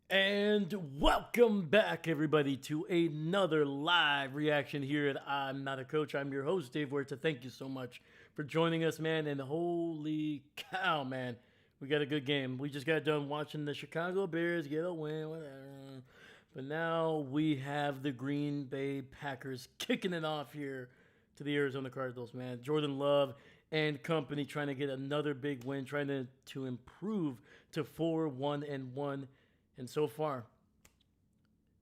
And welcome back, everybody, to another live reaction here at I'm Not a Coach. I'm your host, Dave Huerta. Thank you so much for joining us, man. And holy cow, man, we got a good game. We just got done watching the Chicago Bears get a win, whatever. But now we have the Green Bay Packers kicking it off here to the Arizona Cardinals, man. Jordan Love and company trying to get another big win, trying to improve to 4-1-1. And so far,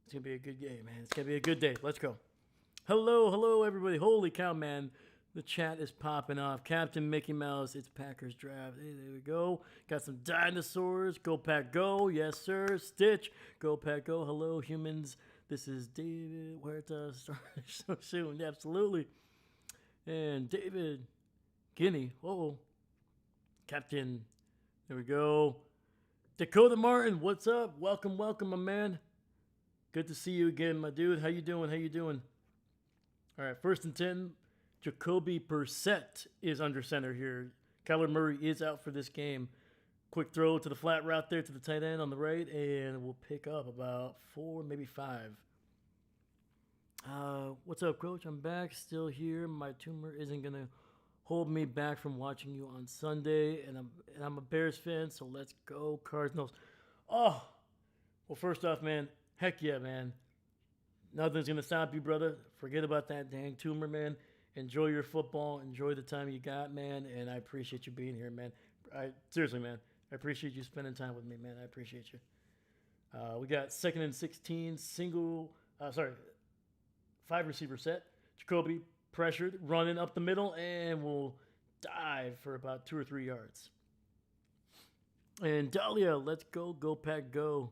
it's going to be a good game, man. It's going to be a good day. Let's go. Hello, everybody. Holy cow, man. The chat is popping off. Captain Mickey Mouse, it's Packers draft. Hey, there we go. Got some dinosaurs. Go, Pack, go. Yes, sir. Stitch. Go, Pack, go. Hello, humans. This is David Huerta. Starting so soon. Absolutely. And David Guinea. Whoa. Captain. There we go. Dakota Martin, what's up? Welcome, my man. Good to see you again, my dude. How you doing? All right, 1st and 10. Jacoby Brissett is under center here. Kyler Murray is out for this game. Quick throw to the flat route there to the tight end on the right, and we'll pick up about 4, maybe 5. What's up, Coach? I'm back, still here. My tumor isn't going to hold me back from watching you on Sunday, and I'm a Bears fan, so let's go Cardinals. Oh, well, first off, man, heck yeah, man. Nothing's going to stop you, brother. Forget about that dang tumor, man. Enjoy your football. Enjoy the time you got, man, and I appreciate you being here, man. Seriously, man, I appreciate you spending time with me, man. I appreciate you. We got 2nd and 16, 5 receiver set. Jacoby pressured, running up the middle, and we'll dive for about 2 or 3 yards. And Dahlia, let's go, Pack, go.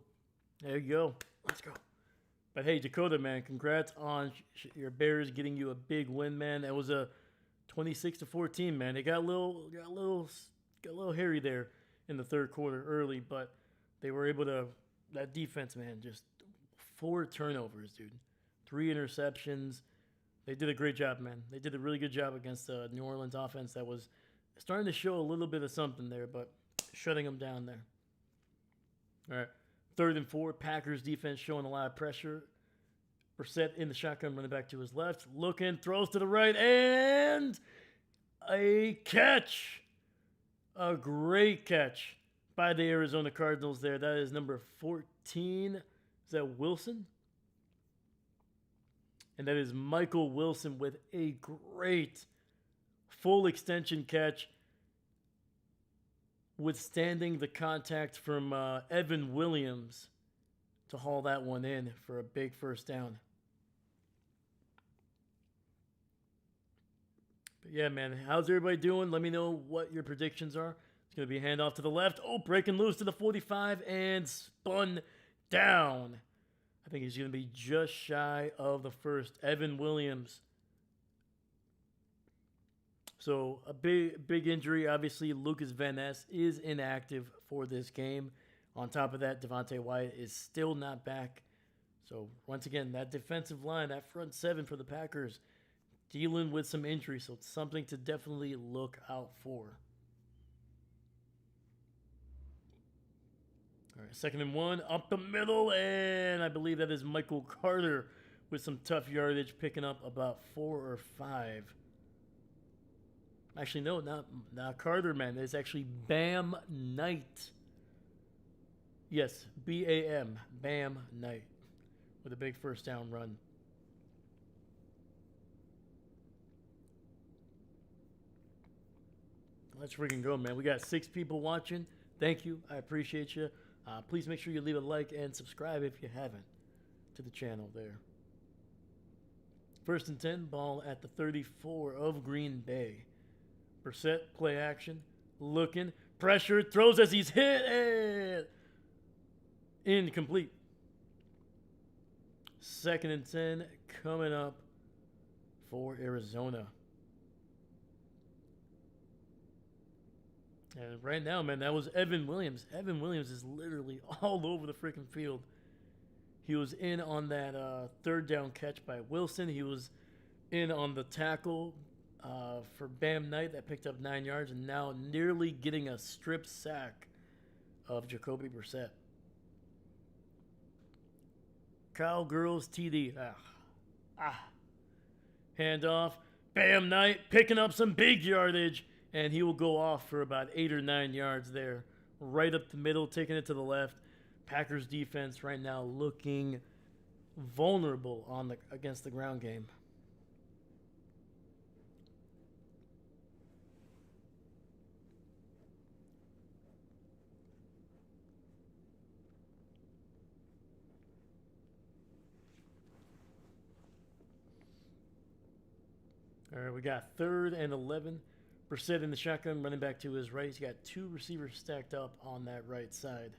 There you go. Let's go. But hey, Dakota, man, congrats on your Bears getting you a big win, man. That was a 26-14, man. It got a little hairy there in the third quarter early, but they were able to. That defense, man, just 4 turnovers, dude. 3 interceptions. They did a great job, man. They did a really good job against the New Orleans offense that was starting to show a little bit of something there, but shutting them down there. All right, 3rd and 4. Packers defense showing a lot of pressure. Brissett in the shotgun, running back to his left. Looking, throws to the right, and a catch. A great catch by the Arizona Cardinals there. That is number 14. Is that Wilson? And that is Michael Wilson with a great full extension catch, withstanding the contact from Evan Williams to haul that one in for a big first down. But yeah, man, how's everybody doing? Let me know what your predictions are. It's going to be a handoff to the left. Oh, breaking loose to the 45 and spun down. I think he's going to be just shy of the first. Evan Williams. So a big injury. Obviously, Lucas Van Ness is inactive for this game. On top of that, Devontae Wyatt is still not back. So once again, that defensive line, that front 7 for the Packers, dealing with some injuries. So it's something to definitely look out for. All right, 2nd and 1, up the middle, and I believe that is Michael Carter with some tough yardage, picking up about 4 or 5. Actually, no, not Carter, man. It's actually Bam Knight. Yes, B-A-M, Bam Knight, with a big first down run. Let's freaking go, man. We got 6 people watching. Thank you. I appreciate you. Please make sure you leave a like and subscribe if you haven't to the channel there. 1st and 10, ball at the 34 of Green Bay. Brissett, play action, looking, pressured, throws as he's hit, and incomplete. 2nd and 10 coming up for Arizona. And right now, man, that was Evan Williams. Evan Williams is literally all over the freaking field. He was in on that 3rd down catch by Wilson. He was in on the tackle for Bam Knight that picked up 9 yards, and now nearly getting a strip sack of Jacoby Brissett. Cowgirls TD. Ah. Handoff. Bam Knight picking up some big yardage. And he will go off for about 8 or 9 yards there. Right up the middle, taking it to the left. Packers defense right now looking vulnerable against the ground game. All right, we got 3rd and 11. Brissett in the shotgun, running back to his right. He's got 2 receivers stacked up on that right side.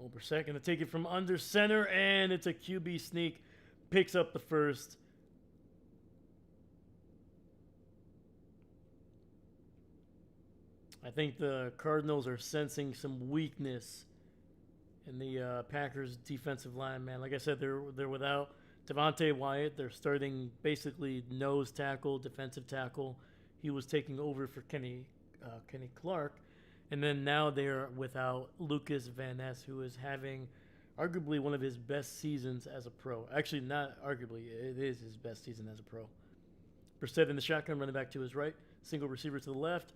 Oh, Brissett going to take it from under center, and it's a QB sneak. Picks up the first. I think the Cardinals are sensing some weakness in the Packers defensive line, man. Like I said, they're without Devontae Wyatt. They're starting basically nose tackle, defensive tackle. He was taking over for Kenny Clark. And then now they're without Lucas Van Ness, who is having arguably one of his best seasons as a pro. Actually, not arguably. It is his best season as a pro. Brissett in the shotgun, running back to his right. Single receiver to the left.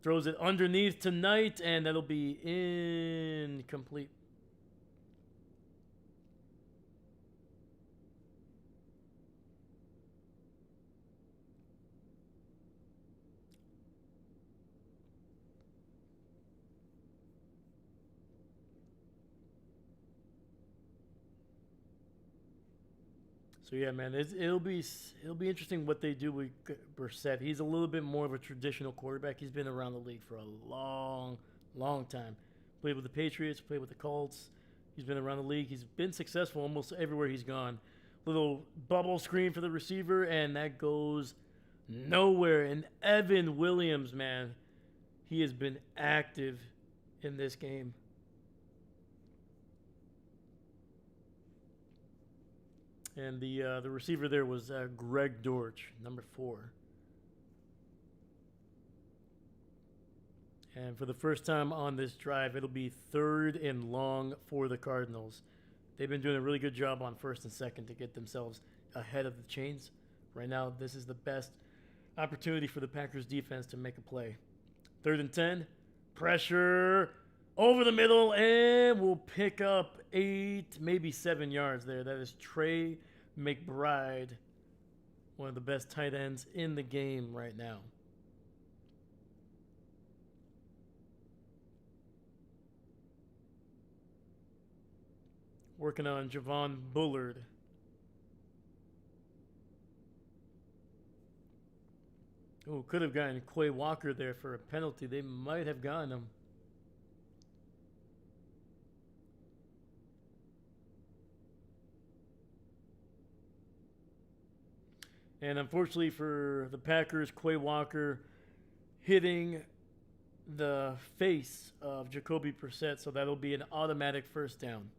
Throws it underneath to Knight, and that'll be incomplete. So yeah, man, it'll be interesting what they do with Brissett. He's a little bit more of a traditional quarterback. He's been around the league for a long time. Played with the Patriots, played with the Colts. He's been around the league. He's been successful almost everywhere he's gone. Little bubble screen for the receiver, and that goes nowhere. And Evan Williams, man, he has been active in this game. And the receiver there was Greg Dortch, number 4. And for the first time on this drive, it'll be 3rd and long for the Cardinals. They've been doing a really good job on 1st and 2nd to get themselves ahead of the chains. Right now, this is the best opportunity for the Packers defense to make a play. 3rd and 10. Pressure over the middle, and we'll pick up 8, maybe 7 yards there. That is Trey McBride, one of the best tight ends in the game right now. Working on Javon Bullard. Oh, could have gotten Quay Walker there for a penalty. They might have gotten him. And unfortunately for the Packers, Quay Walker hitting the face of Jacoby Brissett, so that'll be an automatic first down.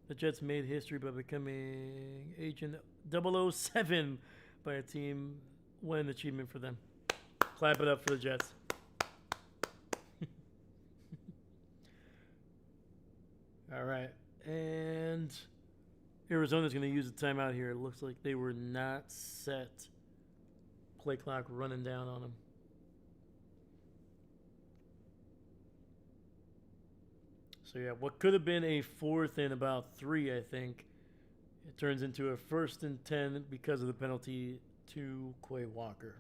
The Jets made history by becoming Agent 007 by a team. What an achievement for them. Clap it up for the Jets. All right. And Arizona's going to use a timeout here. It looks like they were not set. Play clock running down on them. So yeah, what could have been a 4th and about 3, I think, it turns into a 1st and 10 because of the penalty to Quay Walker.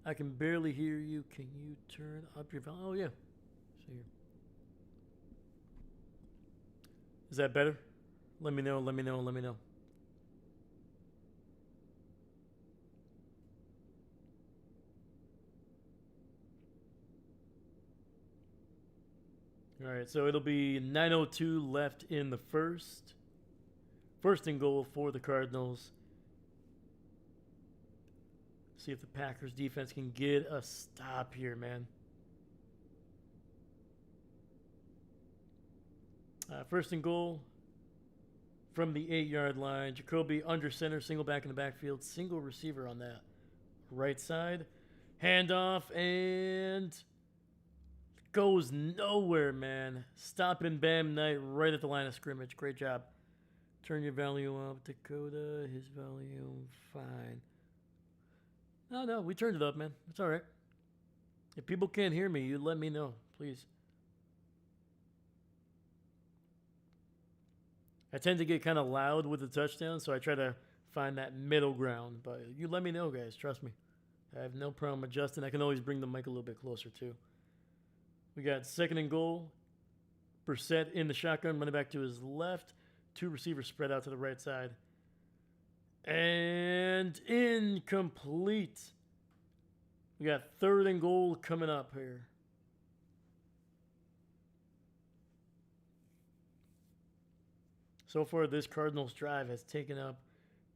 I can barely hear you. Can you turn up your volume? Oh yeah. So here. Is that better? Let me know. All right, so it'll be 9:02 left in the first. 1st and goal for the Cardinals. See if the Packers defense can get a stop here, man. 1st and goal from the 8-yard line. Jacoby under center, single back in the backfield, single receiver on that right side. Handoff, and goes nowhere, man. Stop and bam night right at the line of scrimmage. Great job. Turn your volume up, Dakota. His volume, fine. No, we turned it up, man. It's all right. If people can't hear me, you let me know, please. I tend to get kind of loud with the touchdown, so I try to find that middle ground. But you let me know, guys. Trust me. I have no problem adjusting. I can always bring the mic a little bit closer, too. We got 2nd and goal. Brissett in the shotgun, running back to his left. 2 receivers spread out to the right side. And incomplete. We got 3rd and goal coming up here. So far, this Cardinals drive has taken up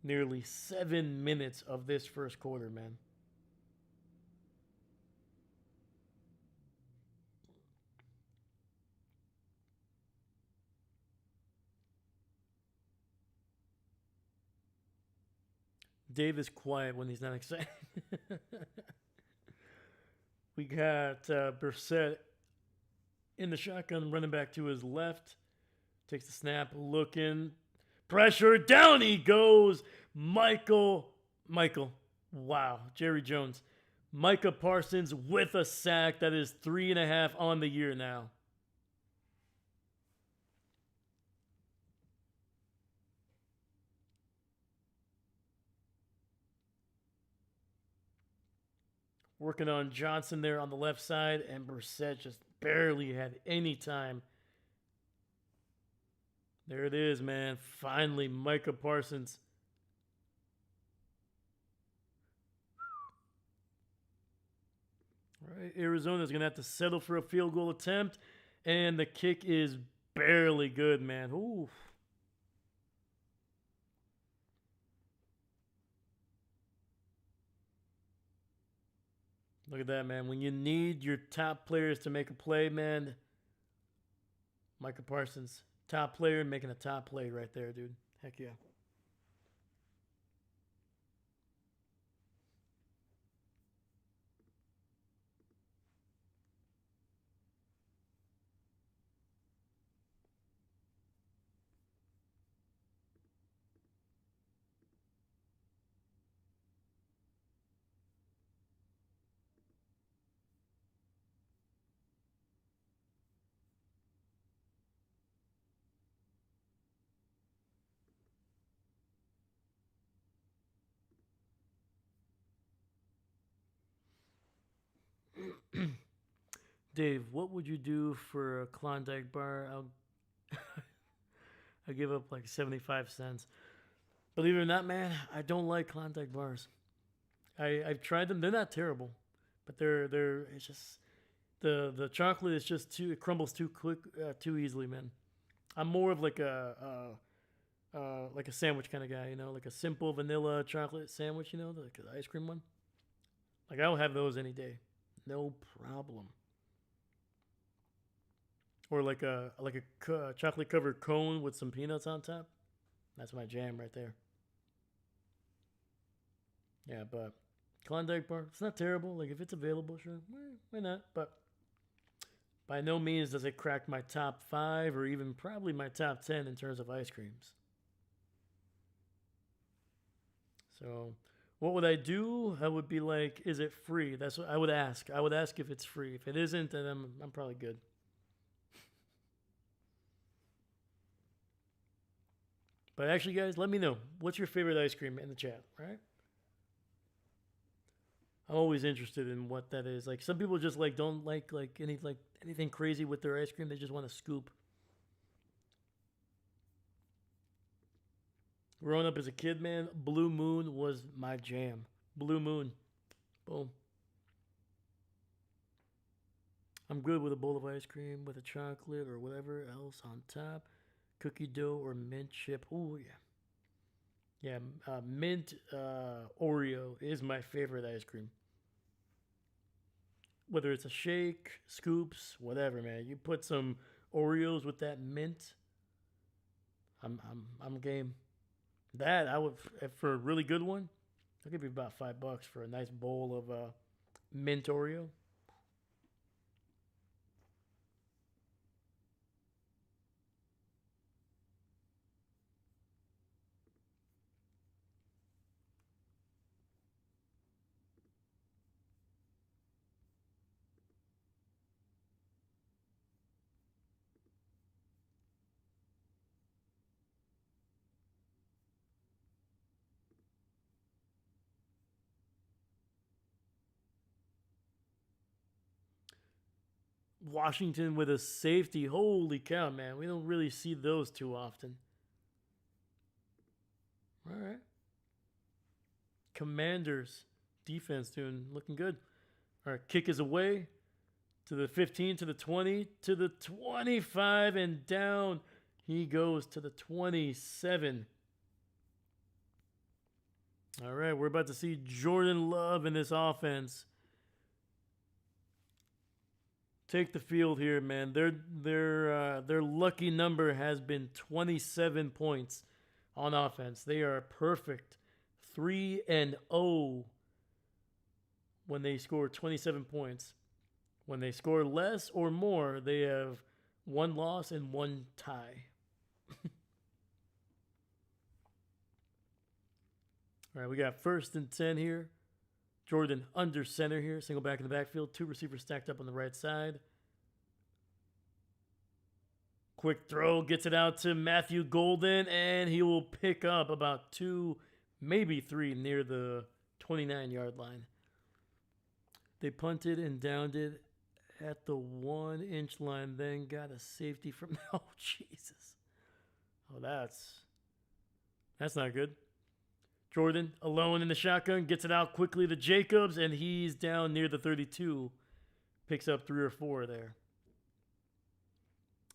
nearly 7 minutes of this first quarter, man. Dave is quiet when he's not excited. We got Brissett in the shotgun, running back to his left. Takes the snap, looking. Pressure, down he goes. Michael. Wow, Jerry Jones. Micah Parsons with a sack. That is 3.5 on the year now. Working on Johnson there on the left side, and Brissett just barely had any time. There it is, man. Finally, Micah Parsons. All right, Arizona's going to have to settle for a field goal attempt, and the kick is barely good, man. Ooh. Look at that, man. When you need your top players to make a play, man, Micah Parsons, top player making a top play right there, dude. Heck yeah. Dave, what would you do for a Klondike bar? I'll give up like 75 cents. Believe it or not, man, I don't like Klondike bars. I've tried them. They're not terrible, but they're it's just the chocolate is just too, it crumbles too quick, too easily, man. I'm more of like a sandwich kind of guy, you know, like a simple vanilla chocolate sandwich, you know, like the ice cream one. Like I'll have those any day, no problem. Or like a chocolate covered cone with some peanuts on top. That's my jam right there. Yeah, but Klondike bar, it's not terrible. Like if it's available, sure, why not? But by no means does it crack my top 5 or even probably my top 10 in terms of ice creams. So, what would I do? I would be like, is it free? That's what I would ask. I would ask if it's free. If it isn't, then I'm probably good. But actually, guys, let me know. What's your favorite ice cream in the chat, right? I'm always interested in what that is. Like some people just like don't like anything crazy with their ice cream. They just want to scoop. Growing up as a kid, man, Blue Moon was my jam. Blue Moon. Boom. I'm good with a bowl of ice cream with a chocolate or whatever else on top. Cookie dough or mint chip. Oh, yeah. Yeah, mint Oreo is my favorite ice cream. Whether it's a shake, scoops, whatever, man. You put some Oreos with that mint, I'm game. That I would for a really good one. I'll give you about $5 for a nice bowl of mint Oreo. Washington with a safety. Holy cow, man. We don't really see those too often. All right. Commanders defense looking good. All right, kick is away to the 15, to the 20, to the 25, and down he goes to the 27. All right, we're about to see Jordan Love in this offense take the field here, man. Their lucky number has been 27 points on offense. They are perfect 3-0 when they score 27 points. When they score less or more, they have 1 loss and 1 tie. All right, we got 1st and 10 here. Jordan under center here. Single back in the backfield. 2 receivers stacked up on the right side. Quick throw. Gets it out to Matthew Golden. And he will pick up about 2, maybe 3 near the 29-yard line. They punted and downed it at the 1-inch line. Then got a safety from... Oh, Jesus. Oh, that's not good. Jordan, alone in the shotgun, gets it out quickly to Jacobs, and he's down near the 32. Picks up 3 or 4 there.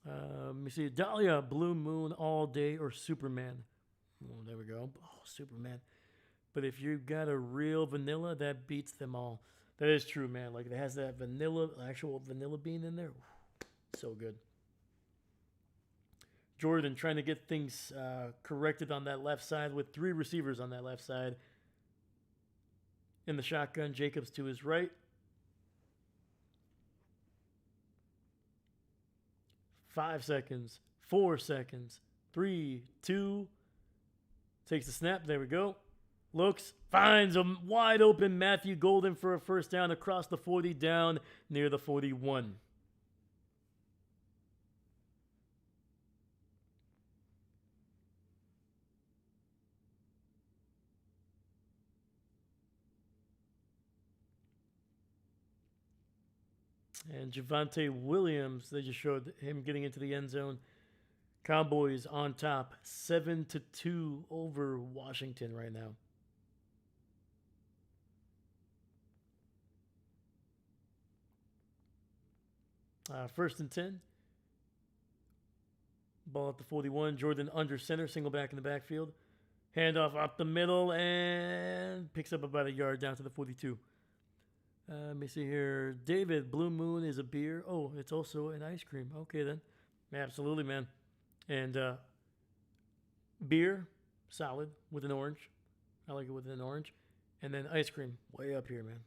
Let me see. Dahlia, Blue Moon, All Day, or Superman. Oh, there we go. Oh, Superman. But if you've got a real vanilla, that beats them all. That is true, man. Like, it has that vanilla, actual vanilla bean in there. So good. Jordan trying to get things corrected on that left side with 3 receivers on that left side. In the shotgun, Jacobs to his right. 5 seconds, 4 seconds, 3, 2. Takes the snap. There we go. Looks, finds a wide open Matthew Golden for a 1st down across the 40 down near the 41. And Javonte Williams, they just showed him getting into the end zone. Cowboys on top, 7-2 over Washington right now. First and 10. Ball at the 41. Jordan under center, single back in the backfield. Handoff up the middle and picks up about a yard down to the 42. Let me see here. David, Blue Moon is a beer. Oh, it's also an ice cream. Okay, then. Absolutely, man. And beer, solid, with an orange. I like it with an orange. And then ice cream, way up here, man.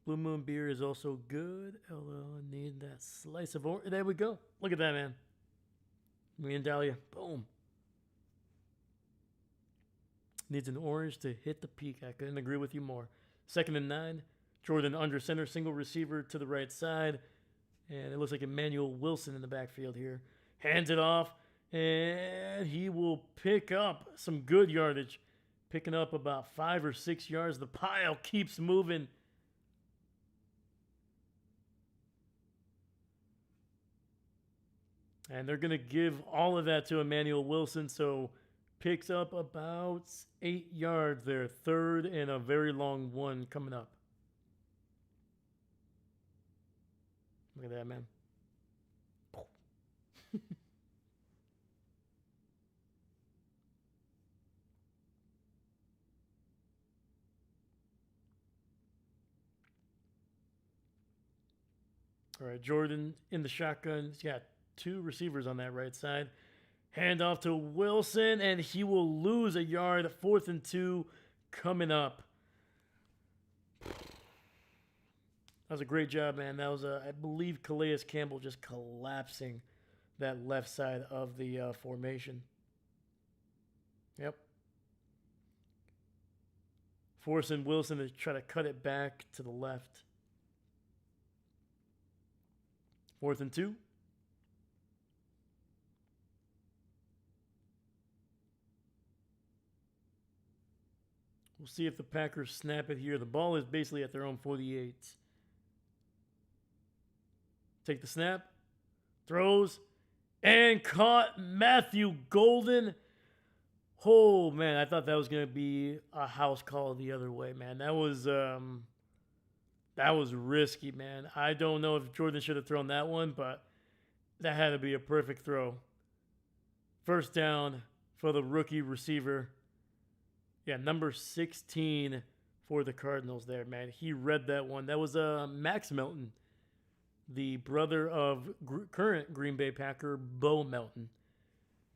Blue Moon beer is also good. Although I need that slice of orange. There we go. Look at that, man. Me and Dahlia. Boom. Needs an orange to hit the peak. I couldn't agree with you more. 2nd and 9. Jordan under center, single receiver to the right side. And it looks like Emmanuel Wilson in the backfield here. Hands it off, and he will pick up some good yardage. Picking up about 5 or 6 yards. The pile keeps moving. And they're going to give all of that to Emmanuel Wilson, so picks up about 8 yards there. 3rd and a very long one coming up. Look at that, man. All right, Jordan in the shotgun. He's got 2 receivers on that right side. Hand off to Wilson, and he will lose a yard. 4th and 2 coming up. That was a great job, man. That was, I believe, Calais Campbell just collapsing that left side of the formation. Yep. Forcing Wilson to try to cut it back to the left. 4th and 2. We'll see if the Packers snap it here. The ball is basically at their own 48. take the snap, throws, and caught Matthew Golden. Oh man, I thought that was gonna be a house call the other way, man. That was risky, man. I don't know if Jordan should have thrown that one, but that had to be a perfect throw. First down for the rookie receiver. Yeah, number 16 for the Cardinals there, man. He read that one. That was Max Melton, the brother of current Green Bay Packer Bo Melton.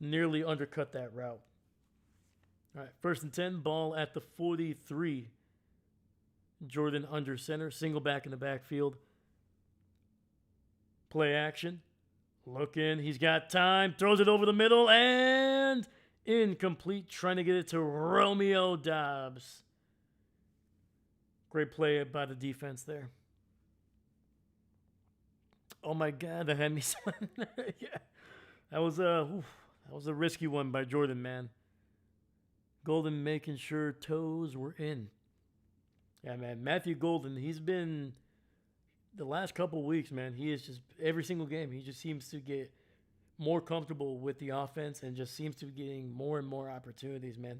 Nearly undercut that route. All right, 1st and 10, ball at the 43. Jordan under center, single back in the backfield. Play action. Looking, he's got time, throws it over the middle, and incomplete, trying to get it to Romeo Doubs. Great play by the defense there. Oh my God, that had me sweating. Yeah, that was a risky one by Jordan, man. Golden making sure toes were in. Yeah, man. Matthew Golden, he's been the last couple weeks, man. He is just every single game. He just seems to get more comfortable with the offense and just seems to be getting more and more opportunities, man.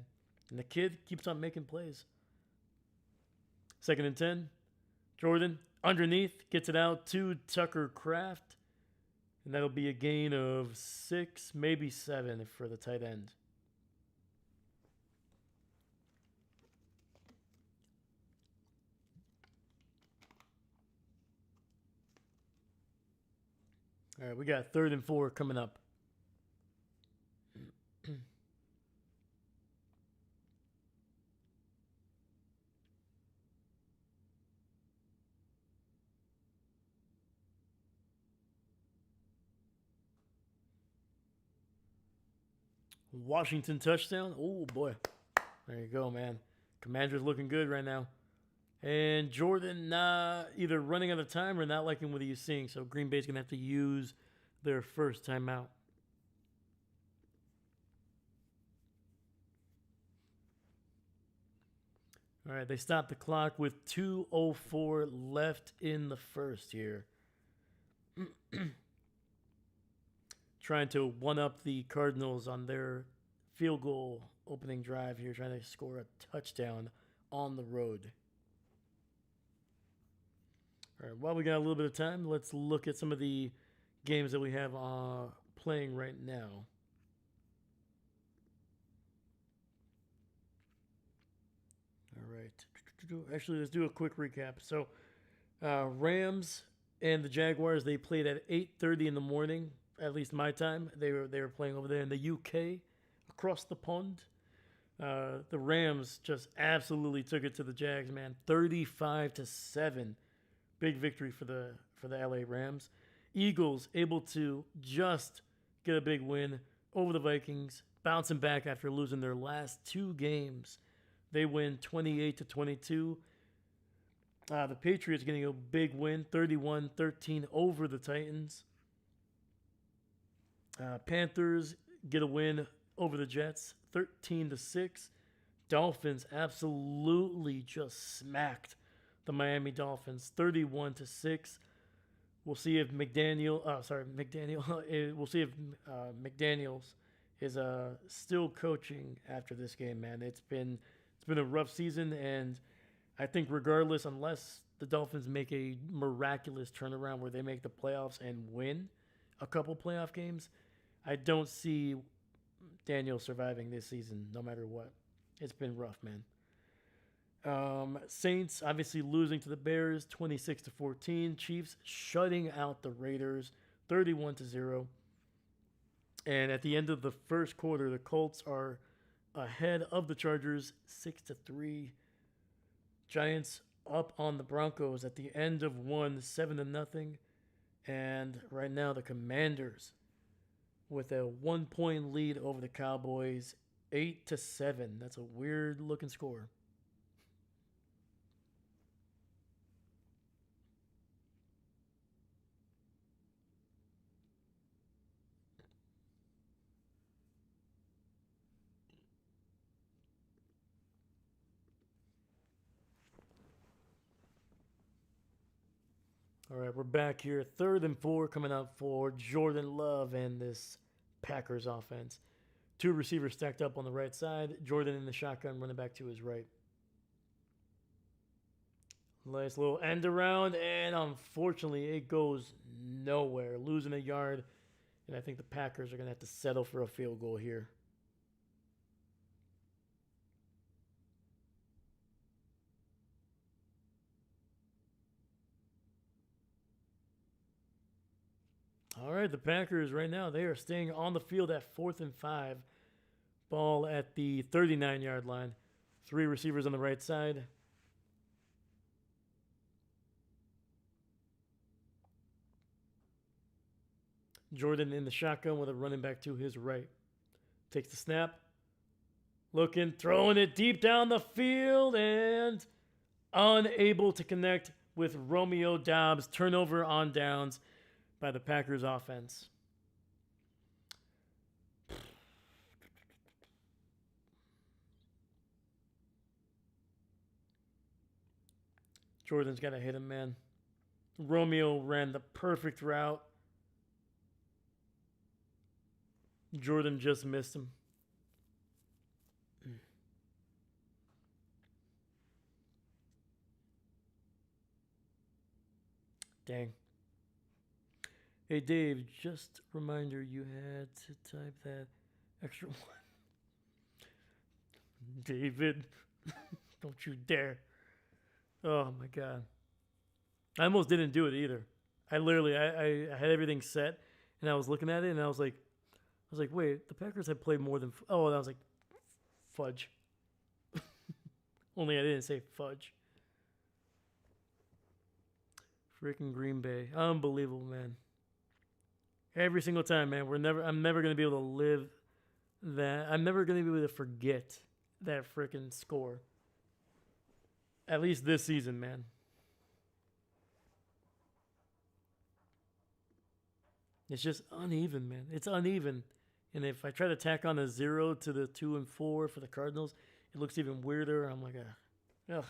And the kid keeps on making plays. 2nd and 10. Jordan underneath gets it out to Tucker Kraft. And that'll be a gain of 6, maybe 7 for the tight end. All right, we got 3rd and 4 coming up. Washington touchdown. Oh, boy. There you go, man. Commanders looking good right now. And Jordan either running out of time or not liking what he's seeing. So Green Bay's going to have to use their first timeout. All right, they stopped the clock with 2:04 left in the first here. Trying to one-up the Cardinals on their field goal opening drive here, trying to score a touchdown on the road. All right, while we got a little bit of time, let's look at some of the games that we have playing right now. All right. Actually, let's do a quick recap. So, Rams and the Jaguars, they played at 8:30 in the morning, at least my time. They were playing over there in the UK, across the pond. The Rams just absolutely took it to the Jags, man. 35-7. Big victory for the LA Rams. Eagles able to just get a big win over the Vikings, bouncing back after losing their last 2 games. They win 28-22. The Patriots getting a big win, 31-13 over the Titans. Panthers get a win over the Jets, 13-6. Dolphins absolutely just smacked the Miami Dolphins, 31-6. We'll see if McDaniels is still coaching after this game, man. It's been a rough season, and I think regardless, unless the Dolphins make a miraculous turnaround where they make the playoffs and win a couple playoff games, I don't see Daniel surviving this season no matter what. It's been rough, man. Saints obviously losing to the Bears 26-14. Chiefs shutting out the Raiders 31-0. And at the end of the first quarter, the Colts are ahead of the Chargers 6-3. Giants up on the Broncos at the end of one, 7-0. And right now the Commanders with a 1-point lead over the Cowboys, 8-7. That's a weird looking score. All right, we're back here. 3rd and 4 coming up for Jordan Love and this Packers offense. 2 receivers stacked up on the right side. Jordan in the shotgun, running back to his right. Nice little end around, and unfortunately, it goes nowhere. Losing a yard, and I think the Packers are going to have to settle for a field goal here. All right, the Packers right now, they are staying on the field at 4th and 5. Ball at the 39-yard line. 3 receivers on the right side. Jordan in the shotgun with a running back to his right. Takes the snap. Looking, throwing it deep down the field, and unable to connect with Romeo Doubs. Turnover on downs by the Packers offense. Jordan's got to hit him, man. Romeo ran the perfect route. Jordan just missed him. Dang. Hey, Dave, just a reminder you had to type that extra one. David, don't you dare. Oh, my God. I almost didn't do it either. I literally, I had everything set, and I was looking at it, and I was like, wait, the Packers have played more than, and I was like, fudge. Only I didn't say fudge. Freaking Green Bay. Unbelievable, man. Every single time, man. I'm never going to be able to live that. I'm never going to be able to forget that freaking score. At least this season, man. It's just uneven, man. It's uneven. And if I try to tack on a 0 to the 2 and 4 for the Cardinals, it looks even weirder. I'm like, ugh.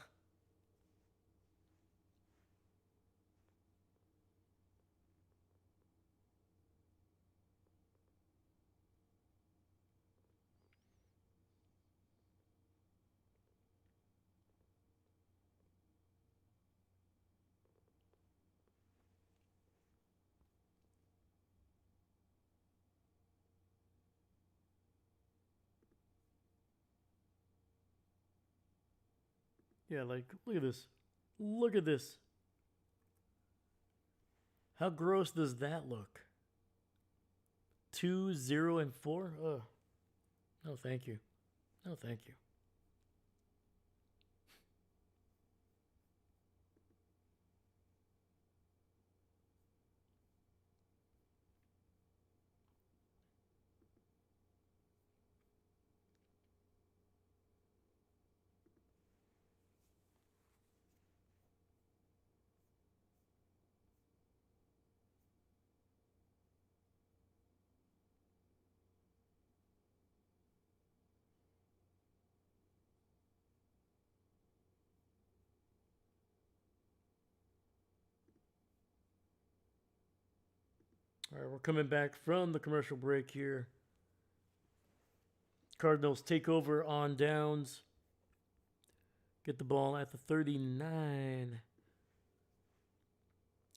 Yeah, like, look at this. Look at this. How gross does that look? 2, 0, and 4? Ugh. No, thank you. No, thank you. All right, we're coming back from the commercial break here. Cardinals take over on downs. Get the ball at the 39.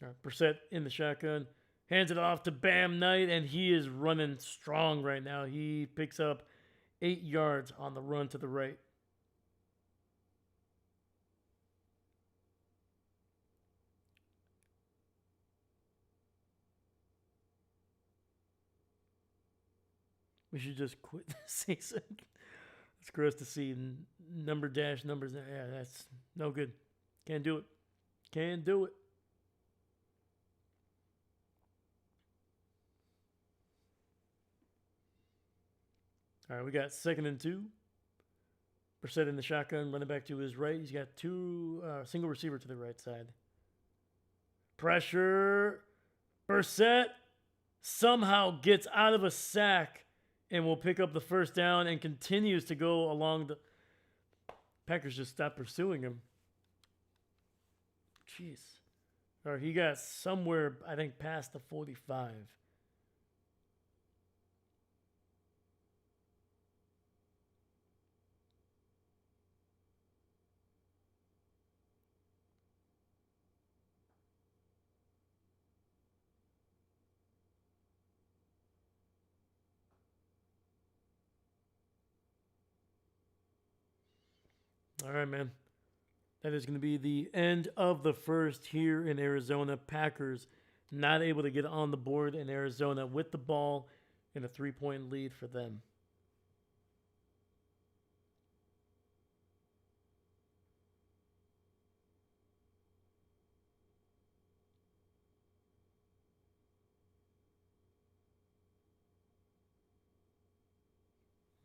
All right, Brissett in the shotgun. Hands it off to Bam Knight, and he is running strong right now. He picks up 8 yards on the run to the right. We should just quit this season. It's gross to see numbers. Yeah, that's no good. Can't do it. Can't do it. All right, we got 2nd and 2. Brissett in the shotgun, running back to his right. He's got 2 single receiver to the right side. Pressure. Brissett somehow gets out of a sack and will pick up the first down and continues to go along the... Packers just stopped pursuing him. Jeez. Or he got somewhere, I think, past the 45. All right, man. That is going to be the end of the first here in Arizona. Packers not able to get on the board in Arizona with the ball in a 3-point lead for them.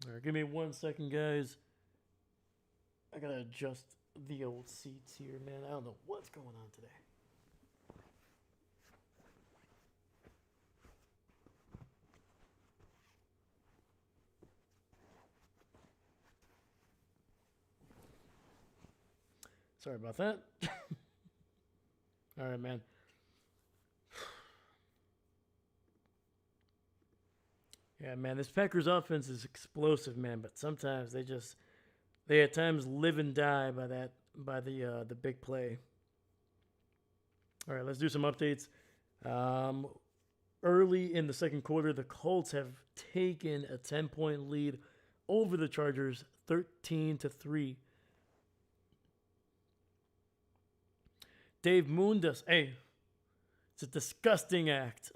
All right, give me 1 second, guys. I got to adjust the old seats here, man. I don't know what's going on today. Sorry about that. All right, man. Yeah, man, this Packers offense is explosive, man, but sometimes they at times live and die by the big play. All right, let's do some updates. Early in the second quarter, the Colts have taken a 10-point lead over the Chargers, 13-3. Dave Moondas, hey, it's a disgusting act.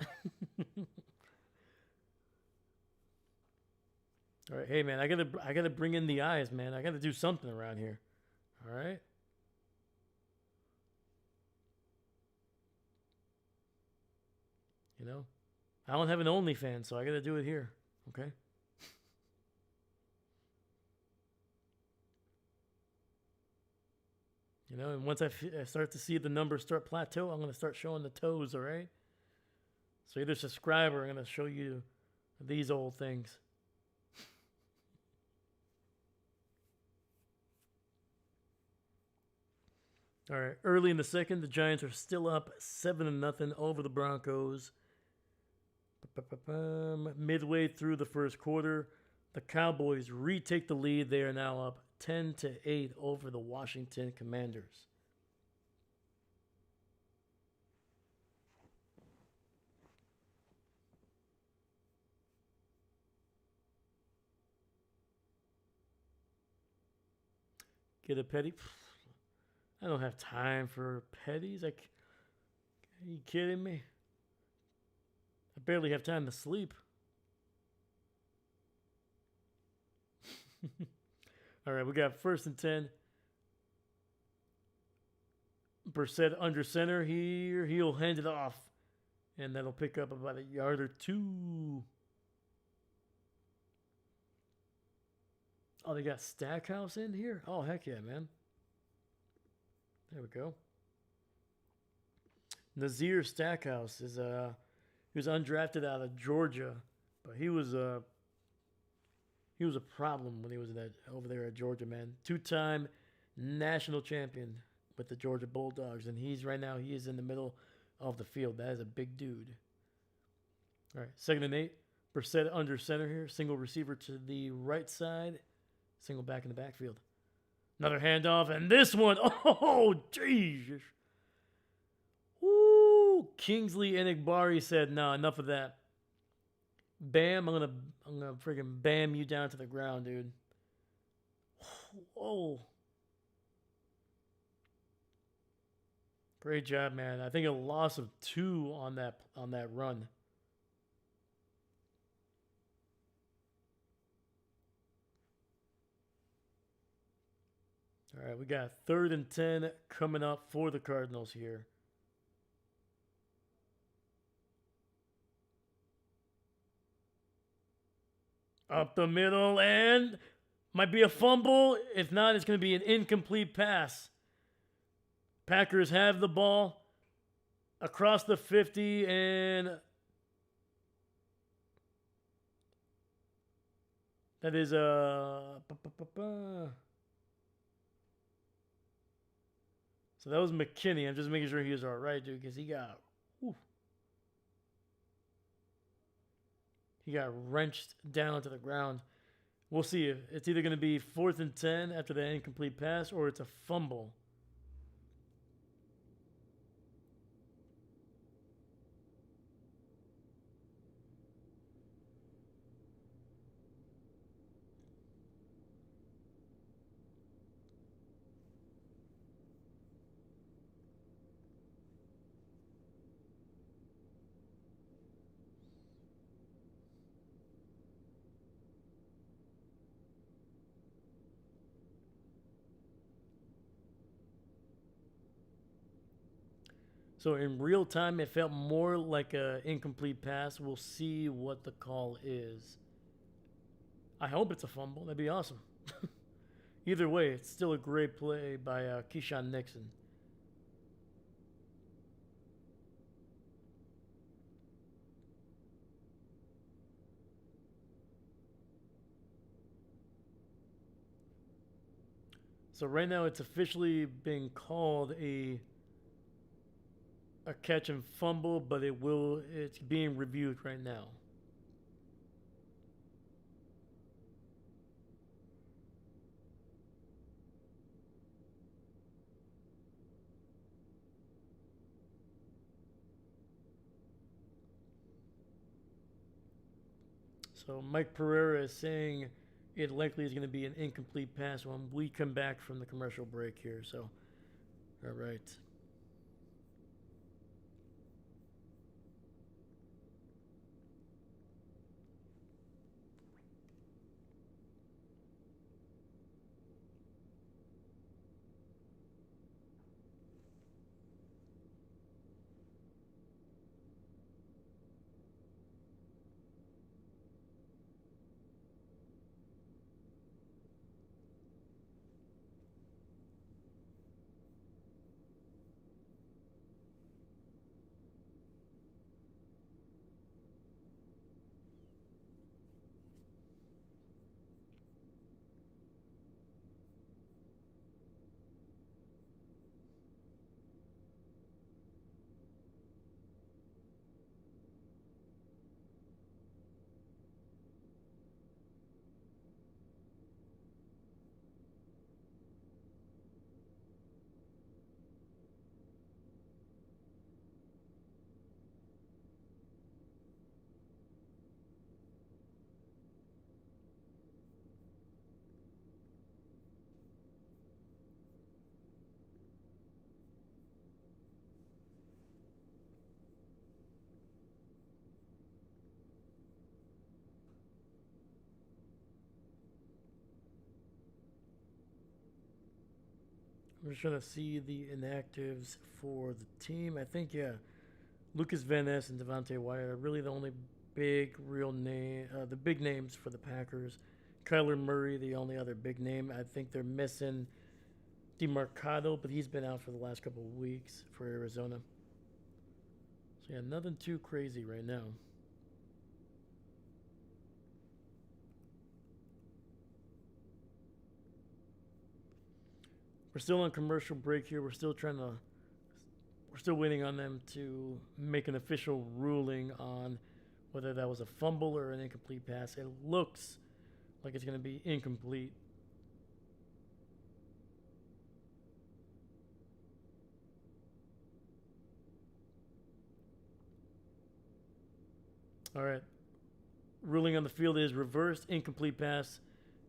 All right, hey man, I gotta bring in the eyes, man. I gotta do something around here. All right. You know, I don't have an OnlyFans, so I gotta do it here. Okay. You know, and once I start to see the numbers start plateau, I'm gonna start showing the toes. All right. So either subscribe or I'm gonna show you these old things. All right. Early in the second, the Giants are still up 7-0 over the Broncos. Midway through the first quarter, the Cowboys retake the lead. They are now up 10-8 over the Washington Commanders. Get a petty? I don't have time for petties. Are you kidding me? I barely have time to sleep. All right, we got 1st and 10. Brissett under center here. He'll hand it off, and that'll pick up about a yard or two. Oh, they got Stackhouse in here? Oh, heck yeah, man. There we go. Nazir Stackhouse is he was undrafted out of Georgia, but he was a problem when he was over there at Georgia, man. 2-time national champion with the Georgia Bulldogs, and he is in the middle of the field. That is a big dude. All right, 2nd and 8. Brissett under center here. Single receiver to the right side. Single back in the backfield. Another handoff, and this one, oh, jeez. Woo! Kingsley Enagbari said, "No, enough of that. Bam! I'm gonna freaking bam you down to the ground, dude." Oh, great job, man. I think a loss of 2 on that run. All right, we got 3rd and 10 coming up for the Cardinals here. Up the middle, and might be a fumble. If not, it's going to be an incomplete pass. Packers have the ball across the 50, and that is So that was McKinney. I'm just making sure he was all right, dude, because whew, he got wrenched down to the ground. We'll see. It's either going to be 4th and 10 after the incomplete pass, or it's a fumble. So in real time, it felt more like an incomplete pass. We'll see what the call is. I hope it's a fumble. That'd be awesome. Either way, it's still a great play by Keyshawn Nixon. So right now, it's officially being called a catch and fumble, but it's being reviewed right now. So Mike Pereira is saying it likely is going to be an incomplete pass when we come back from the commercial break here. So, all right. We're just trying to see the inactives for the team. I think, yeah, Lucas Van Ness and Devontae Wyatt are really the only real name, the big names for the Packers. Kyler Murray, the only other big name. I think they're missing DeMarcado, but he's been out for the last couple of weeks for Arizona. So, yeah, nothing too crazy right now. We're still on commercial break here. We're still waiting on them to make an official ruling on whether that was a fumble or an incomplete pass. It looks like it's going to be incomplete. All right. Ruling on the field is reversed, incomplete pass,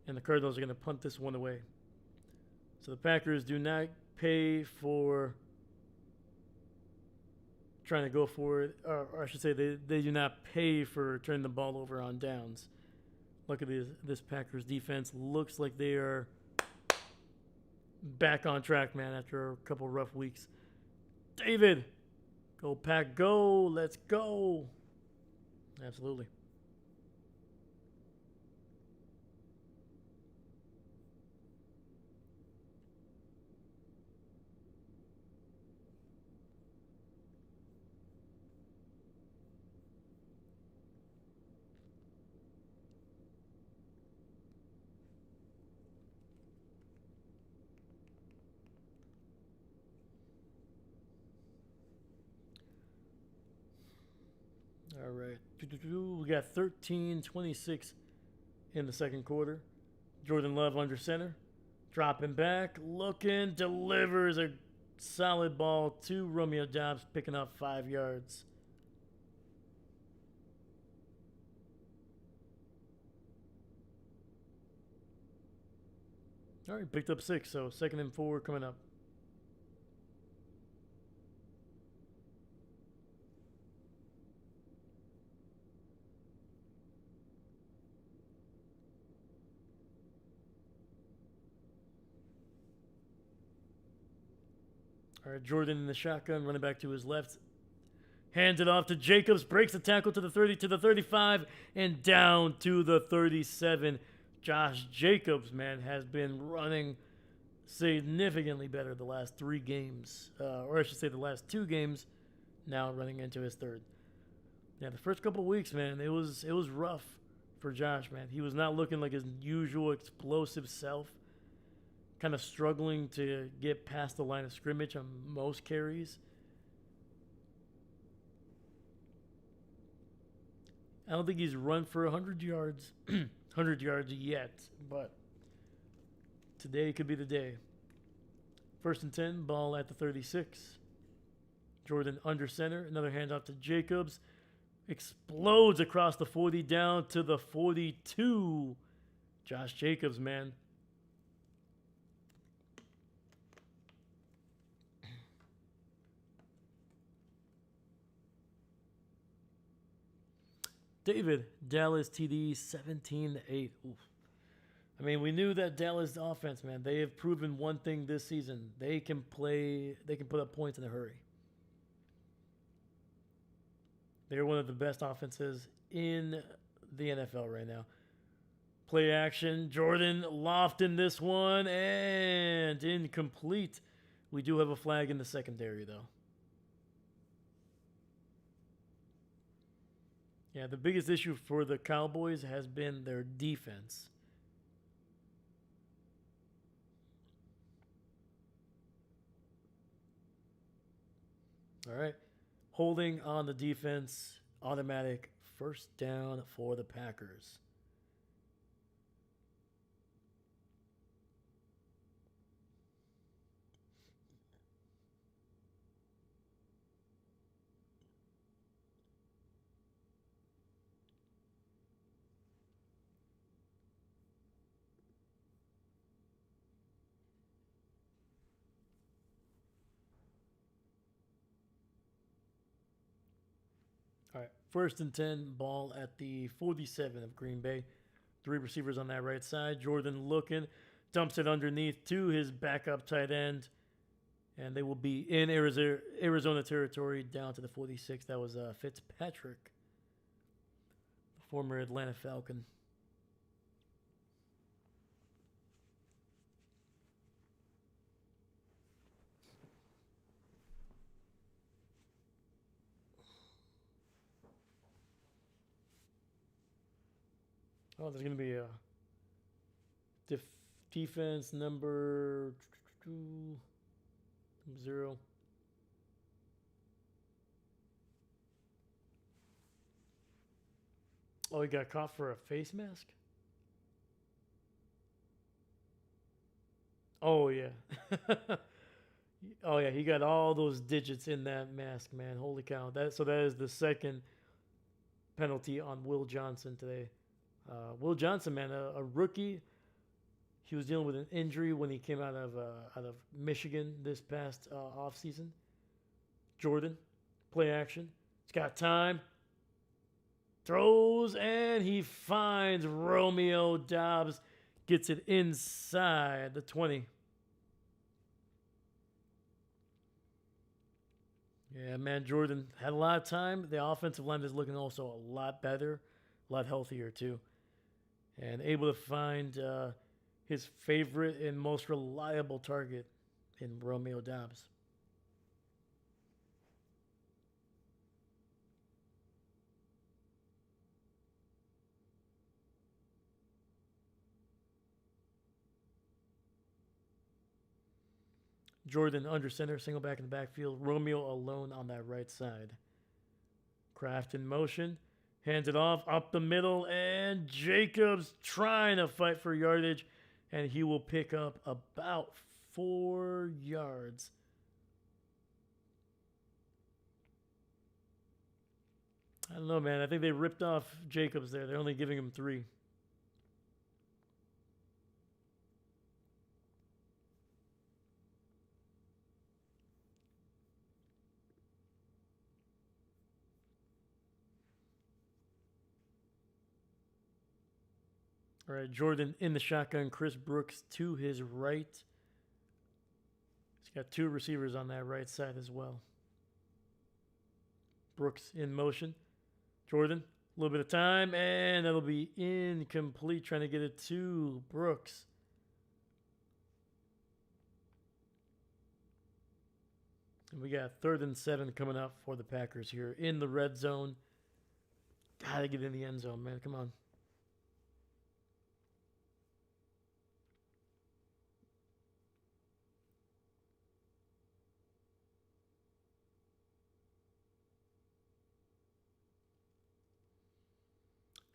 and the Cardinals are going to punt this one away. So the Packers do not pay for trying to go for it, or I should say they do not pay for turning the ball over on downs. Look at this Packers defense. Looks like they are back on track, man, after a couple rough weeks. David, go Pack, go. Let's go. Absolutely. All right. We got 13:26 in the second quarter. Jordan Love under center. Dropping back. Looking. Delivers a solid ball to Romeo Doubs, picking up 5 yards. All right. Picked up 6. So 2nd and 4 coming up. All right, Jordan in the shotgun, running back to his left. Hands it off to Jacobs, breaks the tackle to the 30, to the 35, and down to the 37. Josh Jacobs, man, has been running significantly better the last 3 games, or I should say the last 2 games, now running into his 3rd. Yeah, the first couple of weeks, man, it was rough for Josh, man. He was not looking like his usual explosive self. Kind of struggling to get past the line of scrimmage on most carries. I don't think he's run for 100 yards, 100 yards yet, but today could be the day. 1st and 10, ball at the 36. Jordan under center, another handoff to Jacobs. Explodes across the 40 down to the 42. Josh Jacobs, man. David, Dallas TD 17-8. Oof. I mean, we knew that Dallas offense, man, they have proven one thing this season. They can put up points in a hurry. They're one of the best offenses in the NFL right now. Play action. Jordan lofting this one and incomplete. We do have a flag in the secondary, though. Yeah, the biggest issue for the Cowboys has been their defense. All right. Holding on the defense, automatic 1st down for the Packers. All right, 1st and 10, ball at the 47 of Green Bay. 3 receivers on that right side. Jordan looking, dumps it underneath to his backup tight end. And they will be in Arizona territory down to the 46. That was Fitzpatrick, the former Atlanta Falcon. Oh, there's going to be a defense number 0. Oh, he got caught for a face mask? Oh, yeah. Oh, yeah, he got all those digits in that mask, man. Holy cow. That is the 2nd penalty on Will Johnson today. Will Johnson, man, a rookie. He was dealing with an injury when he came out of Michigan this past offseason. Jordan, play action. He's got time. Throws, and he finds Romeo Doubs. Gets it inside the 20. Yeah, man, Jordan had a lot of time. The offensive line is looking also a lot better, a lot healthier, too. And able to find his favorite and most reliable target in Romeo Doubs. Jordan under center, single back in the backfield. Romeo alone on that right side. Kraft in motion. Hands it off up the middle, and Jacobs trying to fight for yardage, and he will pick up about 4 yards. I don't know, man. I think they ripped off Jacobs there. They're only giving him 3. All right, Jordan in the shotgun. Chris Brooks to his right. He's got 2 receivers on that right side as well. Brooks in motion. Jordan, a little bit of time, and that'll be incomplete. Trying to get it to Brooks. And we got 3rd and 7 coming up for the Packers here in the red zone. Gotta get in the end zone, man. Come on.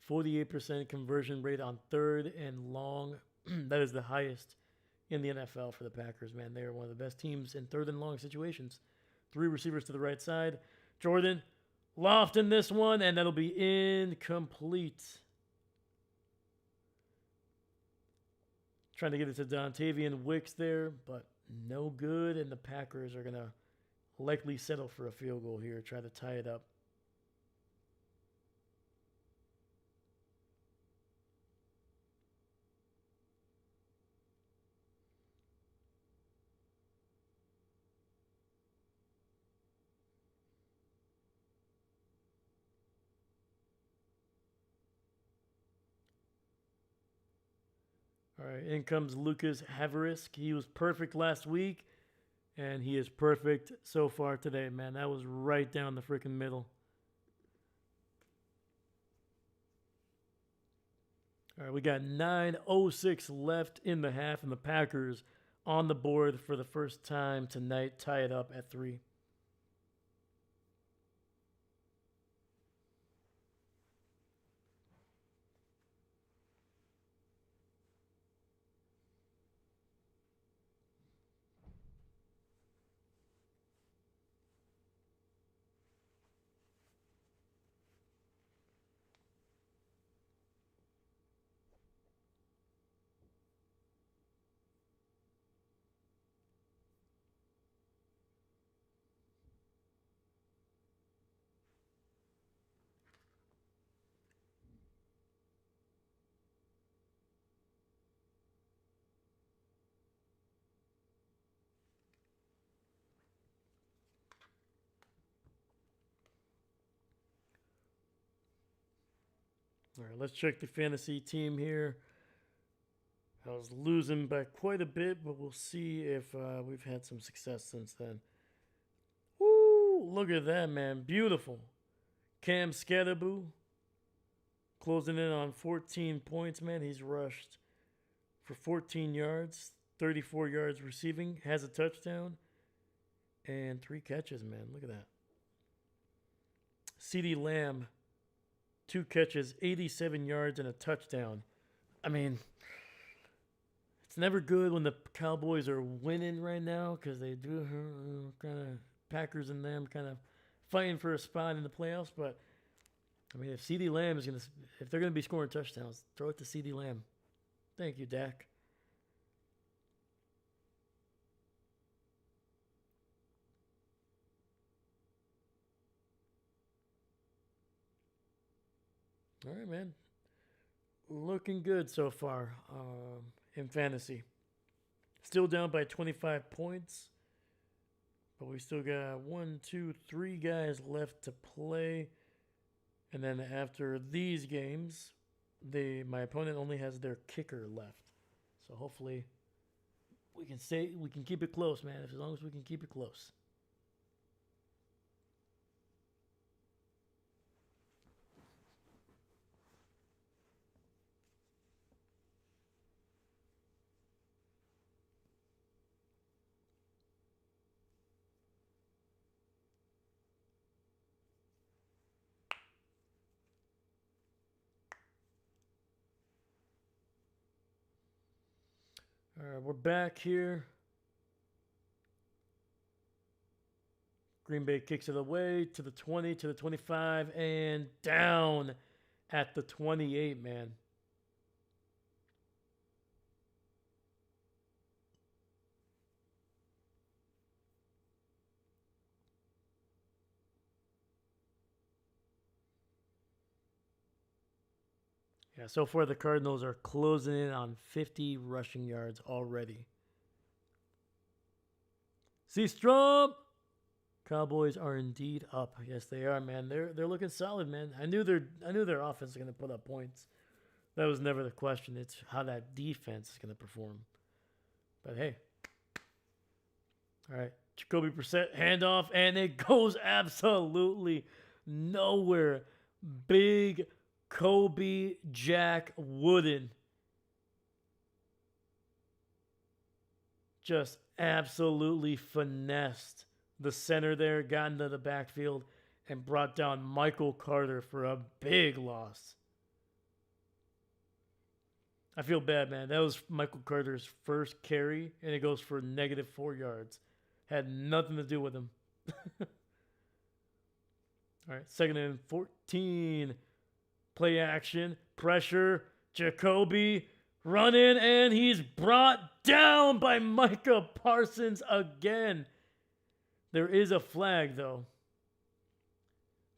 .48% conversion rate on 3rd and long. That is the highest in the NFL for the Packers, man. They are one of the best teams in 3rd and long situations. 3 receivers to the right side. Jordan, loft in this one, and that'll be incomplete. Trying to get it to Dontavian Wicks there, but no good, and the Packers are going to likely settle for a field goal here, try to tie it up. All right, in comes Lucas Havarisk. He was perfect last week, and he is perfect so far today, man. That was right down the freaking middle. All right, we got 9:06 left in the half, and the Packers on the board for the first time tonight, tie it up at 3. All right, let's check the fantasy team here. I was losing by quite a bit, but we'll see if we've had some success since then. Woo! Look at that, man. Beautiful. Cam Scatterboo closing in on 14 points, man. He's rushed for 14 yards, 34 yards receiving, has a touchdown, and 3 catches, man. Look at that. CeeDee Lamb, 2 catches, 87 yards, and a touchdown. I mean, it's never good when the Cowboys are winning right now because they do kind of Packers and them kind of fighting for a spot in the playoffs. But I mean, if CeeDee Lamb is if they're gonna be scoring touchdowns, throw it to CeeDee Lamb. Thank you, Dak. All right, man. Looking good so far in fantasy. Still down by 25 points. But we still got 1, 2, 3 guys left to play. And then after these games, my opponent only has their kicker left. So hopefully we can keep it close, man. As long as we can keep it close. All right, we're back here. Green Bay kicks it away to the 20, to the 25, and down at the 28, man. Yeah, so far the Cardinals are closing in on 50 rushing yards already. See Strom! Cowboys are indeed up. Yes, they are, man. They're looking solid, man. I knew their offense was going to put up points. That was never the question. It's how that defense is going to perform. But hey. All right. Jacoby Brissett, handoff, and it goes absolutely nowhere. Big Kobe Jack Wooden. Just absolutely finessed the center there, got into the backfield, and brought down Michael Carter for a big loss. I feel bad, man. That was Michael Carter's first carry, and it goes for -4 yards. Had nothing to do with him. All right, 2nd and 14. Play action, pressure, Jacoby running, and he's brought down by Micah Parsons again. There is a flag, though.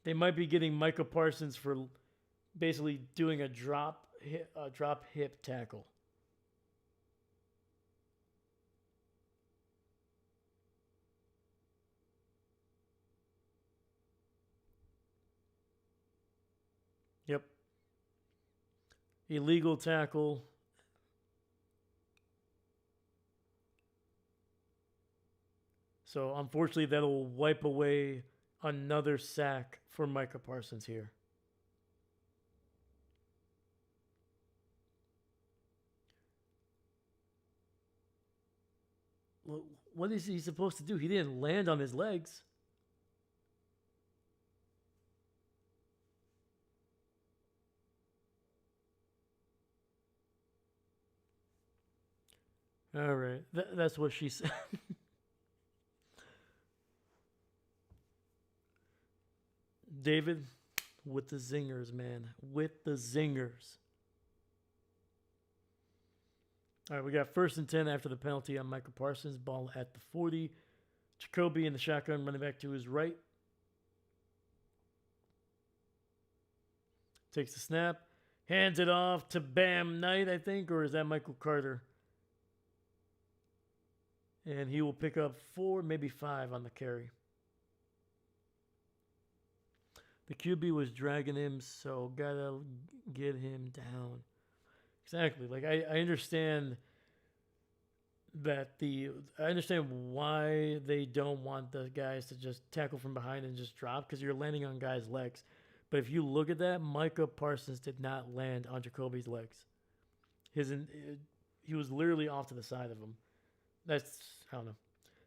They might be getting Micah Parsons for basically doing a drop hip tackle. Yep. Illegal tackle. So, unfortunately, that'll wipe away another sack for Micah Parsons here. What is he supposed to do? He didn't land on his legs. All right. That's what she said. David, with the zingers, man. With the zingers. All right, we got 1st and 10 after the penalty on Michael Parsons. Ball at the 40. Jacoby in the shotgun, running back to his right. Takes the snap. Hands it off to Bam Knight, I think, or is that Michael Carter? And he will pick up 4, maybe 5 on the carry. The QB was dragging him, so gotta get him down. Exactly. Like I understand that I understand why they don't want the guys to just tackle from behind and just drop, because you're landing on guys' legs. But if you look at that, Micah Parsons did not land on Jacoby's legs. He was literally off to the side of him. That's, I don't know.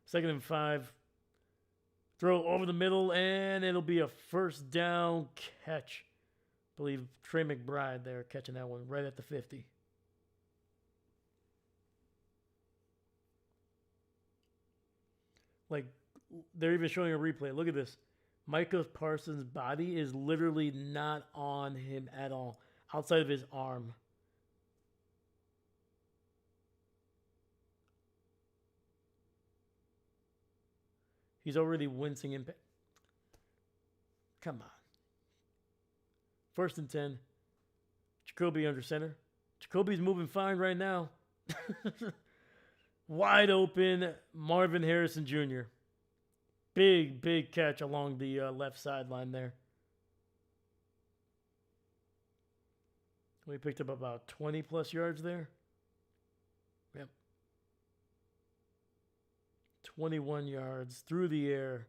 2nd and 5. Throw over the middle, and it'll be a 1st down catch. I believe Trey McBride there catching that one right at the 50. Like, they're even showing a replay. Look at this. Micah Parsons' body is literally not on him at all, outside of his arm. He's already wincing in pain. Come on. 1st and 10. Jacoby under center. Jacoby's moving fine right now. Wide open, Marvin Harrison Jr. Big catch along the left sideline there. We picked up about 20 plus yards there. Yep. 21 yards through the air.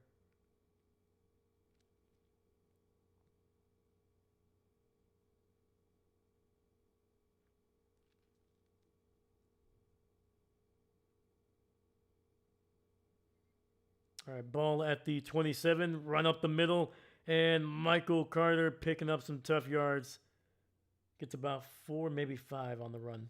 All right, ball at the 27, run up the middle, and Michael Carter picking up some tough yards. Gets about 4, maybe 5 on the run.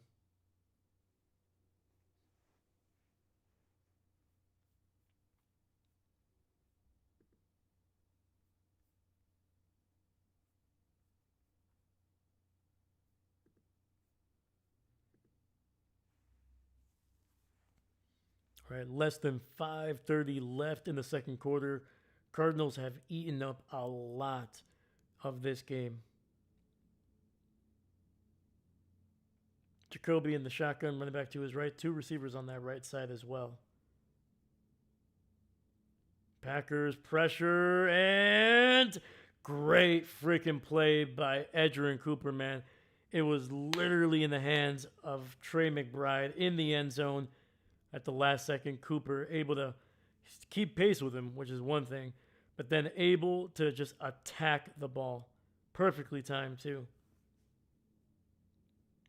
All right, less than 5:30 left in the second quarter. Cardinals have eaten up a lot of this game. Jacoby in the shotgun, running back to his right. Two receivers on that right side as well. Packers pressure and great freaking play by Edgerrin Cooper, man. It was literally in the hands of Trey McBride in the end zone at the last second. Cooper able to keep pace with him, which is one thing, but then able to just attack the ball. Perfectly timed, too.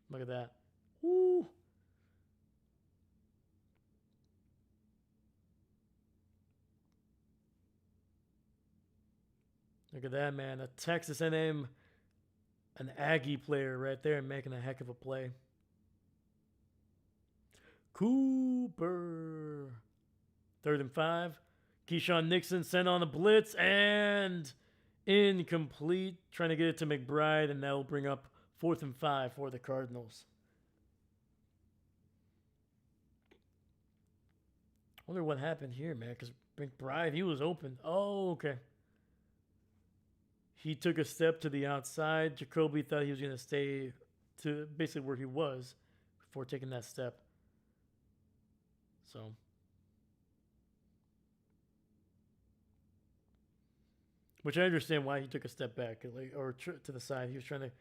Look at that. Woo. Look at that, man. A Texas A&M, an Aggie player right there making a heck of a play. Cooper. 3rd and 5. Keyshawn Nixon sent on a blitz and incomplete. Trying to get it to McBride, and that will bring up 4th and 5 for the Cardinals. I wonder what happened here, man, because McBride, he was open. Oh, okay. He took a step to the outside. Jacoby thought he was going to stay to basically where he was before taking that step. So, which I understand why he took a step back, or to the side. He was trying to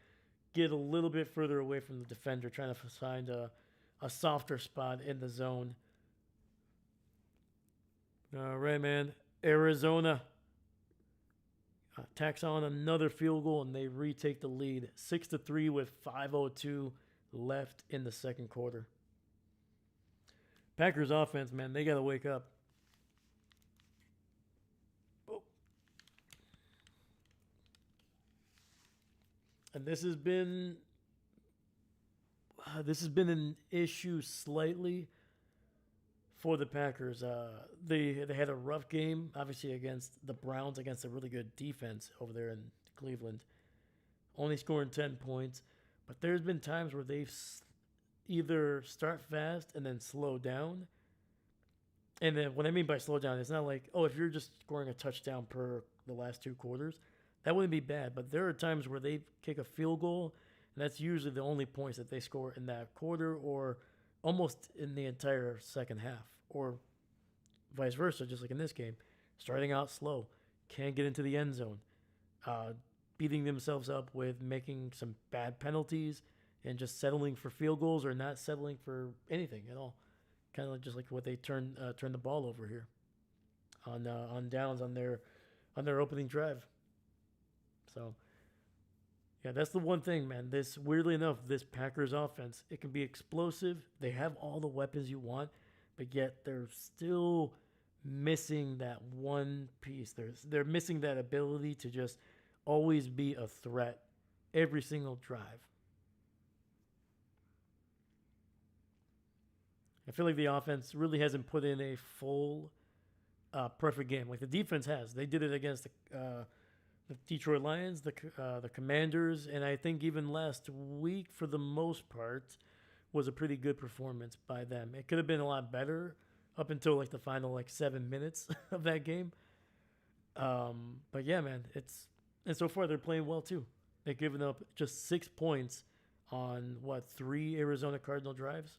get a little bit further away from the defender, trying to find a softer spot in the zone. All right, man. Arizona tacks on another field goal, and they retake the lead 6-3 with 5:02 left in the second quarter. Packers offense, man, they got to wake up. Oh. And this has been an issue slightly for the Packers. They had a rough game, obviously, against the Browns, against a really good defense over there in Cleveland. Only scoring 10 points. But there's been times where they've either start fast and then slow down. And then what I mean by slow down, it's not like, oh, if you're just scoring a touchdown per the last 2 quarters, that wouldn't be bad. But there are times where they kick a field goal, and that's usually the only points that they score in that quarter or almost in the entire second half, or vice versa, just like in this game. Starting out slow, can't get into the end zone, beating themselves up with making some bad penalties and just settling for field goals or not settling for anything at all. Kind of just like what they turn the ball over here on downs on their opening drive. So yeah, that's the one thing, man. This, weirdly enough, this Packers offense, it can be explosive. They have all the weapons you want, but yet they're still missing that one piece. They're missing that ability to just always be a threat every single drive. I feel like the offense really hasn't put in a full, perfect game. Like the defense has. They did it against the Detroit Lions, the Commanders, and I think even last week, for the most part, was a pretty good performance by them. It could have been a lot better up until like the final 7 minutes of that game. But yeah, man, and so far they're playing well too. They've given up just 6 points on 3 Arizona Cardinal drives.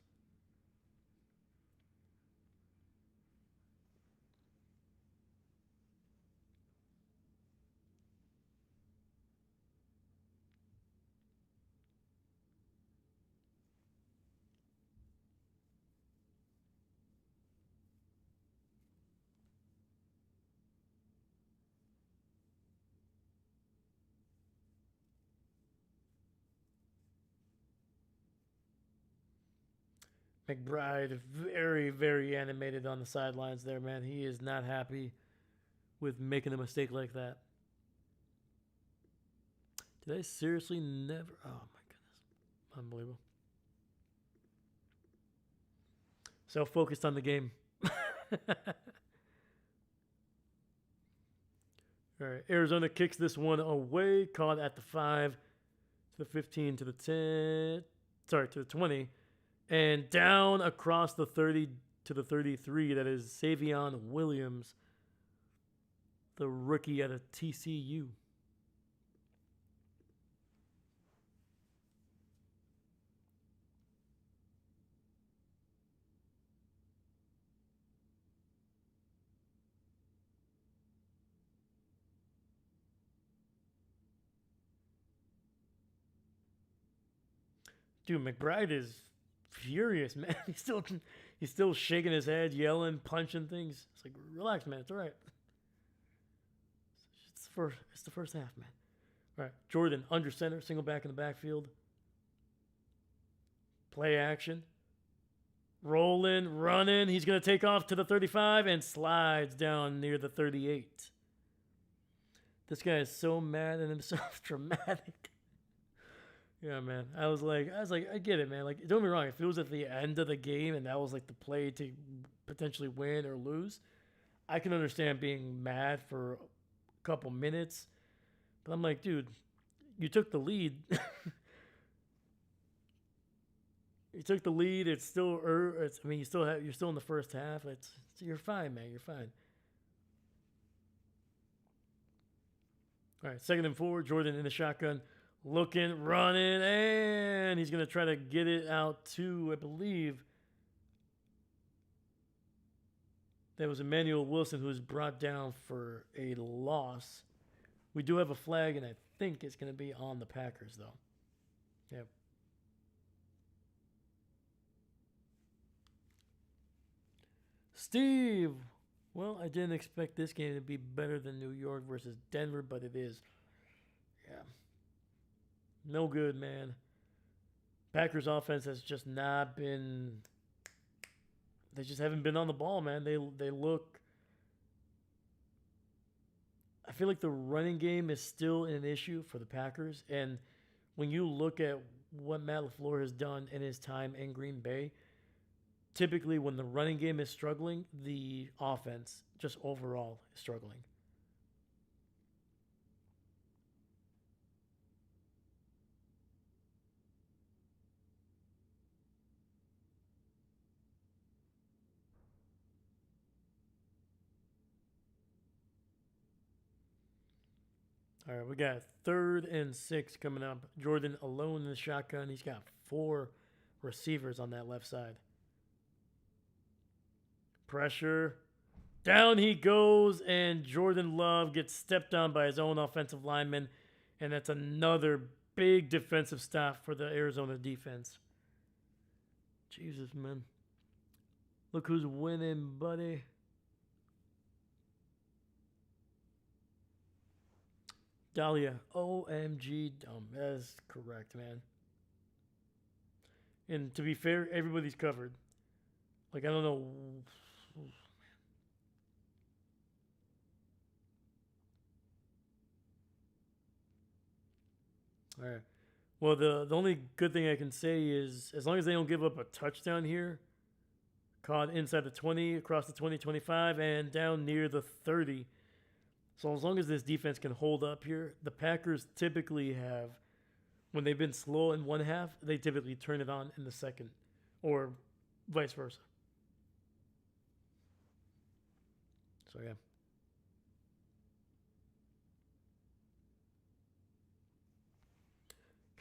McBride, very, very animated on the sidelines there, man. He is not happy with making a mistake like that. Did I seriously never? Oh, my goodness. Unbelievable. Self-focused on the game. All right, Arizona kicks this one away, caught at the 5, to the 15, to the 10, to the 20. And down across the 30, to the 33. That is Savion Williams, the rookie out of TCU. Dude, McBride is furious, man. He's still shaking his head, yelling, punching things. It's like, relax, man. It's all right. It's the first half, man. All right, Jordan under center, single back in the backfield. Play action. Rolling, running. He's going to take off to the 35 and slides down near the 38. This guy is so mad at himself, dramatic. Yeah, man. I was like, I get it, man. Like, don't get me wrong. If it was at the end of the game and that was like the play to potentially win or lose, I can understand being mad for a couple minutes. But I'm like, dude, you took the lead. You took the lead. It's still, I mean, you're still in the first half. You're fine, man. You're fine. All right, 2nd and 4. Jordan in the shotgun. Looking, running, and he's going to try to get it out to, I believe, that was Emmanuel Wilson, who was brought down for a loss. We do have a flag, and I think it's going to be on the Packers, though. Yep. Steve! Well, I didn't expect this game to be better than New York versus Denver, but it is. Yeah. No good, man. Packers offense has just not been. They just haven't been on the ball, man. They look. I feel like the running game is still an issue for the Packers, and when you look at what Matt LaFleur has done in his time in Green Bay, typically when the running game is struggling, the offense just overall is struggling. All right, we got 3rd and 6 coming up. Jordan alone in the shotgun. He's got 4 receivers on that left side. Pressure. Down he goes, and Jordan Love gets stepped on by his own offensive lineman, and that's another big defensive stop for the Arizona defense. Jesus, man. Look who's winning, buddy. Dahlia, OMG dumb. That is correct, man. And to be fair, everybody's covered. Like, I don't know. All right. Well, the only good thing I can say is as long as they don't give up a touchdown here, caught inside the 20, across the 20, 25, and down near the 30. So as long as this defense can hold up here, the Packers typically have, when they've been slow in one half, they typically turn it on in the second, or vice versa. So, yeah.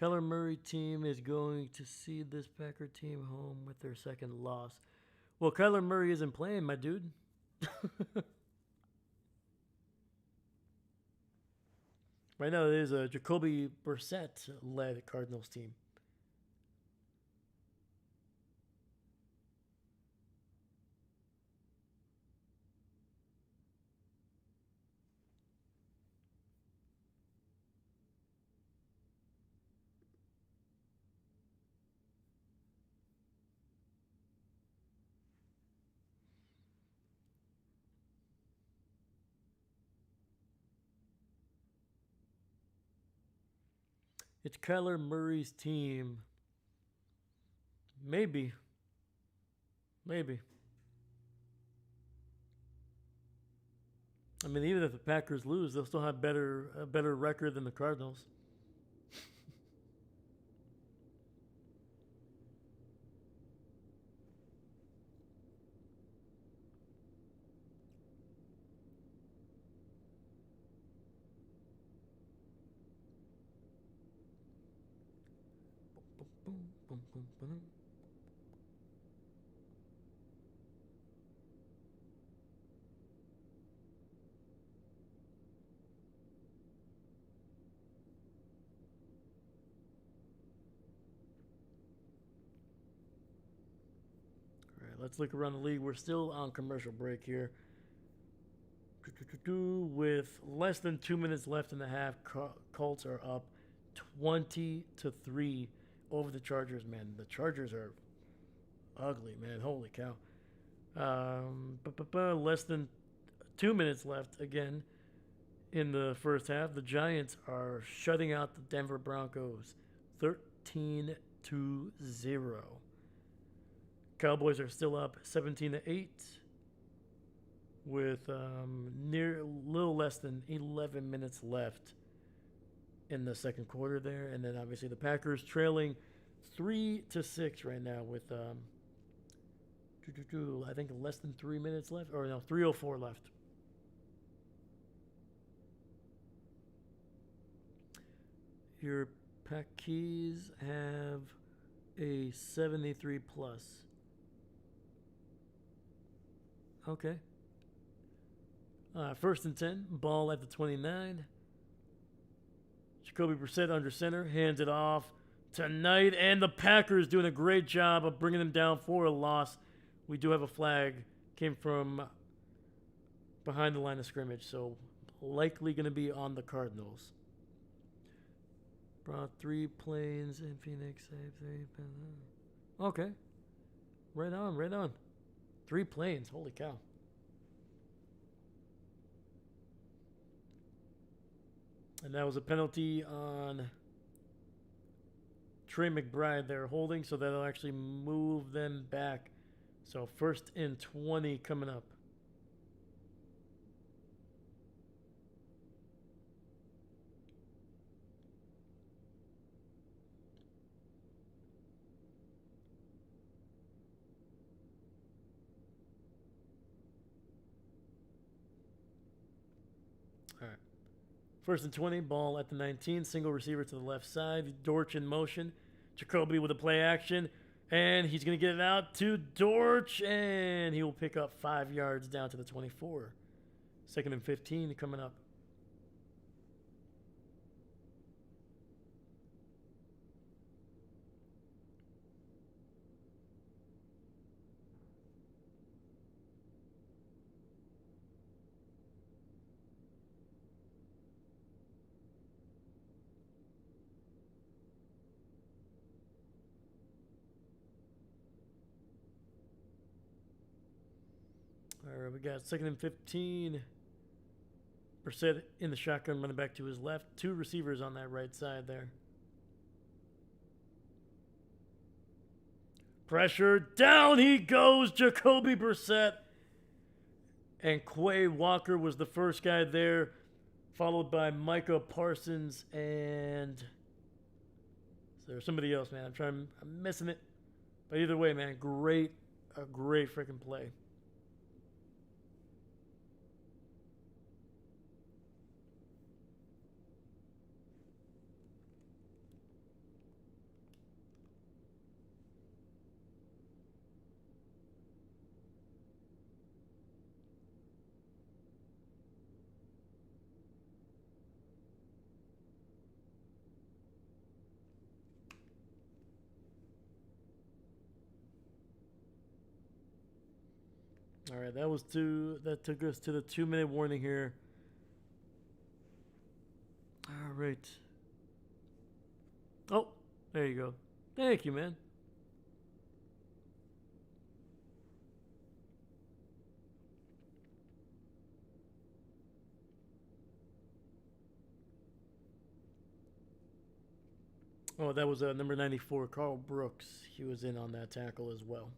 Kyler Murray team is going to see this Packer team home with their second loss. Well, Kyler Murray isn't playing, my dude. Right now, it is a Jacoby Brissett-led Cardinals team. It's Kyler Murray's team. Maybe. Maybe. I mean, even if the Packers lose, they'll still have a better record than the Cardinals. Boom, boom, boom, boom. All right, let's look around the league. We're still on commercial break here. With less than 2 minutes left in the half, Colts are up 20-3 over the Chargers. Man, the Chargers are ugly, man. Holy cow. Less than 2 minutes left again in the first half. The Giants are shutting out the Denver Broncos 13-0. Cowboys are still up 17-8 with near little less than 11 minutes left in the second quarter there, and then obviously the Packers trailing 3-6 right now with I think less than 3 minutes left, or no, 3:04 left. Your Packers have a 73 plus. Okay. First and 10, ball at the 29. Jacoby Brissett under center, hands it off tonight, and the Packers doing a great job of bringing them down for a loss. We do have a flag, came from behind the line of scrimmage, so likely going to be on the Cardinals. Brought 3 planes in Phoenix, save 3. Okay, right on, right on. 3 planes, holy cow. And that was a penalty on Trey McBride they're holding, so that'll actually move them back. So first and 20 coming up. All right. First and 20, ball at the 19, single receiver to the left side. Dortch in motion. Jacoby with a play action. And he's going to get it out to Dortch, and he will pick up 5 yards down to the 24. Second and 15 coming up. All right, we got second and 15. Brissett in the shotgun, running back to his left. 2 receivers on that right side there. Pressure, down he goes, Jacoby Brissett. And Quay Walker was the first guy there, followed by Micah Parsons and there's somebody else, man. I'm missing it. But either way, man, a great freaking play. All right, that took us to the 2-minute warning here. All right. Oh, there you go. Thank you, man. Oh, that was number 94, Carl Brooks. He was in on that tackle as well.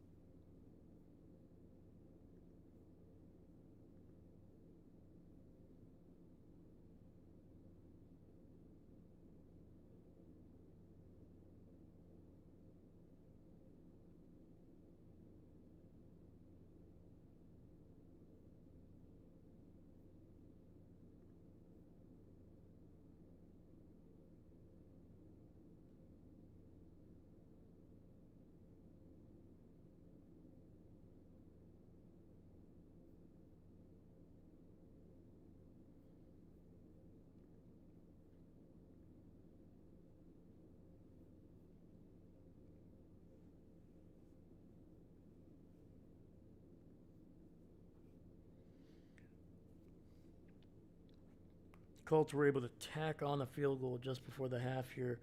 Colts were able to tack on a field goal just before the half here,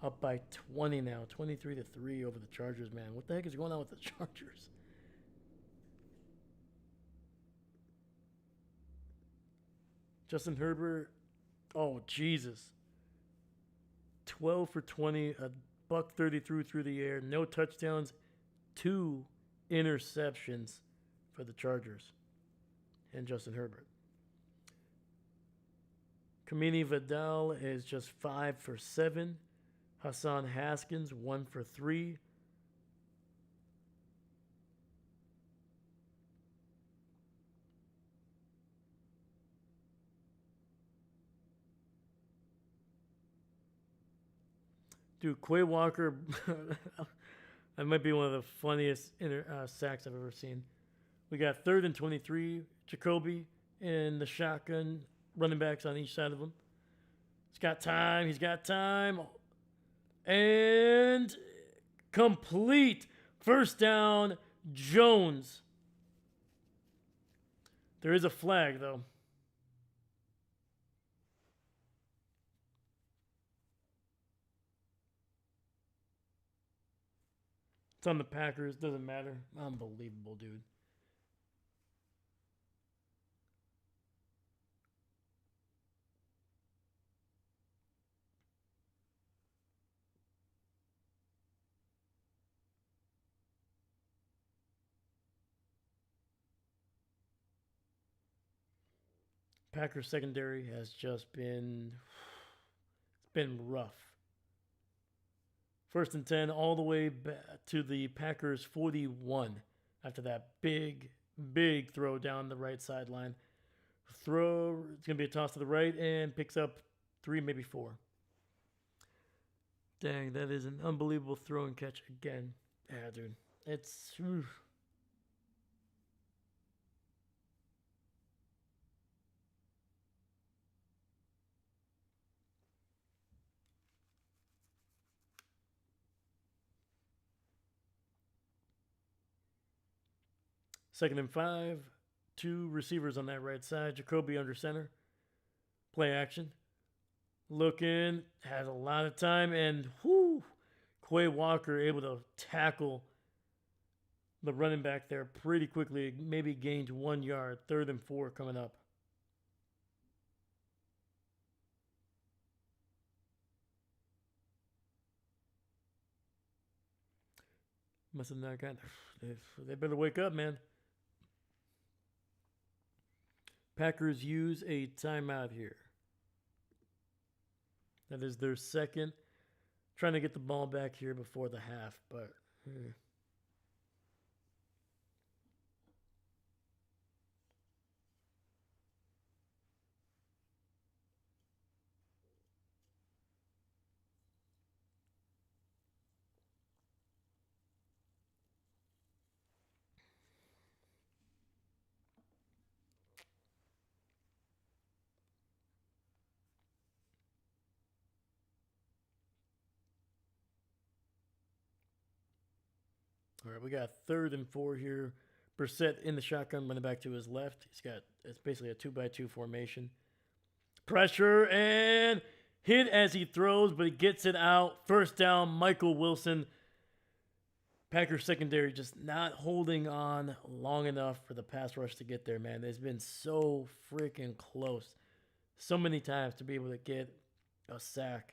up by 20 now, 23-3 over the Chargers, man. What the heck is going on with the Chargers? Justin Herbert, oh, Jesus. 12 for 20, a buck 30 through the air, no touchdowns, 2 interceptions for the Chargers and Justin Herbert. Kamini Vidal is just 5 for 7. Hassan Haskins, 1 for 3. Dude, Quay Walker, that might be one of the funniest sacks I've ever seen. We got 3rd and 23, Jacoby in the shotgun, running backs on each side of him. He's got time. And complete first down, Jones. There is a flag, though. It's on the Packers. Doesn't matter. Unbelievable, dude. Packers secondary has just been rough. 1st and 10 all the way back to the Packers 41 after that big throw down the right sideline. It's going to be a toss to the right and picks up 3, maybe 4. Dang, that is an unbelievable throw and catch again. Yeah, dude. It's... Oof. Second and 5, 2 receivers on that right side. Jacoby under center. Play action. Looking, has a lot of time, and Quay Walker able to tackle the running back there pretty quickly. Maybe gained 1 yard. 3rd and 4 coming up. Must have not gotten... They better wake up, man. Packers use a timeout here. That is their second. Trying to get the ball back here before the half, but... All right, we got 3rd and 4 here. Brissett in the shotgun, running back to his left. It's basically a 2-by-2 formation. Pressure and hit as he throws, but he gets it out. First down, Michael Wilson. Packers secondary just not holding on long enough for the pass rush to get there, man. It's been so freaking close. So many times to be able to get a sack.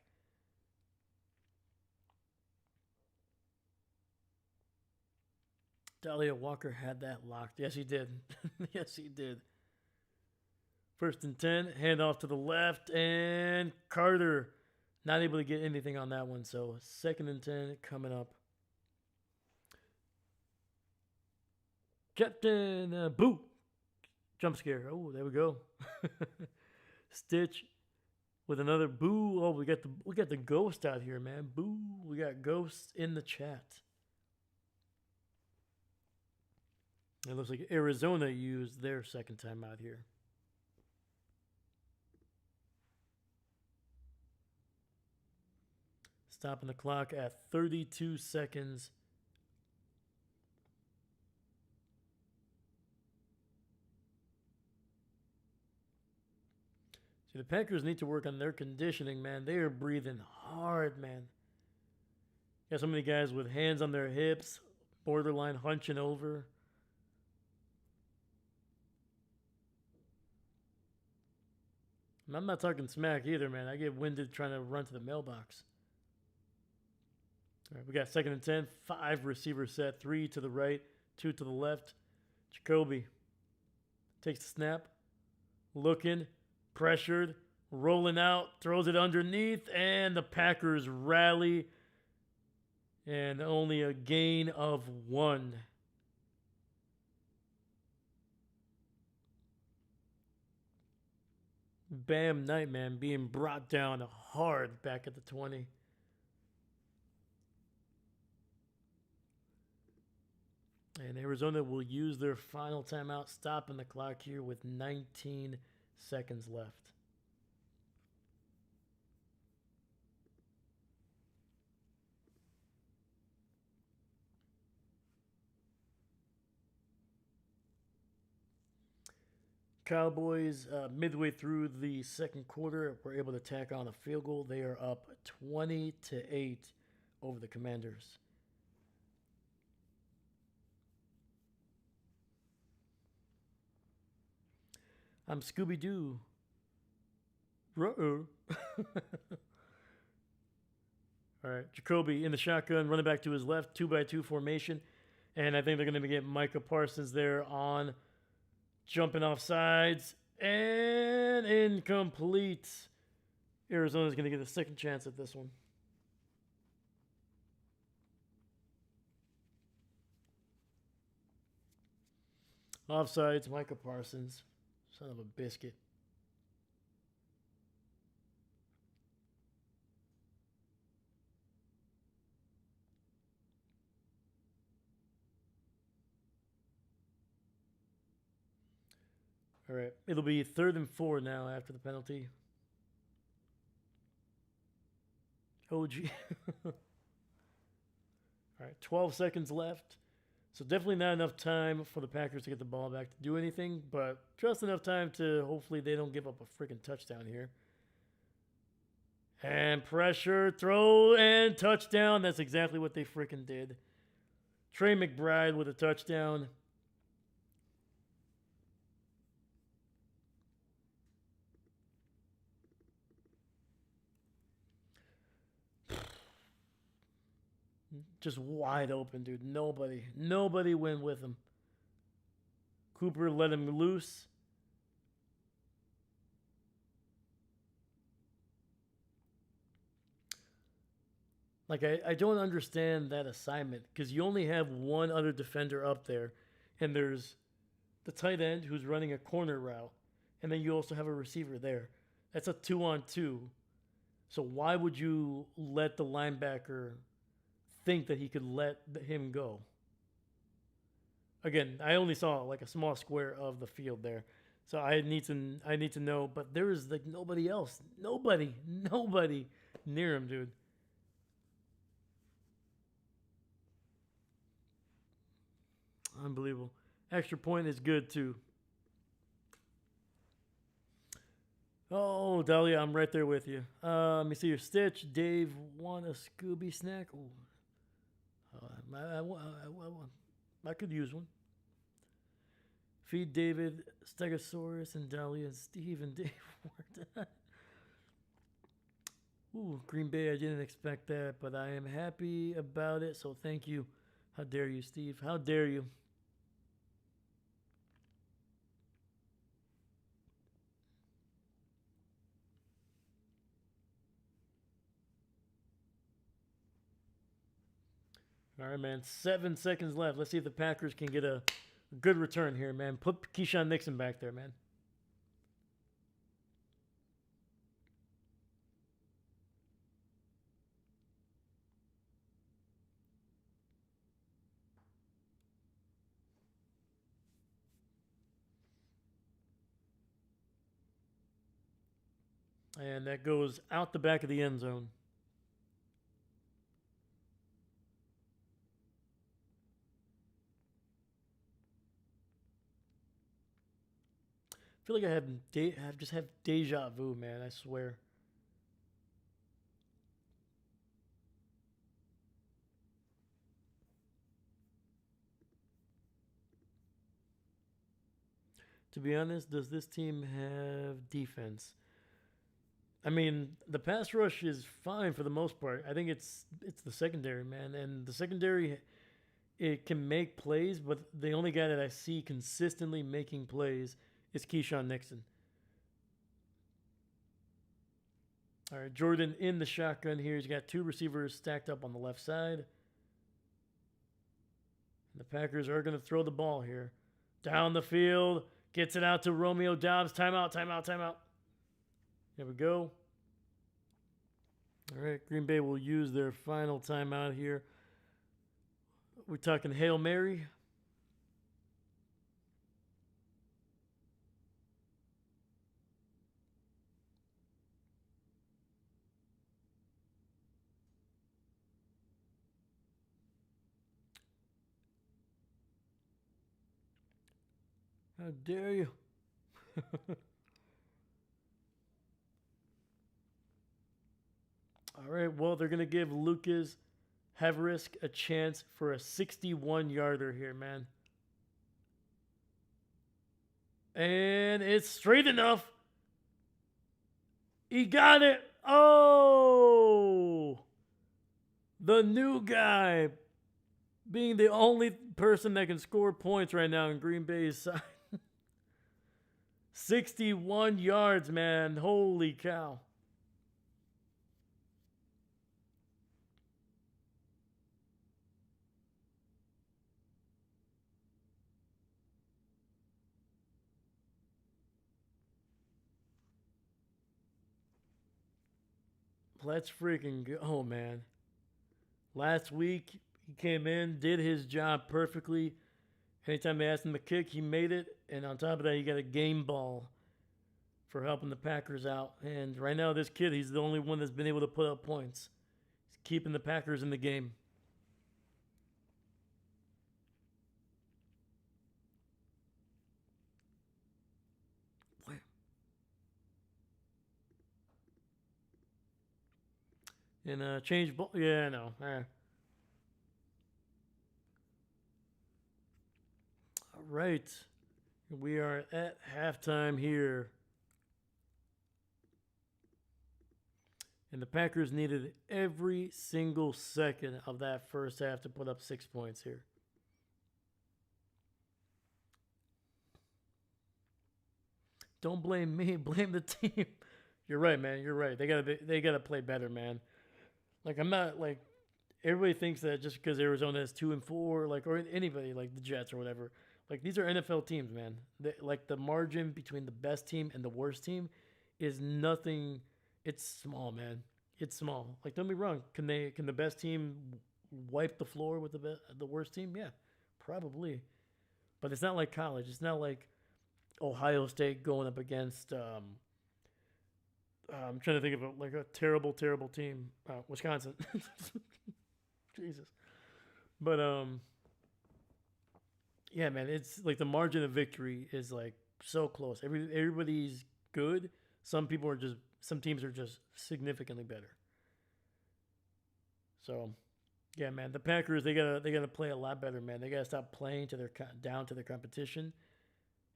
Dahlia Walker had that locked. Yes, he did. Yes, he did. 1st and 10, handoff to the left, and Carter not able to get anything on that one. So 2nd and 10 coming up. Captain Boo. Jump scare. Oh, there we go. Stitch with another boo. Oh, we got the ghost out here, man. Boo. We got ghosts in the chat. It looks like Arizona used their second time out here. Stopping the clock at 32 seconds. See, the Packers need to work on their conditioning, man. They are breathing hard, man. Got so many guys with hands on their hips, borderline hunching over. And I'm not talking smack either, man. I get winded trying to run to the mailbox. All right, we got 2nd and 10, 5 receiver set, 3 to the right, 2 to the left. Jacoby takes the snap, looking, pressured, rolling out, throws it underneath, and the Packers rally, and only a gain of 1. Bam Nightman being brought down hard back at the 20. And Arizona will use their final timeout, stopping the clock here with 19 seconds left. Cowboys, midway through the second quarter, were able to tack on a field goal. They are up 20-8 over the Commanders. I'm Scooby-Doo. Ruh-oh. All right, Jacoby in the shotgun, running back to his left, 2-by-2 formation. And I think they're going to get Micah Parsons there on jumping off sides. And incomplete. Arizona's going to get a second chance at this one. Offsides, Micah Parsons. Son of a biscuit. All right. It'll be 3rd and 4 now after the penalty. OG. All right. 12 seconds left. So definitely not enough time for the Packers to get the ball back to do anything, but just enough time to hopefully they don't give up a freaking touchdown here. And pressure, throw, and touchdown. That's exactly what they freaking did. Trey McBride with a touchdown. Just wide open, dude. Nobody went with him. Cooper let him loose. Like, I don't understand that assignment because you only have one other defender up there, and there's the tight end who's running a corner route, and then you also have a receiver there. That's a 2-on-2. So why would you let the linebacker think that he could let him go? Again, I only saw like a small square of the field there, so I need to know. But there is like nobody else, nobody near him, dude. Unbelievable. Extra point is good too. Oh, Dahlia, I'm right there with you. Let me see your stitch. Dave want a Scooby snack? Ooh. I could use one. Feed David, Stegosaurus, and Dahlia, and Steve, and Dave. Ooh, Green Bay, I didn't expect that, but I am happy about it, so thank you. How dare you, Steve? How dare you? All right, man. 7 seconds left. Let's see if the Packers can get a good return here, man. Put Keyshawn Nixon back there, man. And that goes out the back of the end zone. feel like I just have deja vu, man. I swear. To be honest, does this team have defense? I mean, the pass rush is fine for the most part. I think it's the secondary, man, and the secondary it can make plays, but the only guy that I see consistently making plays is Keyshawn Nixon. All right, Jordan in the shotgun here. He's got two receivers stacked up on the left side. The Packers are going to throw the ball here. Down the field. Gets it out to Romeo Dobbs. Timeout, timeout, timeout. There we go. All right, Green Bay will use their final timeout here. We're talking Hail Mary. How dare you? All right, well, they're going to give Lucas Haverisk a chance for a 61-yarder here, man. And it's straight enough. He got it. Oh! The new guy being the only person that can score points right now in Green Bay's side. 61 yards, man. Holy cow. Let's freaking go, man. Last week, he came in, did his job perfectly. Anytime they asked him to kick, he made it. And on top of that, he got a game ball for helping the Packers out. And right now, this kid, he's the only one that's been able to put up points. He's keeping the Packers in the game. And change ball. Yeah, no. All right. We are at halftime here. And the Packers needed every single second of that first half to put up 6 points here. Don't blame me. Blame the team. You're right, man. You're right. They gotta play better, man. Like, I'm not like everybody thinks that just because Arizona is 2-4, like, or anybody like the Jets or whatever. Like, these are NFL teams, man. Like, the margin between the best team and the worst team is nothing. It's small, man. It's small. Like, don't be wrong. Can the best team wipe the floor with the worst team? Yeah, probably. But it's not like college. It's not like Ohio State going up against. I'm trying to think of like a terrible, terrible team. Wisconsin. Jesus. But yeah, man, it's like the margin of victory is like so close. Everybody's good. Some teams are just significantly better. So, yeah, man, the Packers they gotta play a lot better, man. They gotta stop playing down to their competition,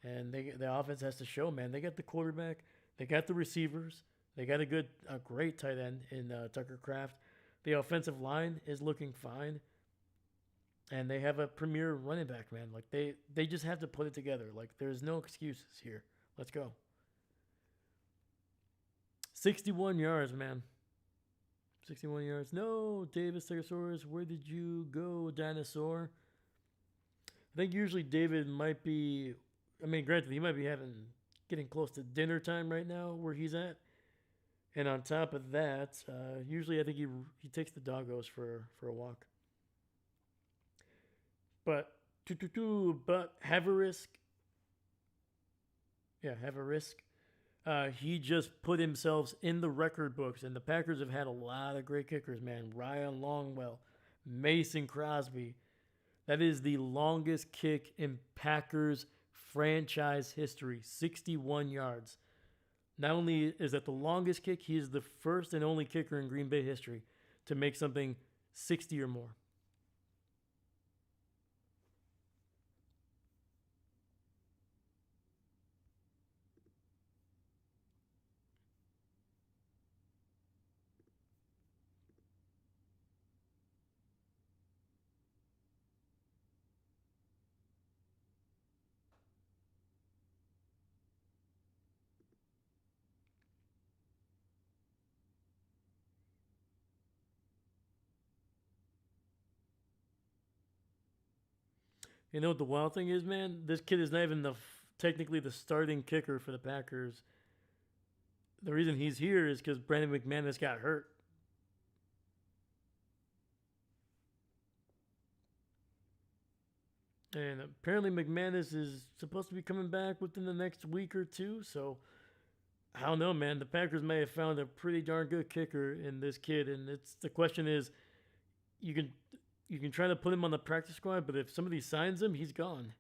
and the offense has to show, man. They got the quarterback, they got the receivers, they got a great tight end in Tucker Kraft. The offensive line is looking fine. And they have a premier running back, man. Like, they just have to put it together. Like, there's no excuses here. Let's go. 61 yards, man. 61 yards. No, Davis Stegosaurus, where did you go, dinosaur? I think usually David might be, I mean, granted, he might be getting close to dinner time right now where he's at. And on top of that, usually I think he takes the doggos for a walk. But Haverisk. Yeah, Haverisk. He just put himself in the record books, and the Packers have had a lot of great kickers, man. Ryan Longwell, Mason Crosby. That is the longest kick in Packers franchise history, 61 yards. Not only is that the longest kick, he is the first and only kicker in Green Bay history to make something 60 or more. You know what the wild thing is, man? This kid is not even technically the starting kicker for the Packers. The reason he's here is because Brandon McManus got hurt. And apparently McManus is supposed to be coming back within the next week or two. So I don't know, man. The Packers may have found a pretty darn good kicker in this kid, and it's the question is, you can you can try to put him on the practice squad, but if somebody signs him, he's gone.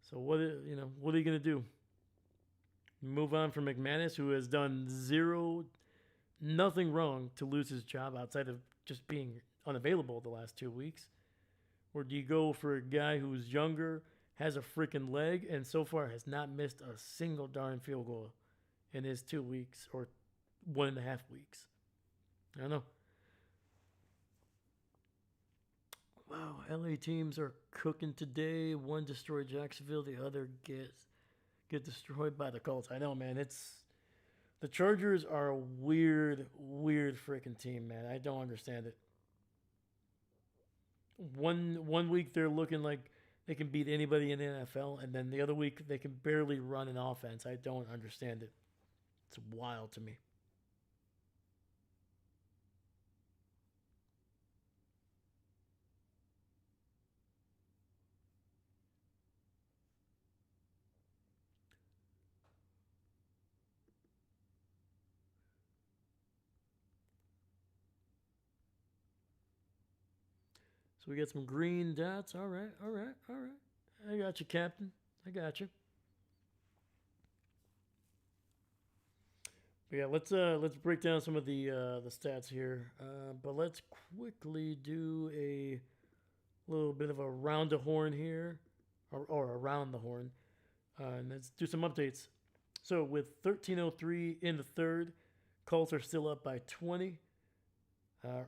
So what are you gonna do? Move on from McManus, who has done nothing wrong to lose his job outside of just being unavailable the last 2 weeks? Or do you go for a guy who's younger, has a freaking leg, and so far has not missed a single darn field goal in his 2 weeks or 1.5 weeks? I don't know. Wow, LA teams are cooking today. One destroyed Jacksonville, the other get destroyed by the Colts. I know, man. It's the Chargers are a weird freaking team, man. I don't understand it. One week they're looking like they can beat anybody in the NFL, and then the other week they can barely run an offense. I don't understand it. It's wild to me. So we got some green dots. All right, all right, all right. I got you, Captain. I got you. But yeah, let's break down some of the stats here. But let's quickly do a little bit of a round the horn here, or around the horn, and let's do some updates. So with 13:03 in the third, Colts are still up by 20.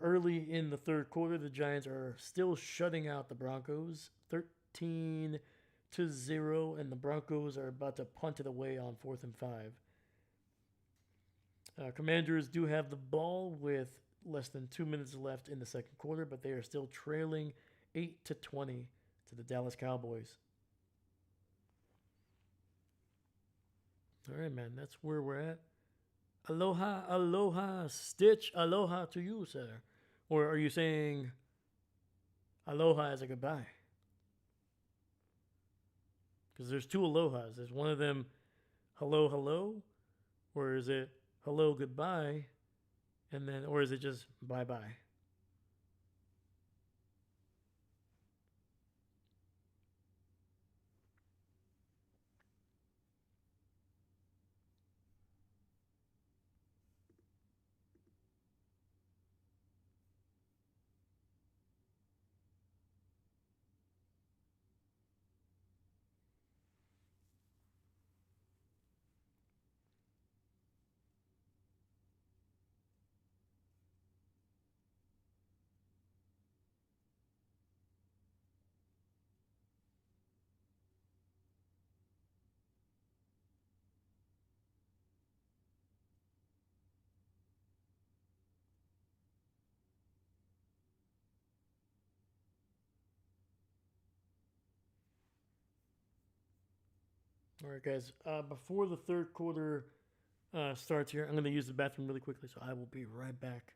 Early in the third quarter, the Giants are still shutting out the Broncos, 13-0, and the Broncos are about to punt it away on 4th and 5. Commanders do have the ball with less than 2 minutes left in the second quarter, but they are still trailing 8-20 to the Dallas Cowboys. All right, man, that's where we're at. Aloha, aloha, Stitch, aloha to you, sir. Or are you saying aloha as a goodbye? Because there's two alohas. Is one of them hello, hello? Or is it hello, goodbye? And then, or is it just bye bye? All right, guys. Before the third quarter starts here, I'm going to use the bathroom really quickly, so I will be right back.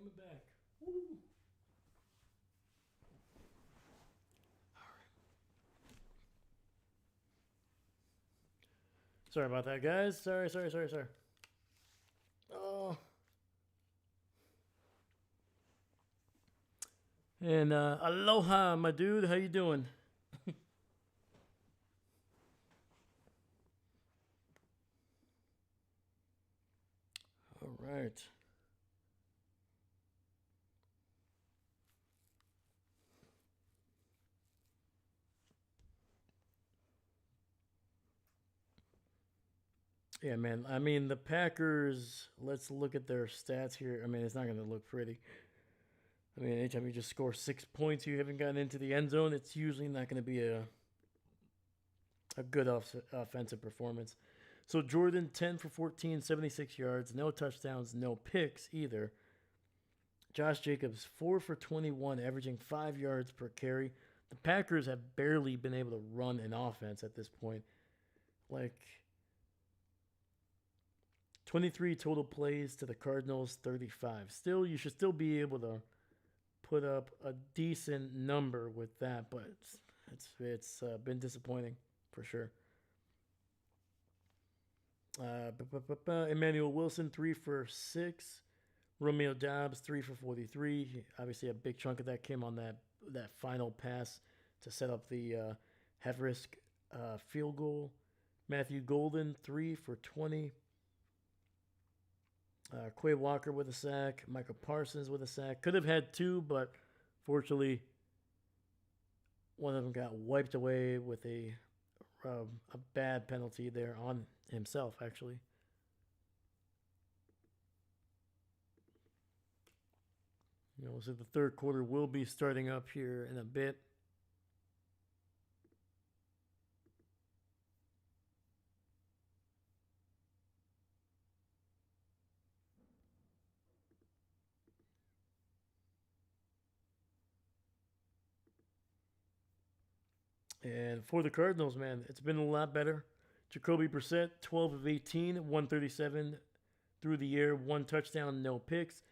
coming back. Woo. Sorry about that, guys. Sorry. Oh. And aloha, my dude. How you doing? All right. Yeah, man. I mean, the Packers, let's look at their stats here. I mean, it's not going to look pretty. I mean, anytime you just score 6 points, you haven't gotten into the end zone, it's usually not going to be a good offensive performance. So Jordan, 10 for 14, 76 yards, no touchdowns, no picks either. Josh Jacobs, 4 for 21, averaging 5 yards per carry. The Packers have barely been able to run an offense at this point. Like 23 total plays to the Cardinals, 35. Still, you should still be able to put up a decent number with that, but it's been disappointing for sure. Emmanuel Wilson, 3 for 6. Romeo Doubs, 3 for 43. Obviously, a big chunk of that came on that final pass to set up the half-risk field goal. Matthew Golden, 3 for 20. Quay Walker with a sack. Michael Parsons with a sack. Could have had 2, but fortunately, one of them got wiped away with a bad penalty there on himself, actually. So the third quarter will be starting up here in a bit. And for the Cardinals, man, it's been a lot better. Jacoby Brissett, 12 of 18, 137 through the air, 1 touchdown, no picks.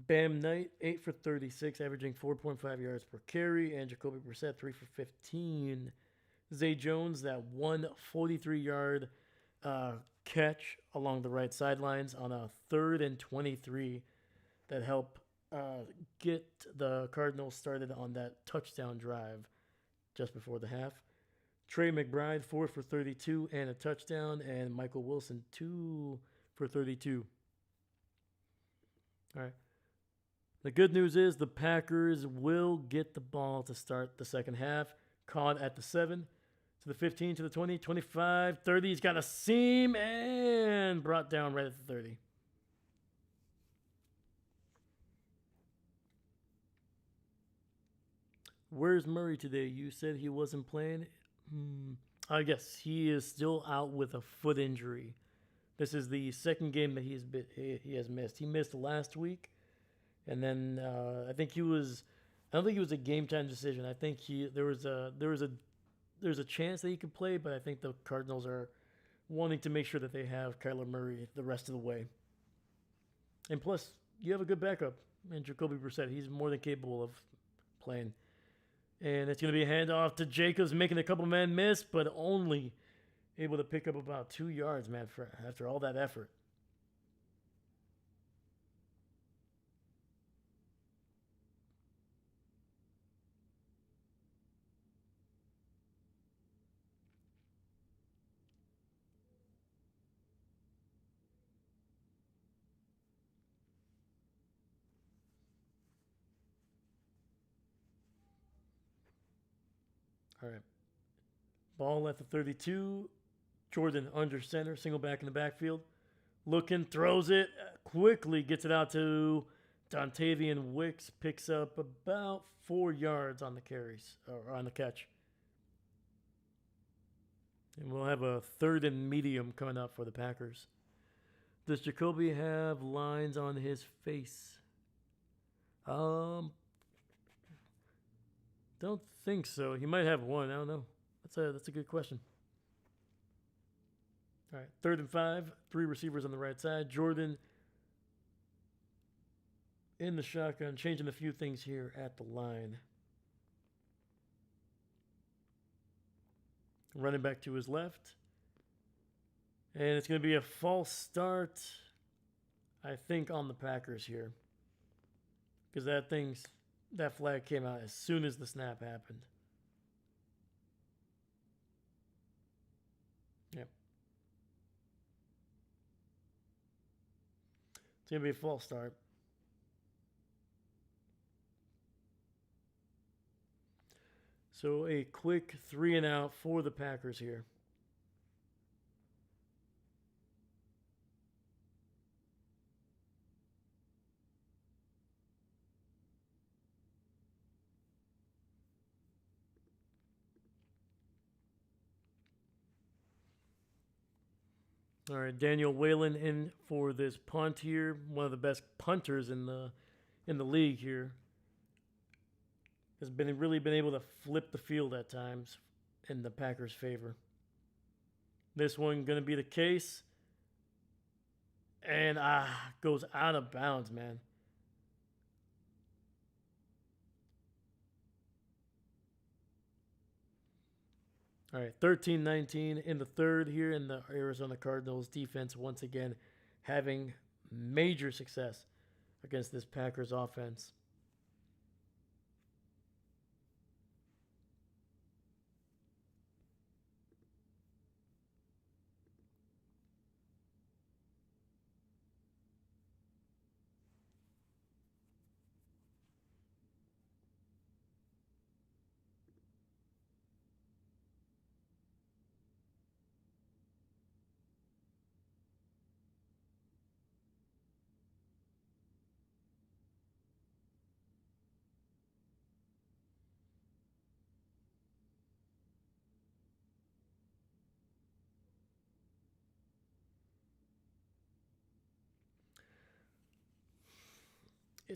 Bam Knight, 8 for 36, averaging 4.5 yards per carry. And Jacoby Brissett, 3 for 15. Zay Jones, that 143-yard catch along the right sidelines on a 3rd and 23 that helped get the Cardinals started on that touchdown drive just before the half. Trey McBride, 4 for 32 and a touchdown. And Michael Wilson, 2 for 32. All right. The good news is the Packers will get the ball to start the second half. Caught at the 7, to the 15, to the 20, 25, 30. He's got a seam and brought down right at the 30. Where's Murray today? You said he wasn't playing. I guess he is still out with a foot injury. This is the second game that he has missed. He missed last week, and then I think he was. I don't think it was a game time decision. I think there's a chance that he could play, but I think the Cardinals are wanting to make sure that they have Kyler Murray the rest of the way. And plus, you have a good backup in Jacoby Brissett. He's more than capable of playing. And it's going to be a handoff to Jacobs, making a couple men miss, but only able to pick up about 2 yards, man, after all that effort. All right. Ball at the 32. Jordan under center, single back in the backfield. Looking, throws it, quickly gets it out to Dontavian Wicks. Picks up about 4 yards on the carries, or on the catch. And we'll have a 3rd and medium coming up for the Packers. Does Jacoby have lines on his face? Don't think so. He might have one. I don't know. That's a good question. All right, 3rd and 5. 3 receivers on the right side. Jordan in the shotgun, changing a few things here at the line. Running back to his left. And it's going to be a false start, I think, on the Packers here. Because that flag came out as soon as the snap happened. Yep. It's going to be a false start. So a quick 3 and out for the Packers here. All right, Daniel Whalen in for this punt here. One of the best punters in the league here. Has really been able to flip the field at times in the Packers' favor. This one going to be the case. And goes out of bounds, man. All right, 13-19 in the third here, in the Arizona Cardinals defense once again having major success against this Packers offense.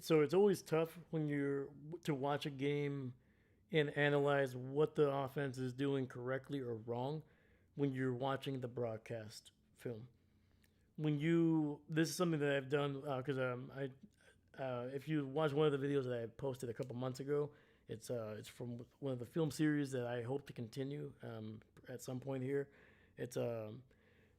So it's always tough when you're to watch a game and analyze what the offense is doing correctly or wrong when you're watching the broadcast film. This is something that I've done because if you watch one of the videos that I posted a couple months ago, it's from one of the film series that I hope to continue at some point here. It's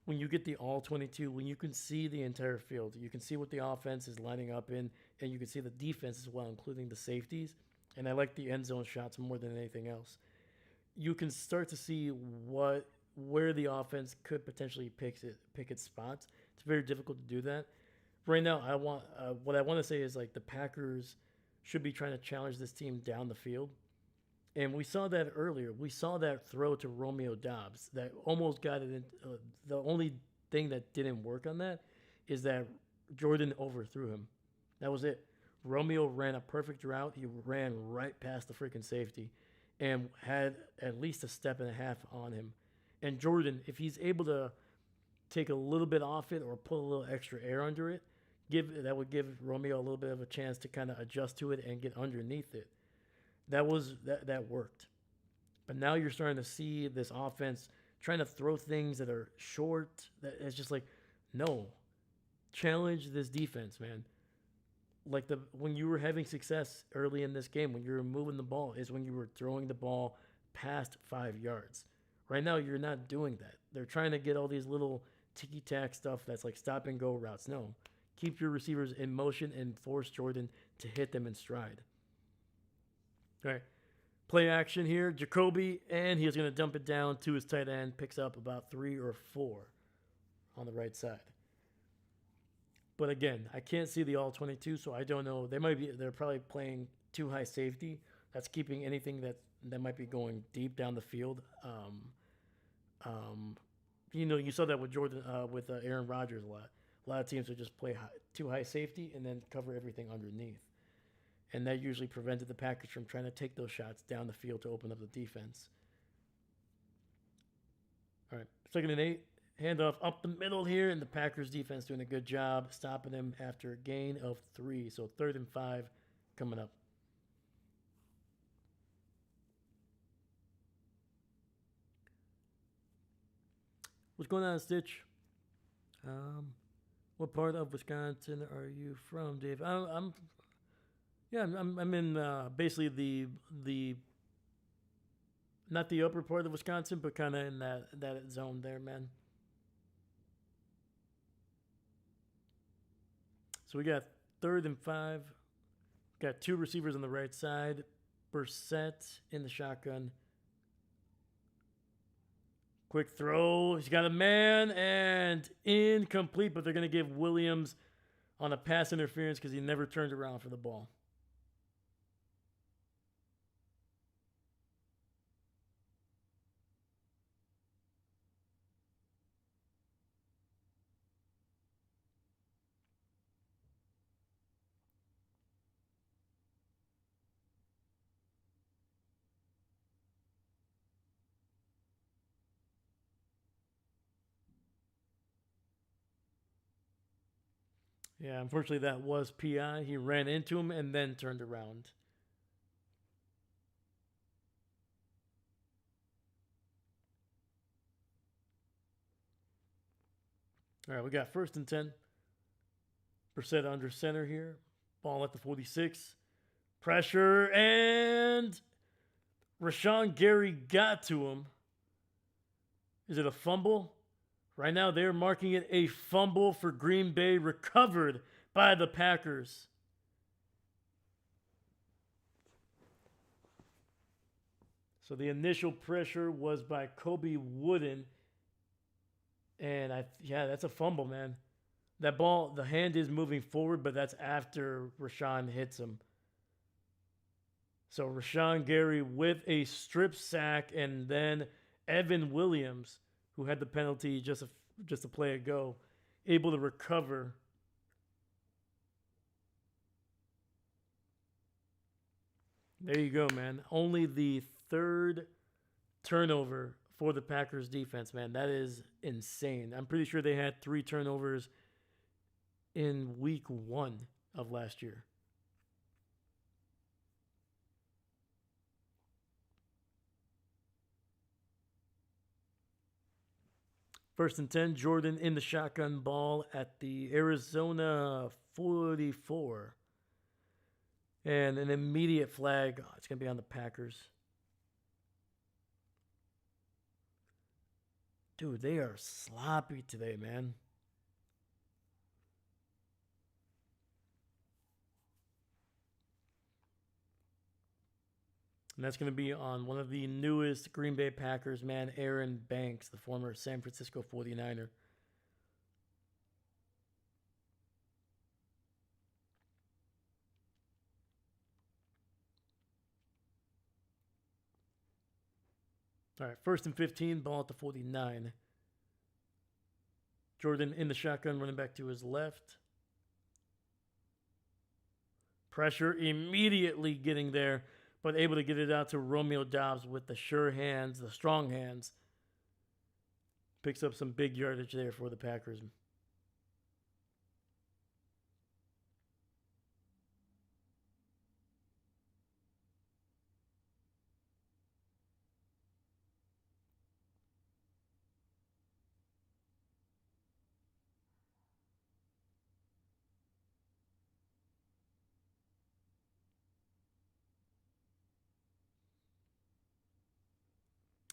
when you get the all 22, when you can see the entire field, you can see what the offense is lining up in, and you can see the defense as well, including the safeties. And I like the end zone shots more than anything else. You can start to see where the offense could potentially pick its spots. It's very difficult to do that. Right now, what I want to say is like the Packers should be trying to challenge this team down the field. And we saw that earlier. We saw that throw to Romeo Doubs that almost got it in. The only thing that didn't work on that is that Jordan overthrew him. That was it. Romeo ran a perfect route. He ran right past the freaking safety and had at least a step and a half on him. And Jordan, if he's able to take a little bit off it or put a little extra air under it, that would give Romeo a little bit of a chance to kind of adjust to it and get underneath it. That worked. But now you're starting to see this offense trying to throw things that are short. That it's just like, no, challenge this defense, man. Like when you were having success early in this game, when you were moving the ball, is when you were throwing the ball past 5 yards. Right now, you're not doing that. They're trying to get all these little ticky-tack stuff that's like stop and go routes. No, keep your receivers in motion and force Jordan to hit them in stride. All right, play action here. Jacoby, and he's going to dump it down to his tight end. Picks up about 3 or 4 on the right side. But again, I can't see the all 22, so I don't know. They're probably playing too high safety. That's keeping anything that might be going deep down the field. You saw that with with Aaron Rodgers a lot. A lot of teams would just play too high safety and then cover everything underneath. And that usually prevented the Packers from trying to take those shots down the field to open up the defense. All right, 2nd and 8. Handoff up the middle here, and the Packers defense doing a good job stopping him after a gain of 3. So 3rd and 5 coming up. What's going on, Stitch? What part of Wisconsin are you from, Dave? I'm Yeah, I'm in basically the not the upper part of Wisconsin, but kind of in that zone there, man. So we got 3rd and 5. Got 2 receivers on the right side. Brissett in the shotgun. Quick throw. He's got a man and incomplete, but they're going to give Williams on a pass interference because he never turned around for the ball. Yeah, unfortunately, that was PI. He ran into him and then turned around. All right, we got 1st and 10. Brissett under center here. Ball at the 46. Pressure, and Rashawn Gary got to him. Is it a fumble? Right now, they're marking it a fumble for Green Bay, recovered by the Packers. So the initial pressure was by Kobe Wooden. And yeah, that's a fumble, man. That ball, the hand is moving forward, but that's after Rashawn hits him. So Rashawn Gary with a strip sack, and then Evan Williams, who had the penalty just a play ago, able to recover. There you go, man. Only the 3rd turnover for the Packers defense, man. That is insane. I'm pretty sure they had 3 turnovers in week 1 of last year. First and 10, Jordan in the shotgun, ball at the Arizona 44. And an immediate flag. Oh, it's going to be on the Packers. Dude, they are sloppy today, man. And that's going to be on one of the newest Green Bay Packers, man, Aaron Banks, the former San Francisco 49er. All right, 1st and 15, ball at the 49. Jordan in the shotgun, running back to his left. Pressure immediately getting there, but able to get it out to Romeo Doubs with the sure hands, the strong hands. Picks up some big yardage there for the Packers.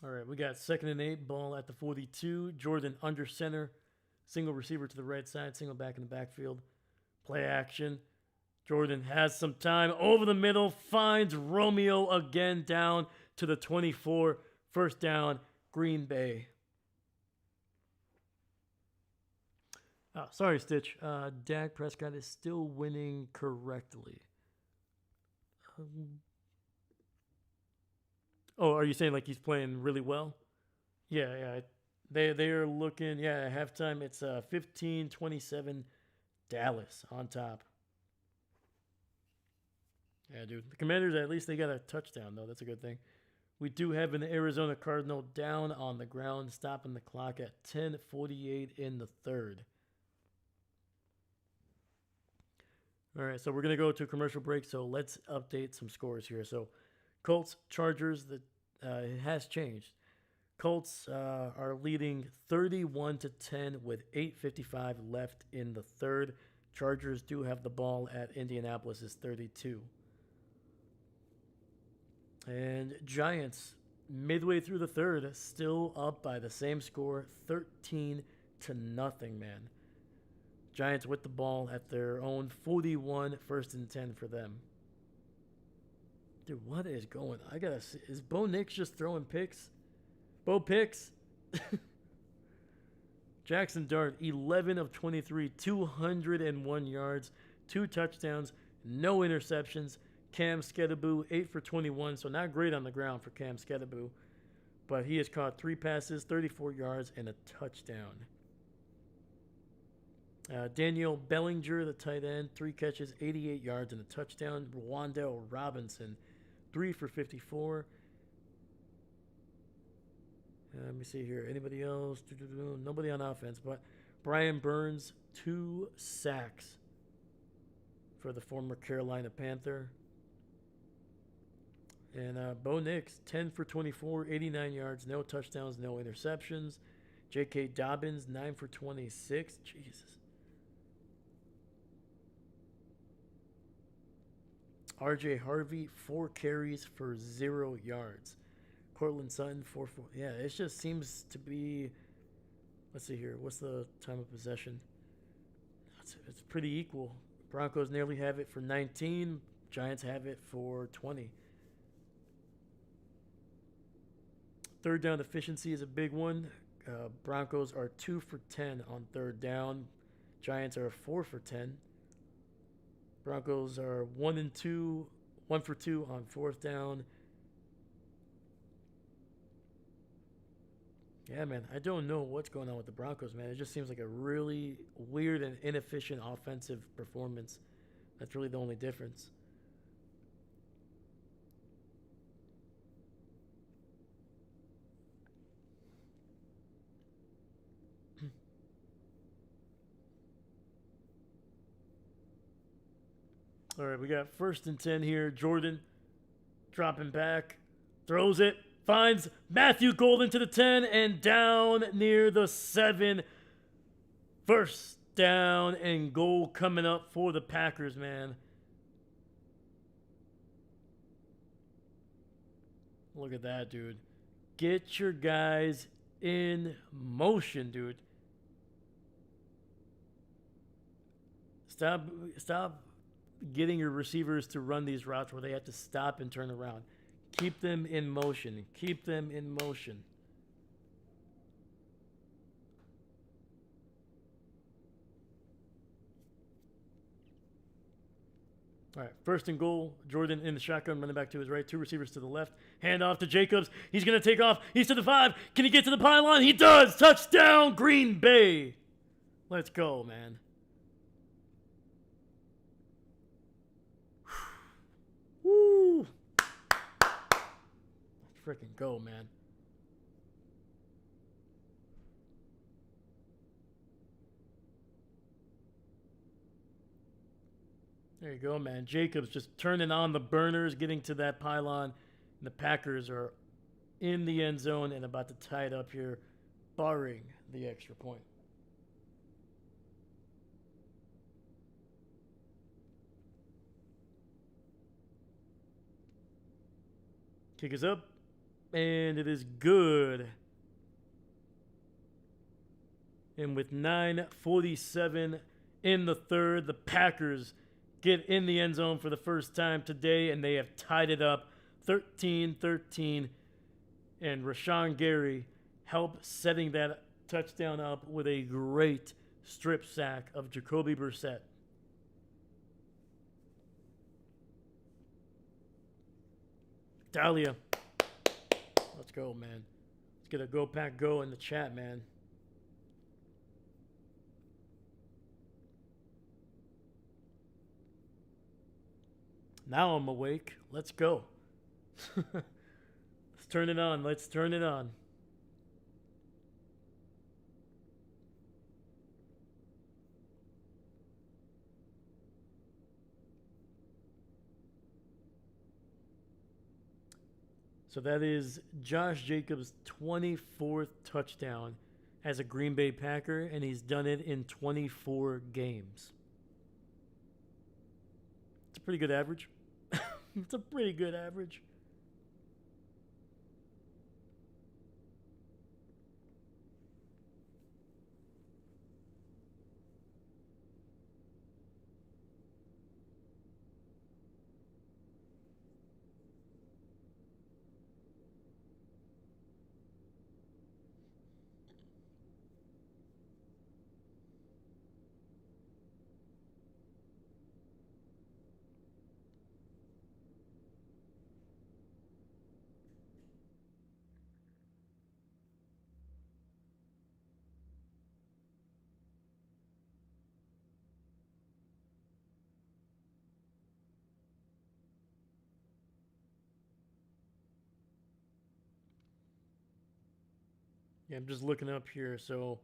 All right, we got 2nd and 8, ball at the 42. Jordan under center, single receiver to the right side, single back in the backfield. Play action. Jordan has some time over the middle, finds Romeo again down to the 24. 1st down, Green Bay. Oh, sorry, Stitch. Dak Prescott is still winning correctly. Oh, are you saying like he's playing really well? Yeah, yeah. They are looking, yeah, at halftime it's 15-27 Dallas on top. Yeah, dude. The Commanders, at least they got a touchdown, though. That's a good thing. We do have an Arizona Cardinal down on the ground, stopping the clock at 10:48 in the 3rd. All right, so we're going to go to a commercial break, so let's update some scores here. So Colts, Chargers, it has changed. Colts are leading 31-10 with 8:55 left in the 3rd. Chargers do have the ball at Indianapolis's 32. And Giants, midway through the third, still up by the same score, 13 to nothing, man. Giants with the ball at their own 41, 1st and 10 for them. Dude, what is going on? I gotta see. Is Bo Nix just throwing picks? Bo picks? Jackson Dart, 11 of 23, 201 yards, 2 touchdowns, no interceptions. Cam Skedaboo, 8 for 21, so not great on the ground for Cam Skedaboo. But he has caught 3 passes, 34 yards, and a touchdown. Daniel Bellinger, the tight end, 3 catches, 88 yards, and a touchdown. Wandell Robinson, 3 for 54. Let me see here. Anybody else? Nobody on offense, but Brian Burns, 2 sacks for the former Carolina Panther. And Bo Nix, 10 for 24, 89 yards, no touchdowns, no interceptions. J.K. Dobbins, 9 for 26. Jesus. R.J. Harvey, 4 carries for 0 yards. Cortland Sutton, 4. Yeah, it just seems to be. Let's see here. What's the time of possession? It's pretty equal. Broncos nearly have it for 19. Giants have it for 20. Third down efficiency is a big one. Broncos are 2 for 10 on third down. Giants are 4 for 10. Broncos are 1 for 2 on fourth down. Yeah, man, I don't know what's going on with the Broncos, man. It just seems like a really weird and inefficient offensive performance. That's really the only difference. All right, we got 1st and 10 here. Jordan dropping back, throws it, finds Matthew Golden to the 10 and down near the 7. 1st down and goal coming up for the Packers, man. Look at that, dude. Get your guys in motion, dude. Stop getting your receivers to run these routes where they have to stop and turn around. Keep them in motion. Keep them in motion. All right, 1st and goal. Jordan in the shotgun, running back to his right. 2 receivers to the left. Hand off to Jacobs. He's going to take off. He's to the 5. Can he get to the pylon? He does. Touchdown, Green Bay. Let's go, man. Woo. Let's freaking go, man. There you go, man. Jacobs just turning on the burners, getting to that pylon. And the Packers are in the end zone and about to tie it up here, barring the extra point. Kick is up, and it is good. And with 9:47 in the third, the Packers get in the end zone for the first time today, and they have tied it up 13-13. And Rashawn Gary helped setting that touchdown up with a great strip sack of Jacoby Brissett. Dahlia. Let's go, man. Let's get a Go Pack Go in the chat, man. Now I'm awake. Let's go. Let's turn it on. Let's turn it on. So that is Josh Jacobs' 24th touchdown as a Green Bay Packer, and he's done it in 24 games. It's a pretty good average. It's a pretty good average. Yeah, I'm just looking up here. So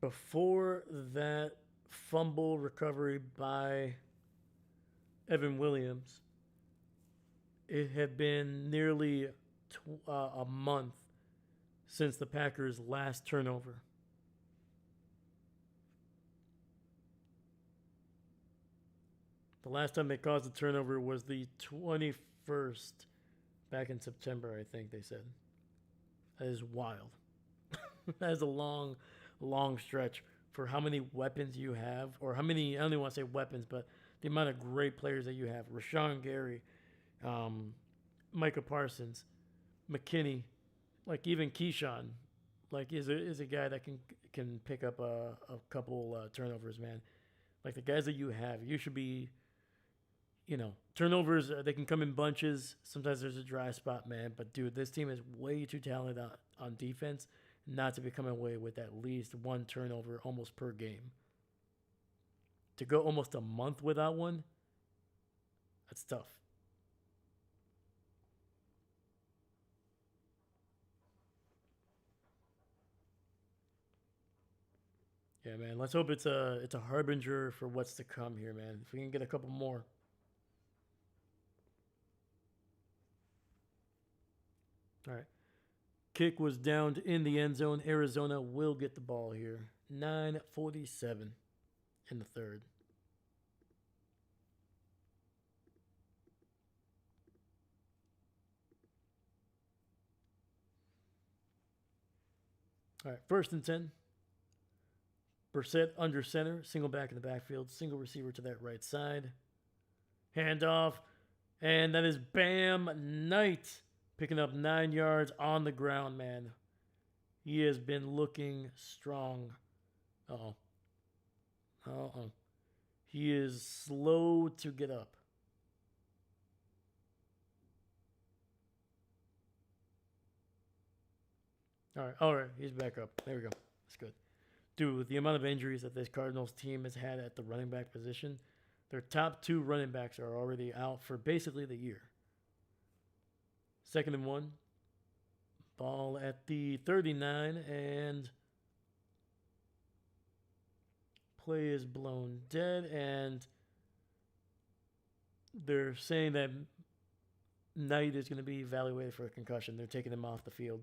before that fumble recovery by Evan Williams, it had been nearly a month since the Packers' last turnover. The last time they caused a turnover was the 21st, back in September, I think they said. That is wild. That is a long, long stretch for how many weapons you have, or how many, I don't even want to say weapons, but the amount of great players that you have. Rashawn Gary, Micah Parsons, McKinney, like even Keyshawn, like is a guy that can pick up a couple turnovers, man. Like the guys that you have, you should be, turnovers, they can come in bunches. Sometimes there's a dry spot, man. But dude, this team is way too talented on defense not to be coming away with at least one turnover almost per game. To go almost a month without one, that's tough. Yeah, man. Let's hope it's a harbinger for what's to come here, man. If we can get a couple more. All right. Kick was downed in the end zone. Arizona will get the ball here. 9:47 in the third. All right, 1st and 10. Brissett under center, single back in the backfield, single receiver to that right side. Handoff, and that is Bam Knight picking up 9 yards on the ground, man. He has been looking strong. Uh-oh. Uh-oh. He is slow to get up. All right, he's back up. There we go. That's good. Dude, with the amount of injuries that this Cardinals team has had at the running back position, their top 2 running backs are already out for basically the year. 2nd and 1. Ball at the 39, and play is blown dead, and they're saying that Knight is going to be evaluated for a concussion. They're taking him off the field.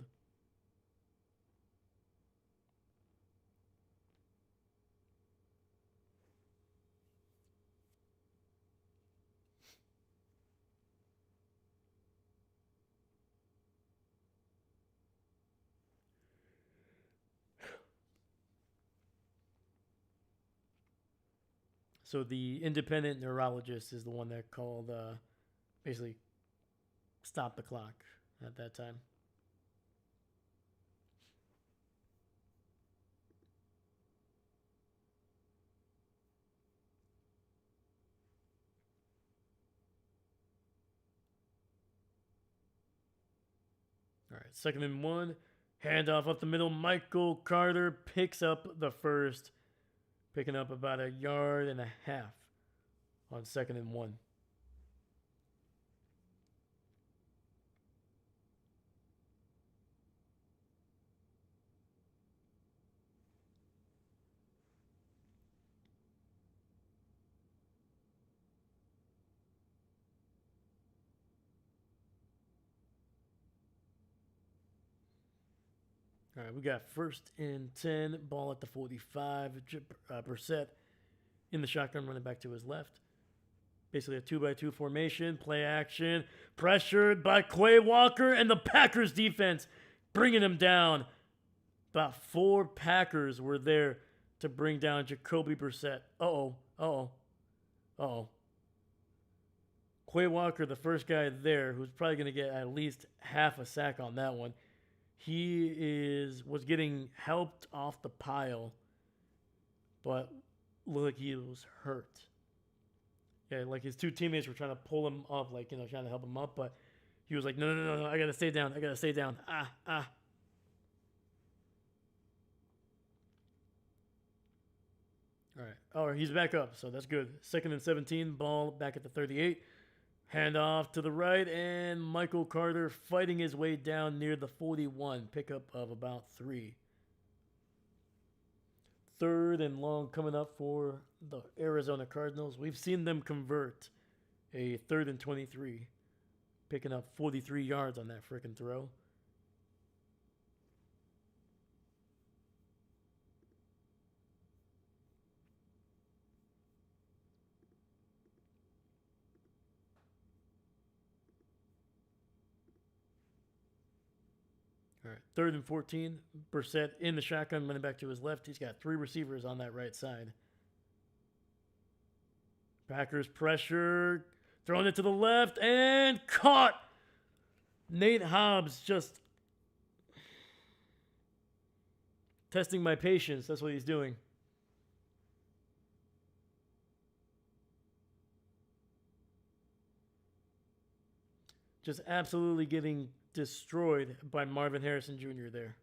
So the independent neurologist is the one that called, basically, stop the clock at that time. All right, 2nd and 1. Handoff up the middle. Michael Carter picks up the first, picking up about 1.5 yards on 2nd and 1. All right, we got 1st and 10, ball at the 45. Brissett in the shotgun, running back to his left. Basically a 2-by-2 formation, play action, pressured by Quay Walker, and the Packers defense bringing him down. About 4 Packers were there to bring down Jacoby Brissett. Quay Walker, the first guy there, who's probably going to get at least half a sack on that one. He was getting helped off the pile, but looked like he was hurt. Yeah, like his 2 teammates were trying to pull him up, like, trying to help him up, but he was like, no, I gotta stay down. Ah. All right, he's back up, so that's good. 2nd and 17, ball back at the 38. Hand off to the right, and Michael Carter fighting his way down near the 41. Pickup of about 3. Third and long coming up for the Arizona Cardinals. We've seen them convert a third and 23, picking up 43 yards on that freaking throw. All right, third and 14. Brissett in the shotgun, running back to his left. He's got 3 receivers on that right side. Packers pressure, throwing it to the left, and caught. Nate Hobbs just testing my patience. That's what he's doing. Just absolutely getting destroyed by Marvin Harrison Jr. there.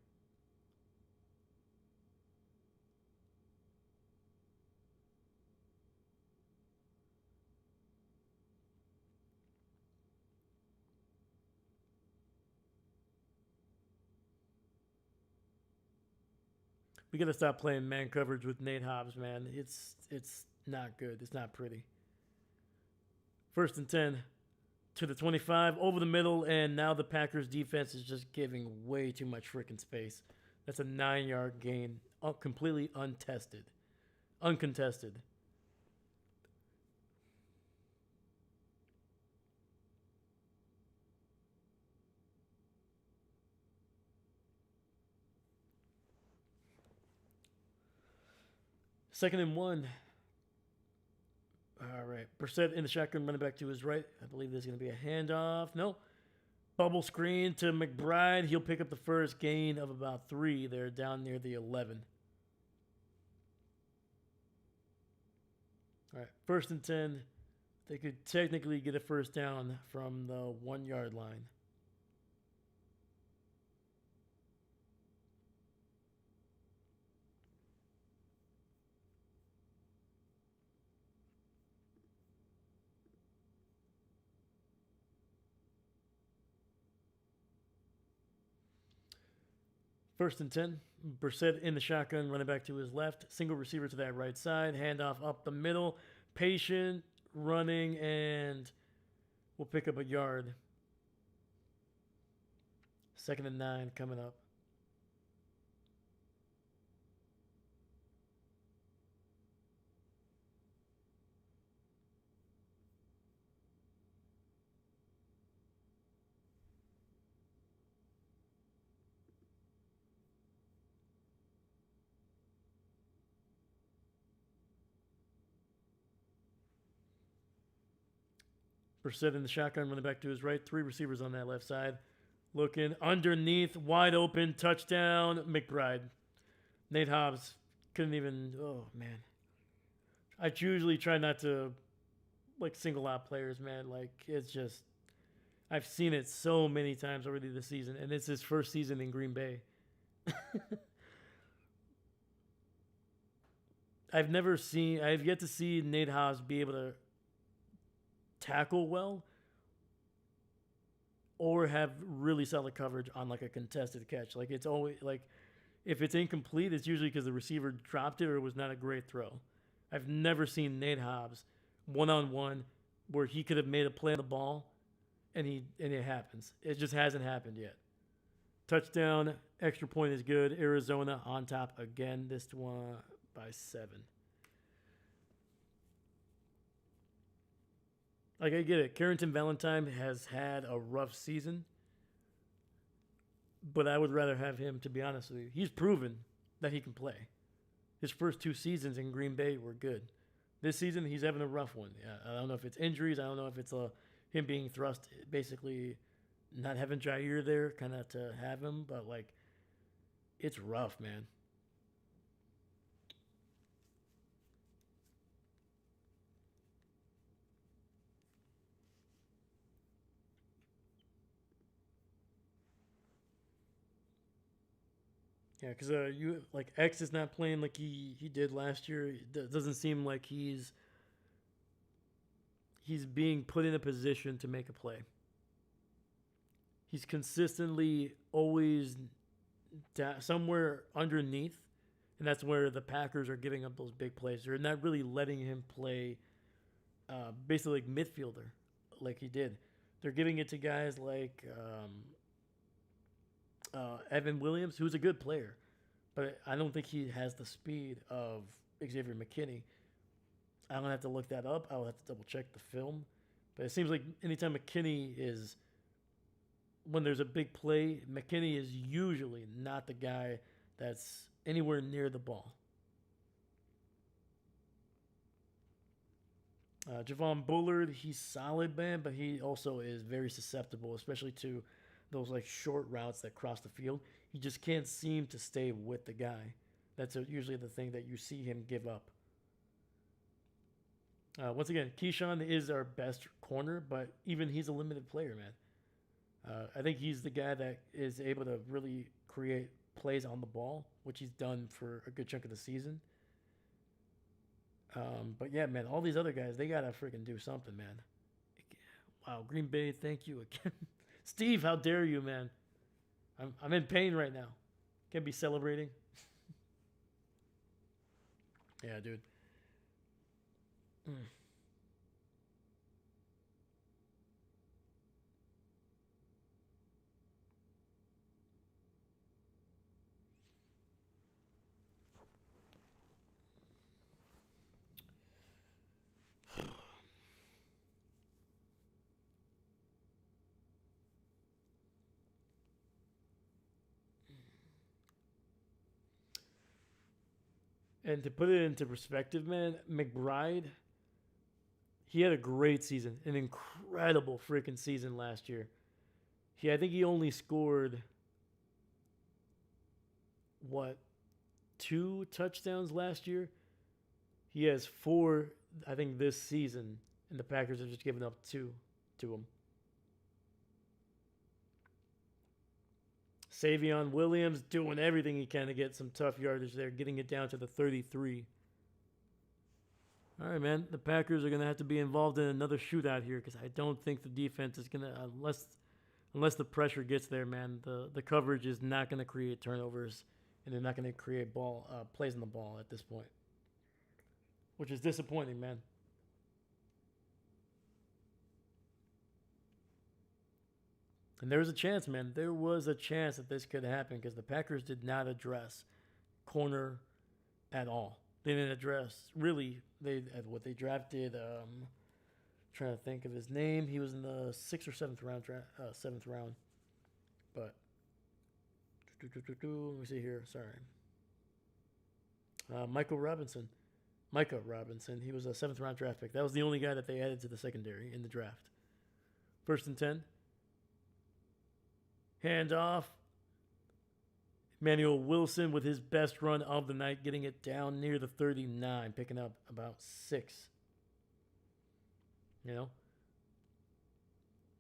We got to stop playing man coverage with Nate Hobbs, man. It's not good. It's not pretty. First and 10 to the 25, over the middle, and now the Packers defense is just giving way too much freaking space. That's a 9-yard gain, completely uncontested. Second and 1. All right. Brissett in the shotgun, running back to his right. I believe there's going to be a handoff. No. Bubble screen to McBride. He'll pick up the first gain of about 3 there down near the 11. All right. First and 10. They could technically get a first down from the 1-yard line. First and 10. Brissett in the shotgun, running back to his left. Single receiver to that right side. Handoff up the middle. Patient, running, and we'll pick up a yard. Second and 9 coming up. Brissett in the shotgun, running back to his right. 3 receivers on that left side. Looking underneath, wide open, touchdown, McBride. Nate Hobbs couldn't even, oh, man. I usually try not to, single out players, man. It's just, I've seen it so many times already this season, and it's his first season in Green Bay. I've yet to see Nate Hobbs be able to tackle well or have really solid coverage on a contested catch. It's always if it's incomplete, it's usually because the receiver dropped it or it was not a great throw. I've never seen Nate Hobbs one-on-one where he could have made a play on the ball and it happens. It just hasn't happened yet. Touchdown, extra point is good. Arizona on top again, this one by 7. I get it. Carrington Valentine has had a rough season, but I would rather have him, to be honest with you. He's proven that he can play. His first 2 seasons in Green Bay were good. This season, he's having a rough one. I don't know if it's injuries. I don't know if it's him being thrust, basically not having Jair there kind of to have him, but it's rough, man. Yeah, because X is not playing like he did last year. It doesn't seem like he's he's being put in a position to make a play. He's consistently always somewhere underneath, and that's where the Packers are giving up those big plays. They're not really letting him play basically like midfielder like he did. They're giving it to guys like Evan Williams, who's a good player, but I don't think he has the speed of Xavier McKinney. I don't have to look that up. I'll have to double check the film. But it seems like anytime McKinney is, when there's a big play, McKinney is usually not the guy that's anywhere near the ball. Javon Bullard, he's solid, man, but he also is very susceptible, especially to those like short routes that cross the field. He just can't seem to stay with the guy. That's usually the thing that you see him give up. Once again, Keyshawn is our best corner, but even he's a limited player, man. I think he's the guy that is able to really create plays on the ball, which he's done for a good chunk of the season. But yeah, man, all these other guys, they gotta freaking do something, man. Wow, Green Bay, thank you again. Steve, how dare you, man? I'm in pain right now. Can't be celebrating. Yeah, dude. And to put it into perspective, man, McBride, he had a great season, an incredible freaking season last year. I think he only scored, what, 2 touchdowns last year? He has 4, I think, this season, and the Packers have just given up 2 to him. Savion Williams doing everything he can to get some tough yardage there, getting it down to the 33. All right, man. The Packers are going to have to be involved in another shootout here because I don't think the defense is going to, unless the pressure gets there, man, the coverage is not going to create turnovers, and they're not going to create plays on the ball at this point, which is disappointing, man. And there was a chance, man. There was a chance that this could happen because the Packers did not address corner at all. They didn't address, really, they drafted, trying to think of his name. He was in the 6th or 7th round, 7th round. But, let me see here, sorry. Micah Robinson. He was a 7th round draft pick. That was the only guy that they added to the secondary in the draft. 1st and 10. Handoff. Emmanuel Wilson with his best run of the night, getting it down near the 39, picking up about 6. You know?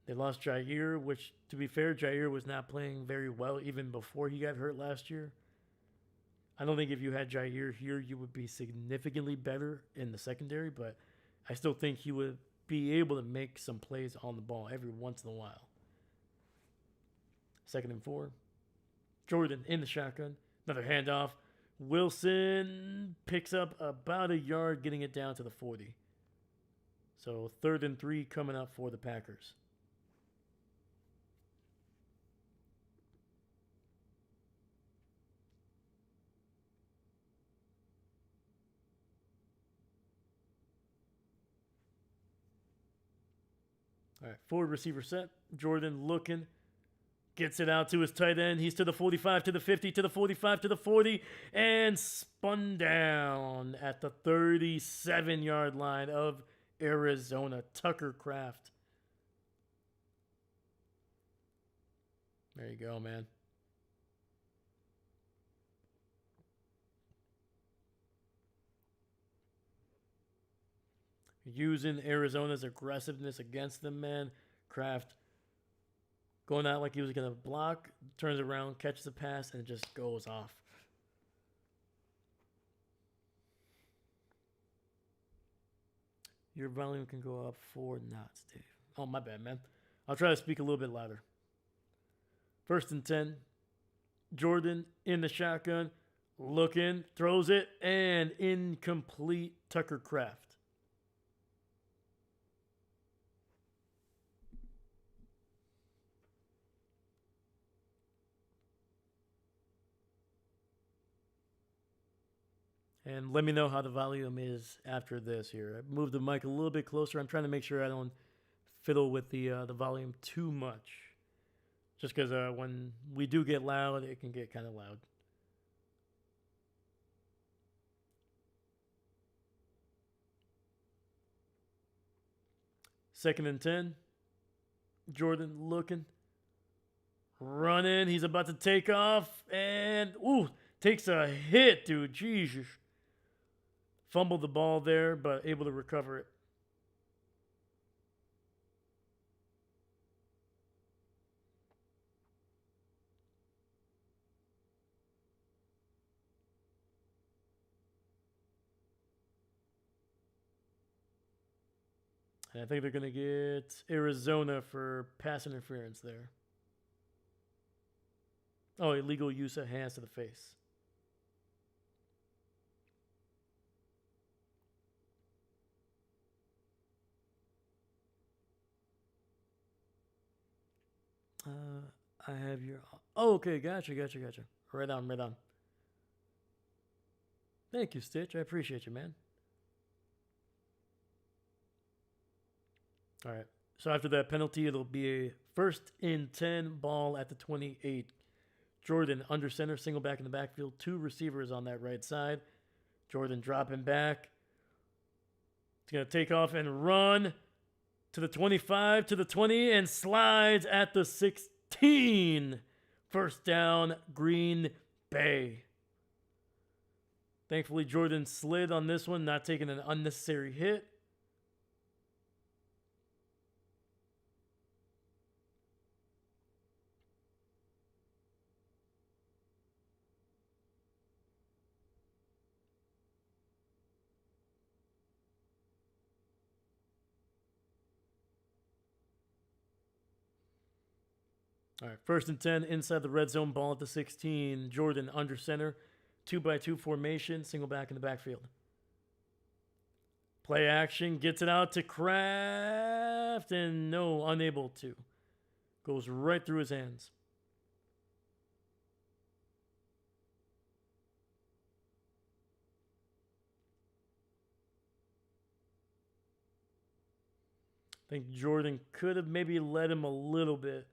They lost Jair, which, to be fair, Jair was not playing very well even before he got hurt last year. I don't think if you had Jair here, you would be significantly better in the secondary, but I still think he would be able to make some plays on the ball every once in a while. 2nd and 4. Jordan in the shotgun. Another handoff. Wilson picks up about a yard, getting it down to the 40. So 3rd and 3 coming up for the Packers. All right, forward receiver set. Jordan looking. Gets it out to his tight end. He's to the 45, to the 50, to the 45, to the 40, and spun down at the 37-yard line of Arizona. Tucker Kraft. There you go, man. Using Arizona's aggressiveness against them, man. Kraft going out like he was going to block, turns around, catches the pass, and just goes off. Your volume can go up 4 knots, Dave. Oh, my bad, man. I'll try to speak a little bit louder. 1st and 10. Jordan in the shotgun. Looking. Throws it. And incomplete. Tucker Kraft. And let me know how the volume is after this here. I moved the mic a little bit closer. I'm trying to make sure I don't fiddle with the volume too much. Just because when we do get loud, it can get kind of loud. Second and 10. Jordan looking. Running. He's about to take off. And, ooh, takes a hit, dude. Jesus. Fumbled the ball there, but able to recover it. And I think they're going to get Arizona for pass interference there. Oh, illegal use of hands to the face. I have your... Oh, okay, gotcha. Right on. Thank you, Stitch. I appreciate you, man. All right. So after that penalty, it'll be a 1st and 10 ball at the 28. Jordan under center, single back in the backfield. 2 receivers on that right side. Jordan dropping back. He's going to take off and run to the 25, to the 20, and slides at the 16. 1st down, Green Bay. Thankfully, Jordan slid on this one, not taking an unnecessary hit. All right, 1st and 10 inside the red zone, ball at the 16. Jordan under center, 2-by-2 formation, single back in the backfield. Play action, gets it out to Kraft, and no, unable to. Goes right through his hands. I think Jordan could have maybe led him a little bit.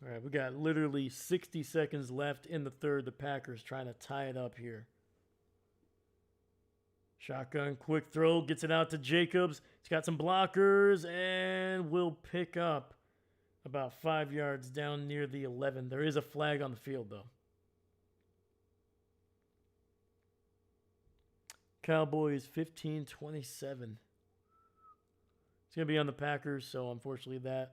All right, we got literally 60 seconds left in the third. The Packers trying to tie it up here. Shotgun, quick throw, gets it out to Jacobs. He's got some blockers and will pick up about 5 yards down near the 11. There is a flag on the field, though. Cowboys 15-27. It's going to be on the Packers, so unfortunately that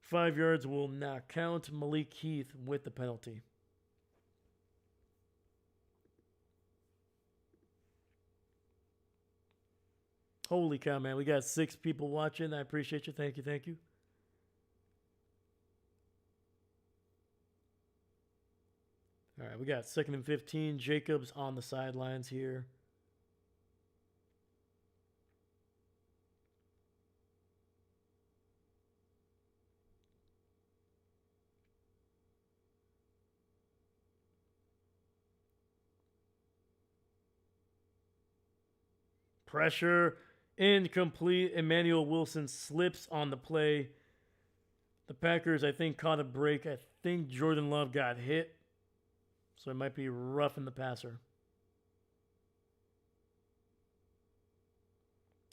5 yards will not count. Malik Heath with the penalty. Holy cow, man. We got 6 people watching. I appreciate you. Thank you. All right, we got 2nd and 15. Jacobs on the sidelines here. Pressure, incomplete. Emmanuel Wilson slips on the play. The Packers, I think, caught a break. I think Jordan Love got hit. So it might be roughing the passer.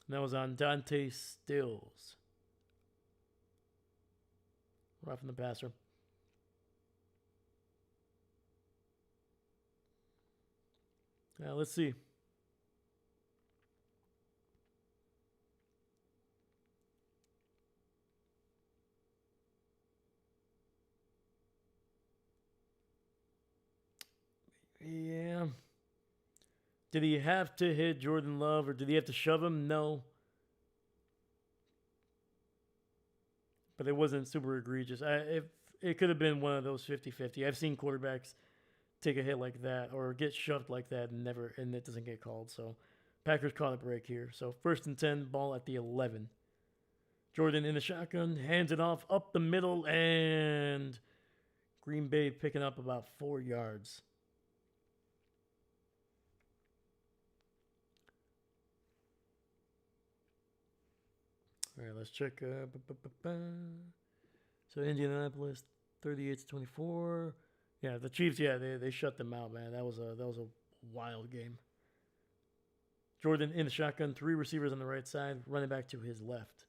And that was on Dante Stills. Roughing the passer. Now let's see. Did he have to hit Jordan Love or did he have to shove him? No. But it wasn't super egregious. If it could have been one of those 50-50. I've seen quarterbacks take a hit like that or get shoved like that and it doesn't get called. So Packers caught a break here. So 1st and 10, ball at the 11. Jordan in the shotgun, hands it off up the middle, and Green Bay picking up about 4 yards. All right, let's check. So Indianapolis, 38-24. Yeah, the Chiefs. Yeah, they shut them out, man. That was a wild game. Jordan in the shotgun, 3 receivers on the right side, running back to his left.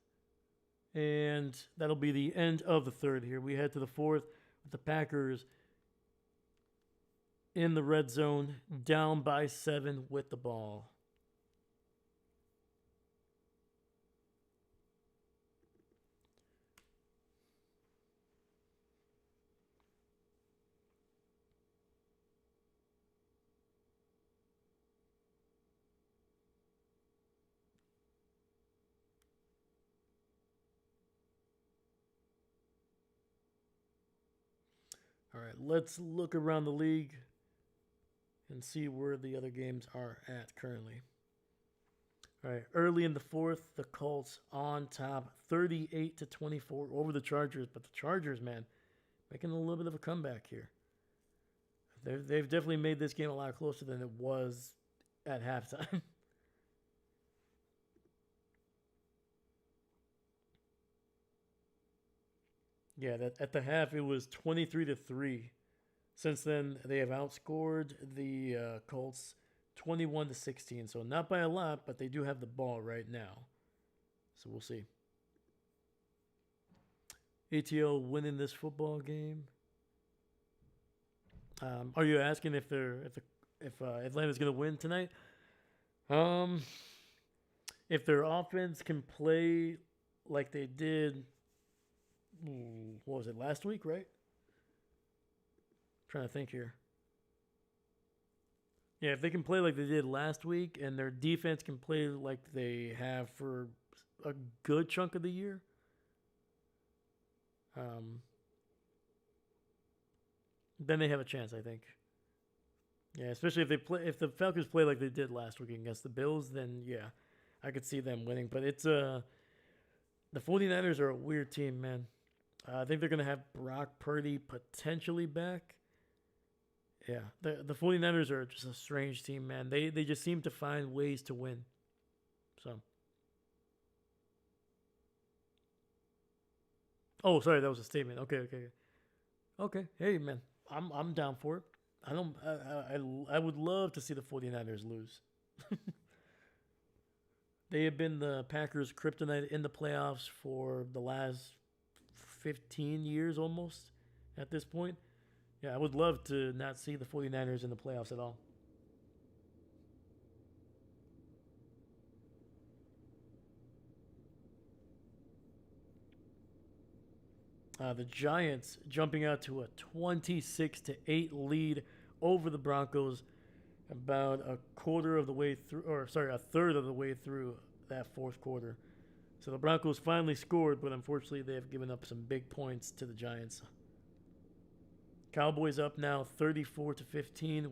And that'll be the end of the 3rd here. We head to the 4th with the Packers in the red zone, down by 7 with the ball. All right, let's look around the league and see where the other games are at currently. All right, early in the 4th, the Colts on top, 38-24 over the Chargers. But the Chargers, man, making a little bit of a comeback here. They've definitely made this game a lot closer than it was at halftime. Yeah, that at the half it was 23-3. Since then, they have outscored the Colts 21-16. So not by a lot, but they do have the ball right now. So we'll see. ATL winning this football game. Are you asking if Atlanta's going to win tonight? If their offense can play like they did, what was it, last week, right? I'm trying to think here. Yeah, if they can play like they did last week and their defense can play like they have for a good chunk of the year, then they have a chance, I think. Yeah, especially if the Falcons play like they did last week against the Bills, then yeah, I could see them winning. But it's the 49ers are a weird team, man. I think they're going to have Brock Purdy potentially back. Yeah, the 49ers are just a strange team, man. They just seem to find ways to win. So. Oh, sorry, that was a statement. Okay. Hey, man, I'm down for it. I would love to see the 49ers lose. They have been the Packers' kryptonite in the playoffs for the last 15 years almost at this point. Yeah, I would love to not see the 49ers in the playoffs at all. The Giants jumping out to a 26-8 lead over the Broncos about a third of the way through that 4th quarter. So the Broncos finally scored, but unfortunately they have given up some big points to the Giants. Cowboys up now 34-15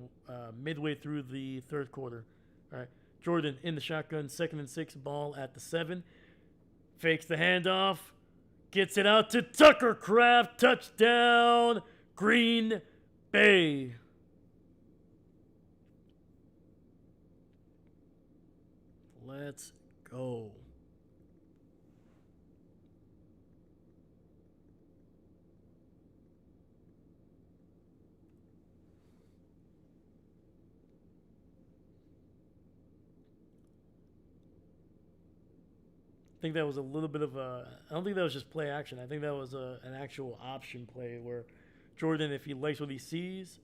midway through the 3rd quarter. All right, Jordan in the shotgun, 2nd and 6, ball at the 7. Fakes the handoff, gets it out to Tucker Kraft, touchdown, Green Bay. Let's go. I think that was a little bit of a. I don't think that was just play action. I think that was an actual option play where Jordan, if he likes what he sees,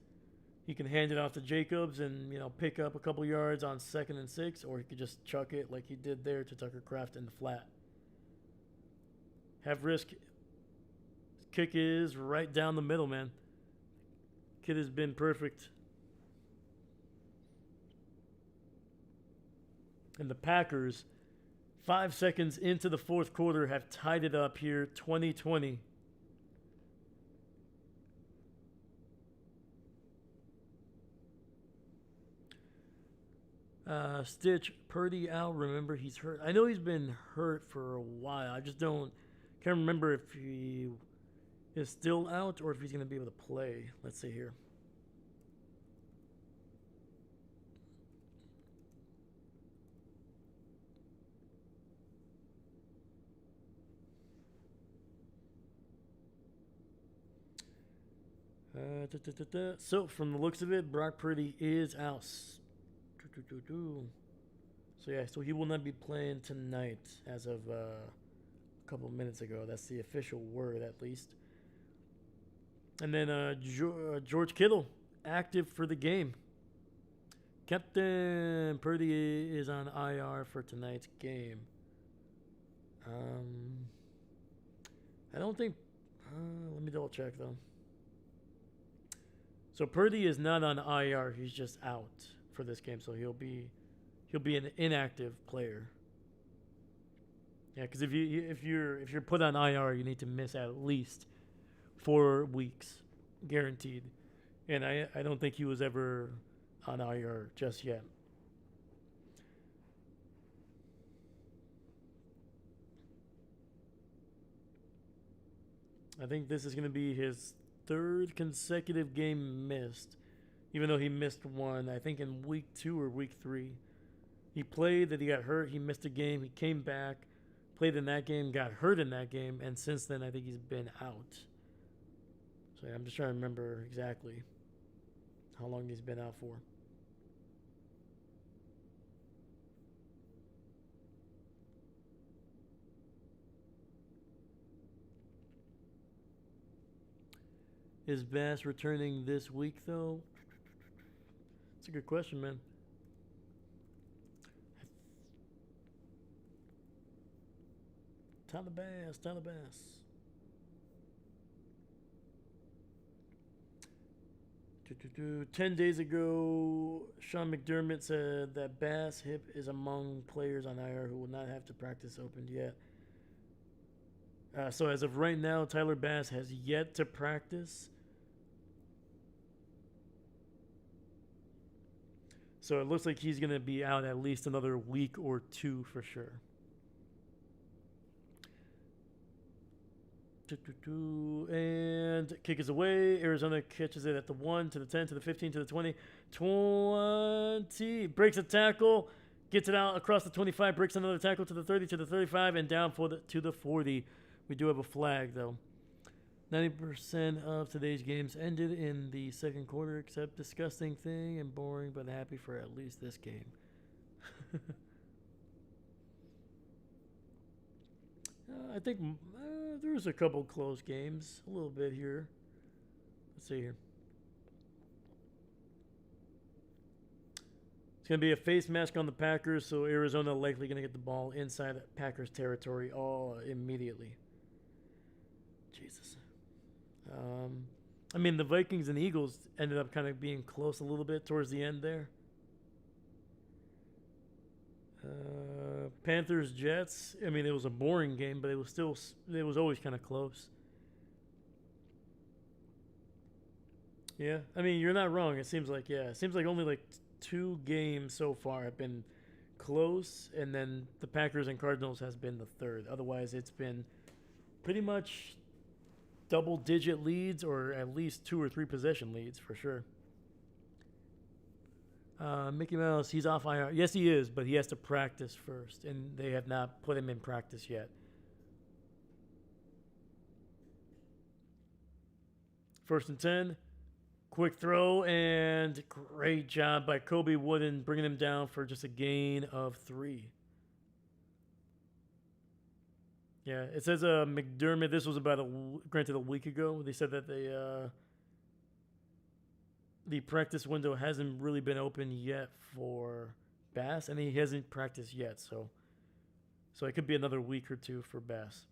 he can hand it off to Jacobs and pick up a couple yards on 2nd and 6, or he could just chuck it like he did there to Tucker Kraft in the flat. Have risk. Kick is right down the middle, man. Kid has been perfect. And the Packers, 5 seconds into the fourth quarter, have tied it up here, 2020. Stitch, Purdy out. Remember, he's hurt. I know he's been hurt for a while. I just can't remember if he is still out or if he's going to be able to play. Let's see here. So, from the looks of it, Brock Purdy is out. So, yeah, so he will not be playing tonight as of a couple minutes ago. That's the official word, at least. And then George Kittle, active for the game. Captain Purdy is on IR for tonight's game. I don't think... let me double check, though. So Purdy is not on IR. He's just out for this game, so he'll be an inactive player. Yeah, because if you're put on IR, you need to miss at least 4 weeks, guaranteed. And I don't think he was ever on IR just yet. I think this is going to be his 3rd consecutive game missed, even though he missed one, I think in week 2 or week 3. He played, that he got hurt, he missed a game, he came back, played in that game, got hurt in that game, and since then I think he's been out. So yeah, I'm just trying to remember exactly how long he's been out for. Is Bass returning this week, though? It's a good question, man. Tyler Bass. 10 days ago, Sean McDermott said that Bass' hip is among players on IR who will not have to practice opened yet. So as of right now, Tyler Bass has yet to practice. So it looks like he's going to be out at least another week or 2 for sure. And kick is away. Arizona catches it at the 1, to the 10, to the 15, to the 20. 20. Breaks a tackle. Gets it out across the 25. Breaks another tackle to the 30, to the 35, and down to the 40. We do have a flag, though. 90% of today's games ended in the second quarter, except disgusting thing and boring, but happy for at least this game. I think there's a couple close games, a little bit here. Let's see here. It's going to be a face mask on the Packers, so Arizona likely going to get the ball inside Packers territory all immediately. Jesus. I mean, the Vikings and Eagles ended up kind of being close a little bit towards the end there. Panthers, Jets. I mean, it was a boring game, but it was always kind of close. Yeah, I mean, you're not wrong. It seems like only like 2 games so far have been close, and then the Packers and Cardinals has been the 3rd. Otherwise, it's been pretty much double-digit leads, or at least 2 or 3 possession leads for sure. Mickey Mouse, he's off IR. Yes, he is, but he has to practice first, and they have not put him in practice yet. First and 10. Quick throw, and great job by Kobe Wooden, bringing him down for just a gain of 3. Yeah, it says McDermott, this was about granted a week ago. They said that the practice window hasn't really been open yet for Bass, and he hasn't practiced yet, so it could be another week or 2 for Bass.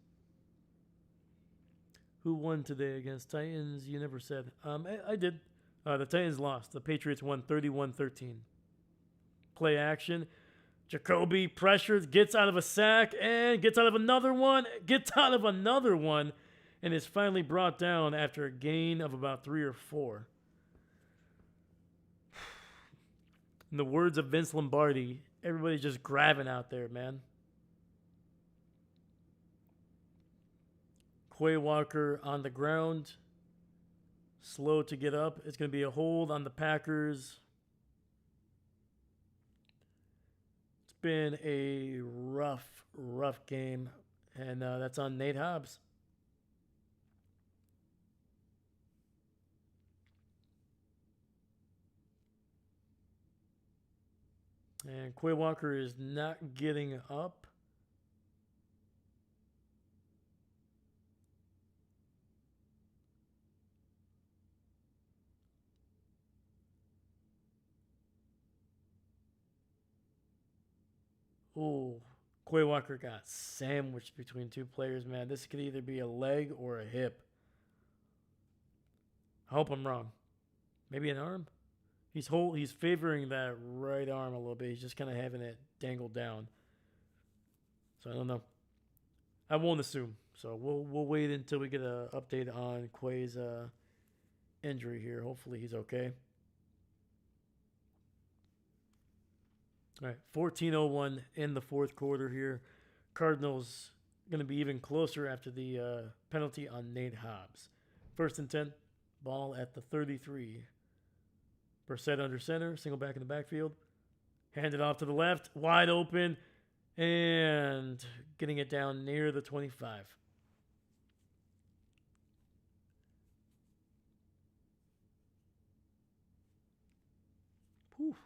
Who won today against Titans? You never said. I did. The Titans lost. The Patriots won 31-13. Play action. Jacoby pressures, gets out of a sack, and gets out of another one, and is finally brought down after a gain of about 3 or 4. In the words of Vince Lombardi, everybody's just grabbing out there, man. Quay Walker on the ground, slow to get up. It's going to be a hold on the Packers. It's been a rough game, and that's on Nate Hobbs. And Quay Walker is not getting up. Ooh, Quay Walker got sandwiched between 2 players, man. This could either be a leg or a hip. I hope I'm wrong. Maybe an arm? He's favoring that right arm a little bit. He's just kind of having it dangled down. So I don't know. I won't assume. So we'll wait until we get an update on Quay's injury here. Hopefully he's okay. All right, 14:01 in the fourth quarter here. Cardinals going to be even closer after the penalty on Nate Hobbs. 1st and 10, ball at the 33. Brissett under center, single back in the backfield. Handed off to the left, wide open, and getting it down near the 25. Whew.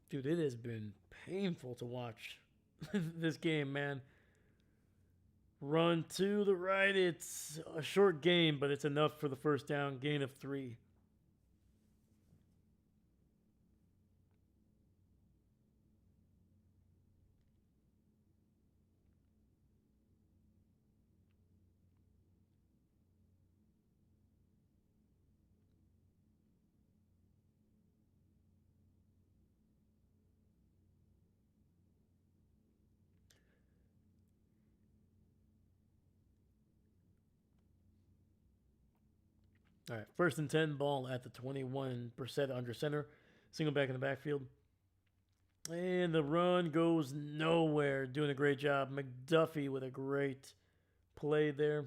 Dude, it has been painful to watch this game, man. Run to the right. It's a short game, but it's enough for the first down. Gain of 3. All right, 1st and 10, ball at the 21. Brissett under center, single back in the backfield. And the run goes nowhere. Doing a great job. McDuffie with a great play there.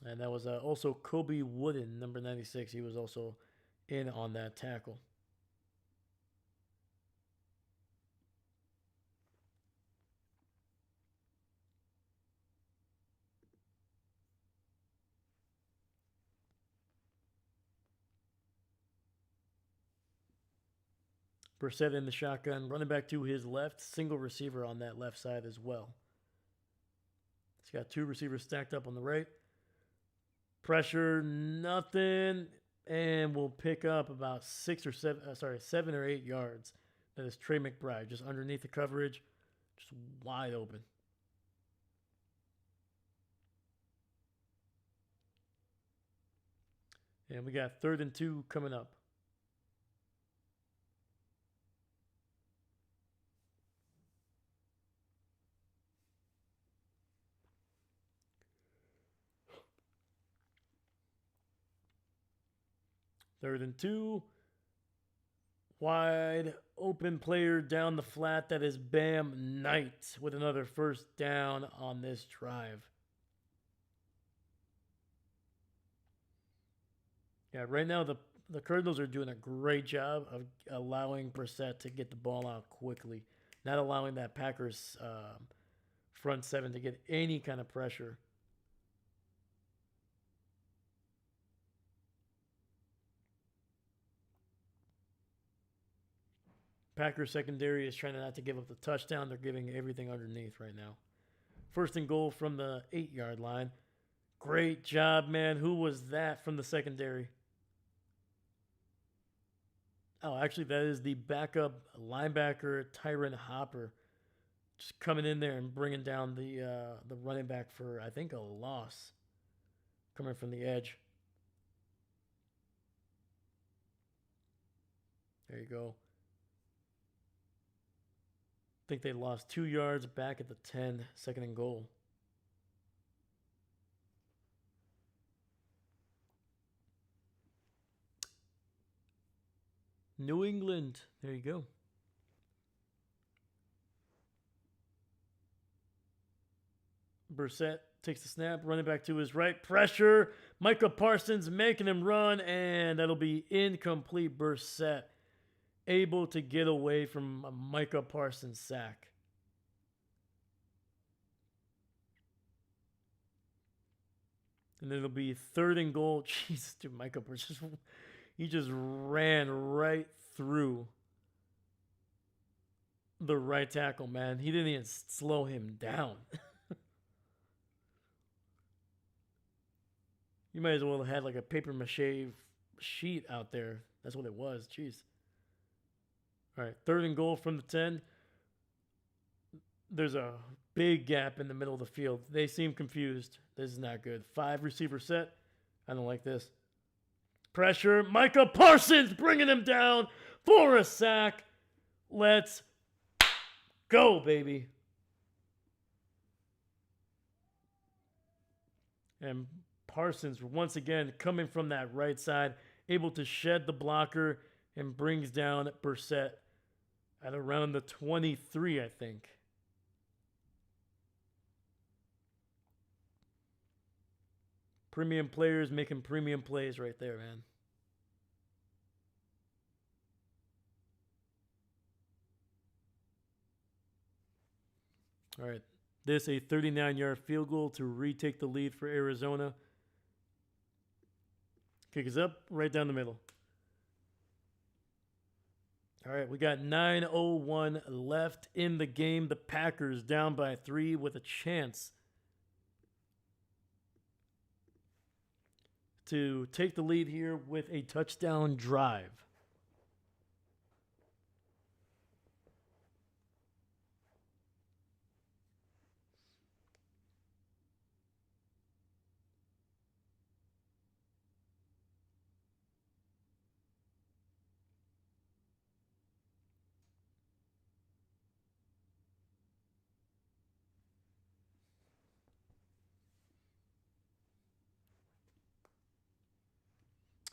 And that was also Kobe Wooden, number 96. He was also in on that tackle. Brissett in the shotgun, running back to his left, single receiver on that left side as well. He's got 2 receivers stacked up on the right. Pressure, nothing, and we'll pick up about 7 or 8 yards. That is Trey McBride, just underneath the coverage, just wide open. And we got 3rd and 2 coming up. Third and 2. Wide open player down the flat. That is Bam Knight with another first down on this drive. Yeah, right now the Cardinals are doing a great job of allowing Brissett to get the ball out quickly, not allowing that Packers front 7 to get any kind of pressure. Packers secondary is trying not to give up the touchdown. They're giving everything underneath right now. 1st and goal from the 8-yard line. Great job, man. Who was that from the secondary? Oh, actually, that is the backup linebacker Tyron Hopper, just coming in there and bringing down the running back for I think a loss, coming from the edge. There you go. I think they lost 2 yards back at the 10, second and goal. New England. There you go. Brissett takes the snap, running back to his right. Pressure. Micah Parsons making him run, and that'll be incomplete. Brissett able to get away from a Micah Parsons sack. And then it'll be third and goal. Jesus, dude, Micah Parsons, he just ran right through the right tackle, man. He didn't even slow him down. You might as well have had like a paper mache sheet out there. That's what it was. Jeez. All right, third and goal from the 10. There's a big gap in the middle of the field. They seem confused. This is not good. 5 receiver set. I don't like this. Pressure. Micah Parsons bringing him down for a sack. Let's go, baby. And Parsons, once again, coming from that right side, able to shed the blocker and brings down Brissett at around the 23, I think. Premium players making premium plays right there, man. All right. This a 39-yard field goal to retake the lead for Arizona. Kick is up, right down the middle. All right, we got 9:01 left in the game. The Packers down by 3 with a chance to take the lead here with a touchdown drive.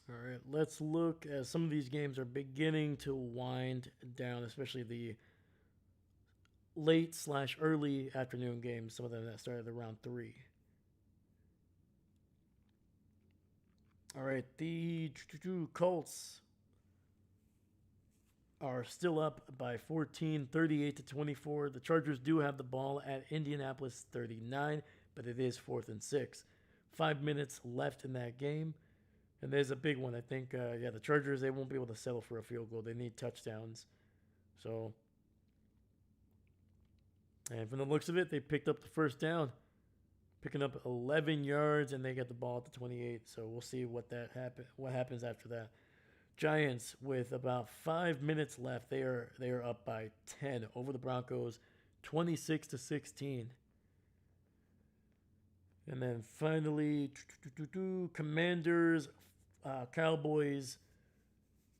All right, let's look as some of these games are beginning to wind down, especially the late/early afternoon games, some of them that started around 3. All right, the Colts are still up by 14, 38-24. The Chargers do have the ball at Indianapolis 39, but it is 4th and 6. 5 minutes left in that game. And there's a big one. I think, the Chargers, they won't be able to settle for a field goal. They need touchdowns. So, and from the looks of it, they picked up the first down, picking up 11 yards, and they got the ball at the 28. So we'll see what happens after that. Giants with about 5 minutes left. They are up by 10 over the Broncos, 26-16. And then finally, Commanders, Cowboys,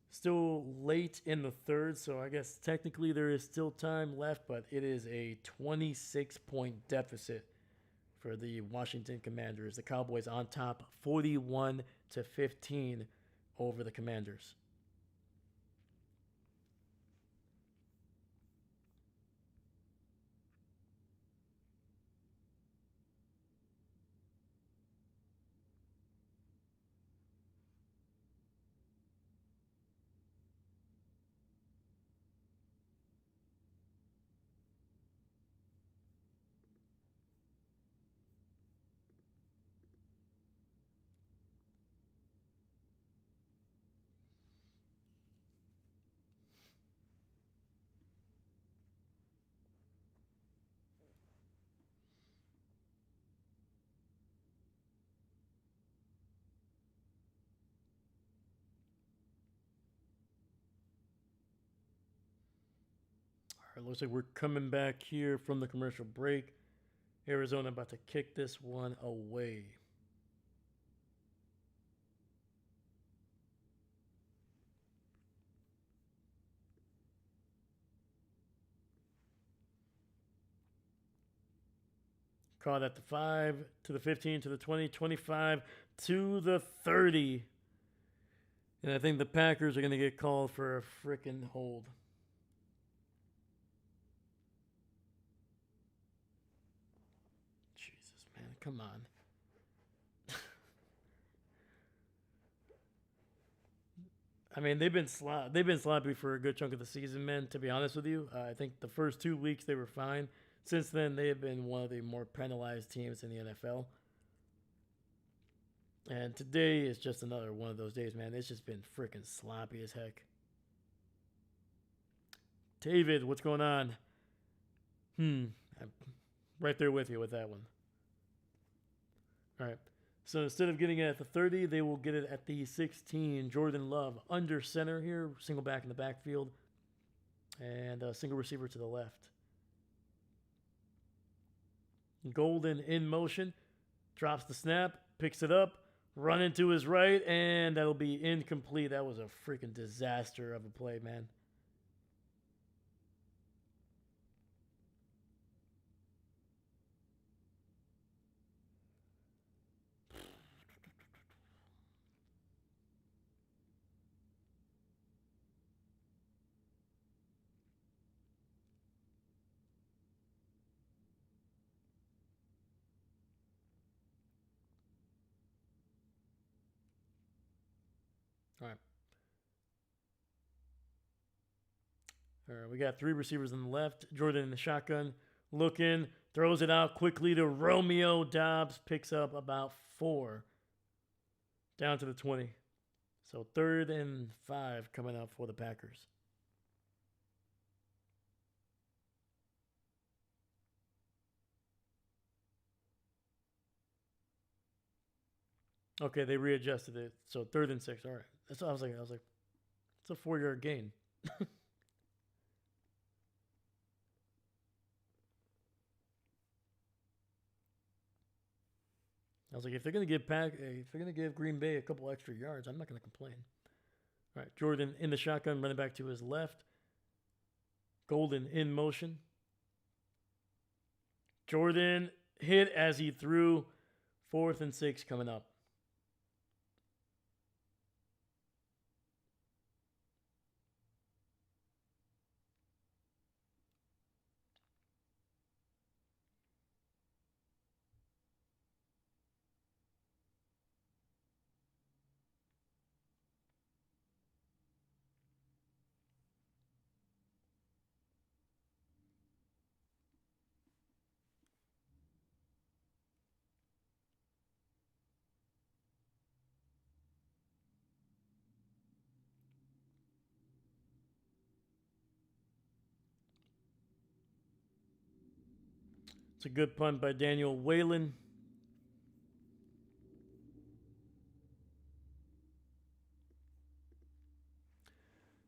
still late in the third, so I guess technically there is still time left, but it is a 26-point deficit for the Washington Commanders. The Cowboys on top, 41-15 over the Commanders. right, looks like we're coming back here from the commercial break. Arizona about to kick this one away. Caught at the 5, to the 15, to the 20, 25, to the 30. And I think the Packers are going to get called for a freaking hold. Jesus, man, come on. I mean, they've been sloppy for a good chunk of the season, man. To be honest with you, I think the first 2 weeks they were fine. Since then, they have been one of the more penalized teams in the NFL. And today is just another one of those days, man. It's just been freaking sloppy as heck. David, what's going on? I'm right there with you with that one. All right. So instead of getting it at the 30, they will get it at the 16. Jordan Love under center here, single back in the backfield, and a single receiver to the left. Golden in motion, drops the snap, picks it up, run into his right, and that'll be incomplete. That was a freaking disaster of a play, man. All right. All right, we got 3 receivers on the left. Jordan in the shotgun, looking, throws it out quickly to Romeo Doubs, picks up about 4, down to the 20. So 3rd and 5 coming up for the Packers. Okay, they readjusted it. So 3rd and 6. All right. That's what I was like. It's a 4-yard gain. I was like, if they're gonna give Green Bay a couple extra yards, I'm not gonna complain. All right, Jordan in the shotgun, running back to his left. Golden in motion. Jordan hit as he threw. 4th and 6 coming up. It's a good punt by Daniel Whalen.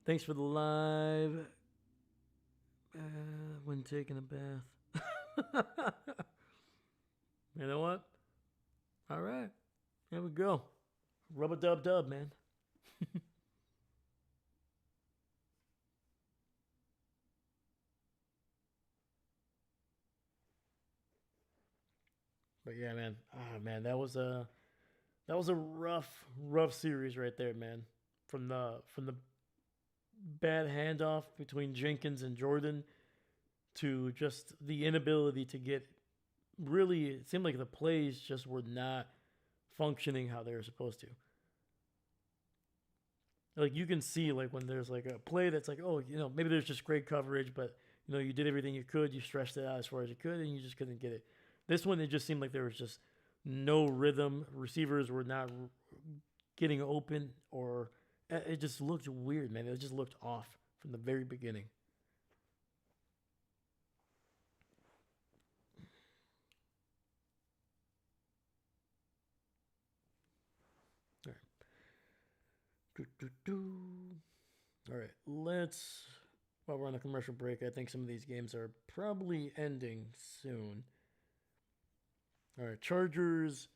Thanks for the live. When taking a bath. You know what? All right. Here we go. Rub-a-dub-dub, man. But yeah, man. Ah, man, that was a rough series right there, man. From the bad handoff between Jenkins and Jordan to just the inability to get really, it seemed like the plays just were not functioning how they were supposed to. Like you can see like when there's like a play that's like, oh, maybe there's just great coverage, but you did everything you could, you stretched it out as far as you could, and you just couldn't get it. This one, it just seemed like there was just no rhythm. Receivers were not getting open, or it just looked weird, man. It just looked off from the very beginning. All right. All right, let's while we're on a commercial break. I think some of these games are probably ending soon. All right, Chargers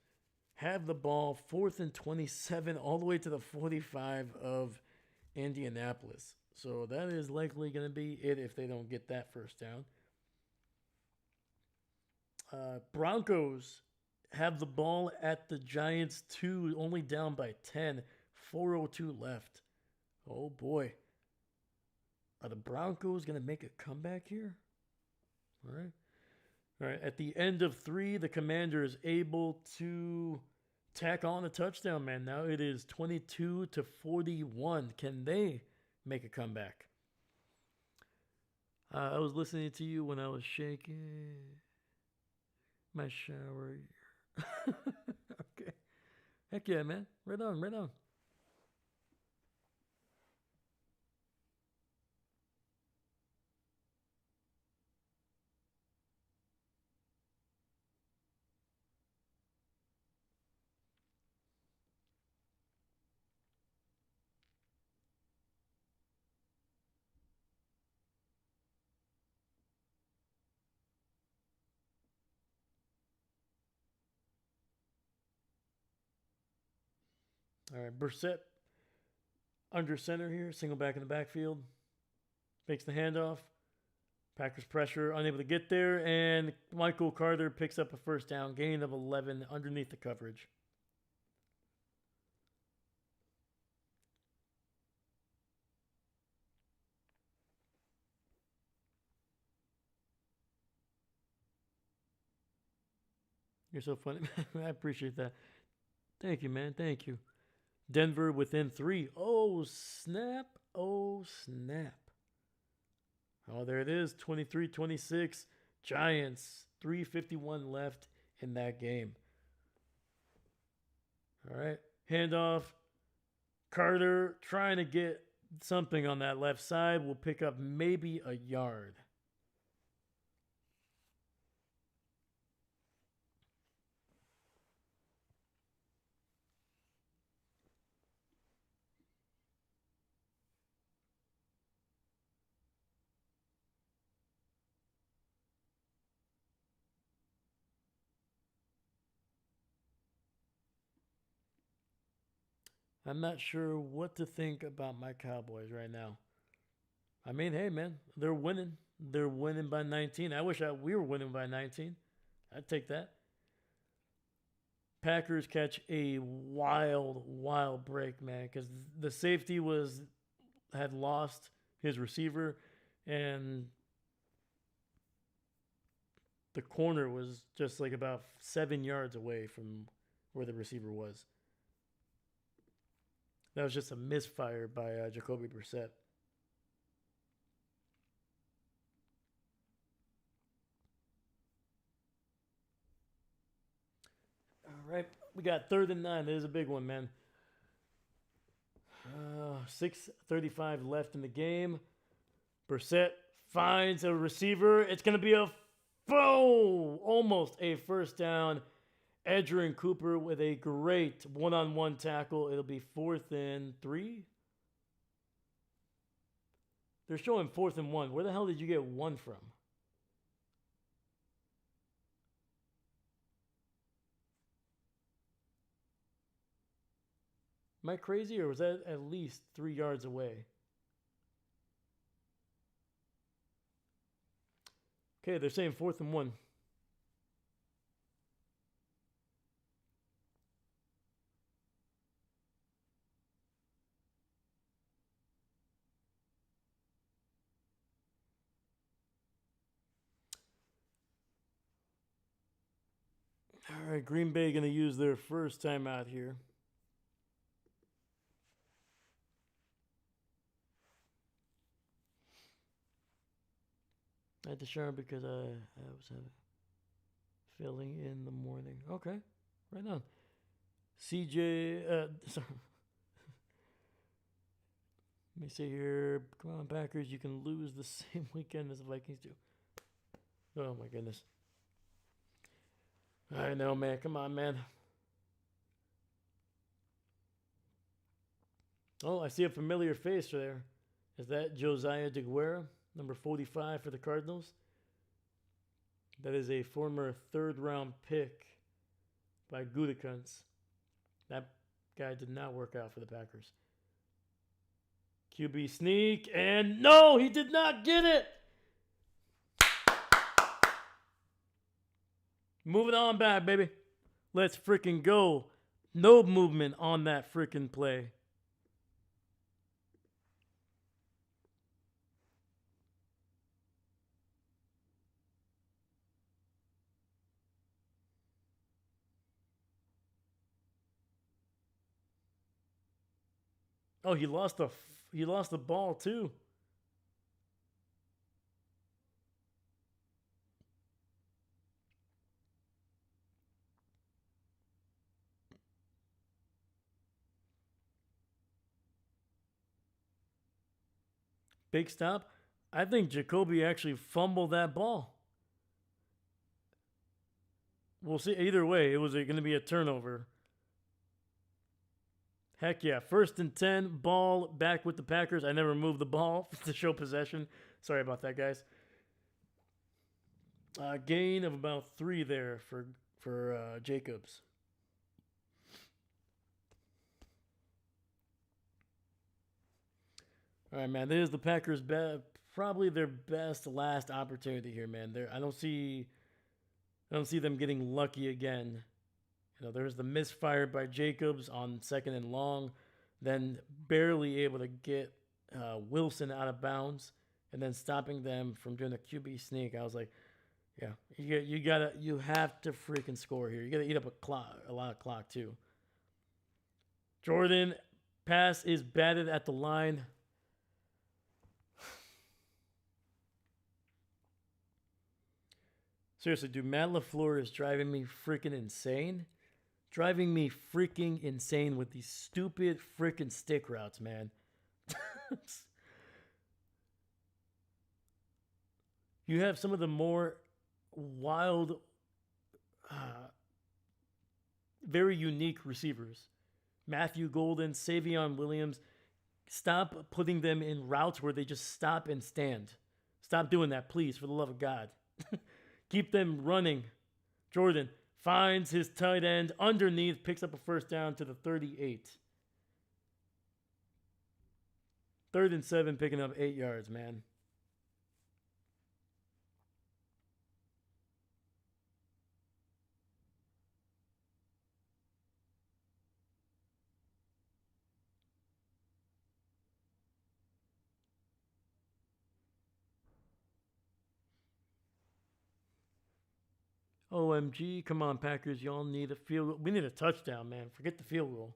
have the ball, 4th and 27, all the way to the 45 of Indianapolis. So that is likely going to be it if they don't get that first down. Broncos have the ball at the Giants 2, only down by 10, 4:02 left. Oh boy. Are the Broncos going to make a comeback here? All right. All right. At the end of 3, the Commanders able to tack on a touchdown, man. Now it is 22-41. Can they make a comeback? I was listening to you when I was shaking my shower. Okay. Heck yeah, man. Right on, right on. All right, Brissett under center here, single back in the backfield, fakes the handoff. Packers pressure, unable to get there, and Michael Carter picks up a first down, gain of 11 underneath the coverage. You're so funny. I appreciate that. Thank you, man. Thank you. Denver within 3. Oh, snap. Oh, snap. Oh, there it is. 23-26. Giants. 3:51 left in that game. All right. Handoff. Carter trying to get something on that left side. Will pick up maybe a yard. I'm not sure what to think about my Cowboys right now. I mean, hey, man, they're winning. They're winning by 19. I wish we were winning by 19. I'd take that. Packers catch a wild, wild break, man, because the safety had lost his receiver, and the corner was just like about 7 yards away from where the receiver was. That was just a misfire by Jacoby Brissett. All right, we got 3rd and 9. That is a big one, man. 6:35 left in the game. Brissett finds a receiver. It's going to be almost a first down. Edgerrin Cooper with a great one-on-one tackle. It'll be 4th and 3. They're showing 4th and 1. Where the hell did you get 1 from? Am I crazy, or was that at least 3 yards away? Okay, they're saying 4th and 1. All right, Green Bay going to use their first timeout here. I had to shower because I was filling in the morning. Okay, right on. CJ, sorry. Let me see here. Come on, Packers. You can lose the same weekend as the Vikings do. Oh, my goodness. I know, man. Come on, man. Oh, I see a familiar face there. Is that Josiah DeGuara? number 45 for the Cardinals. That is a former third-round pick by Gutekunst. That guy did not work out for the Packers. QB sneak, and no, he did not get it. Moving on back, baby. Let's freaking go. No movement on that freaking play. Oh, he lost the ball too. Big stop. I think Jacoby actually fumbled that ball. We'll see. Either way, it was going to be a turnover. Heck yeah. 1st and 10, ball back with the Packers. I never moved the ball to show possession. Sorry about that, guys. Gain of about 3 there for Jacobs. All right, man. This is the Packers' probably their best last opportunity here, man. I don't see them getting lucky again. You know, there's the misfire by Jacobs on 2nd and long, then barely able to get Wilson out of bounds, and then stopping them from doing a QB sneak. I was like, yeah, you have to freaking score here. You gotta eat up a lot of clock too. Jordan, pass is batted at the line. Seriously, dude, Matt LaFleur is driving me freaking insane. Driving me freaking insane with these stupid freaking stick routes, man. You have some of the more wild, very unique receivers. Matthew Golden, Savion Williams. Stop putting them in routes where they just stop and stand. Stop doing that, please, for the love of God. Keep them running. Jordan finds his tight end underneath, picks up a 1st down to the 38. 3rd and 7, picking up 8 yards, man. OMG, come on, Packers. Y'all need a field goal. We need a touchdown, man. Forget the field goal.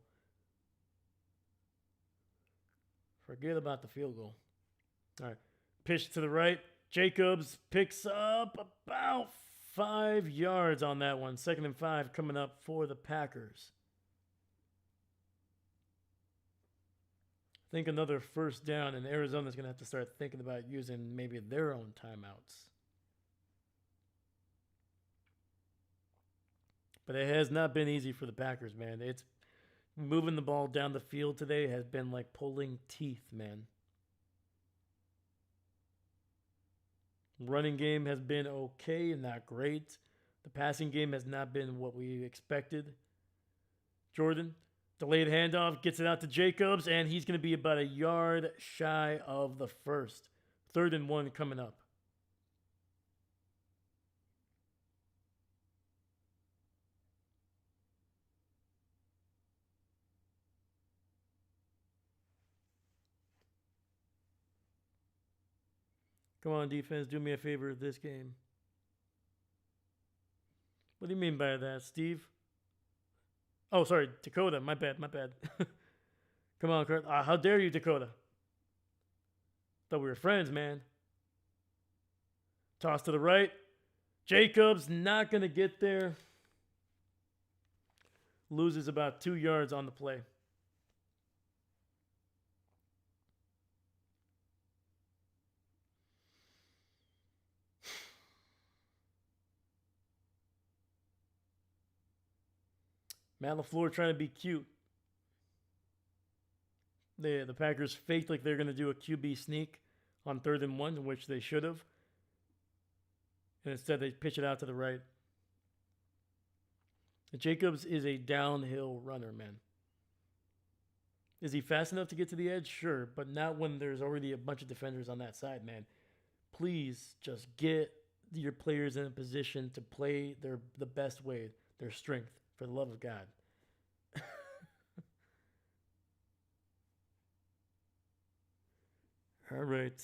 Forget about the field goal. All right. Pitch to the right. Jacobs picks up about 5 yards on that one. 2nd and 5 coming up for the Packers. I think another 1st down, and Arizona's going to have to start thinking about using maybe their own timeouts. But it has not been easy for the Packers, man. It's moving the ball down the field today has been like pulling teeth, man. Running game has been okay, not great. The passing game has not been what we expected. Jordan, delayed handoff, gets it out to Jacobs, and he's going to be about a yard shy of the 1st. 3rd and 1 coming up. Come on, defense, do me a favor this game. What do you mean by that, Steve? Oh, sorry, Dakota. My bad. Come on, Kurt. How dare you, Dakota? Thought we were friends, man. Toss to the right. Jacobs not going to get there. Loses about 2 yards on the play. Matt LaFleur trying to be cute. The Packers faked like they're going to do a QB sneak on 3rd and 1, which they should have. And instead, they pitch it out to the right. Jacobs is a downhill runner, man. Is he fast enough to get to the edge? Sure, but not when there's already a bunch of defenders on that side, man. Please just get your players in a position to play the best way, their strength, for the love of God. All right.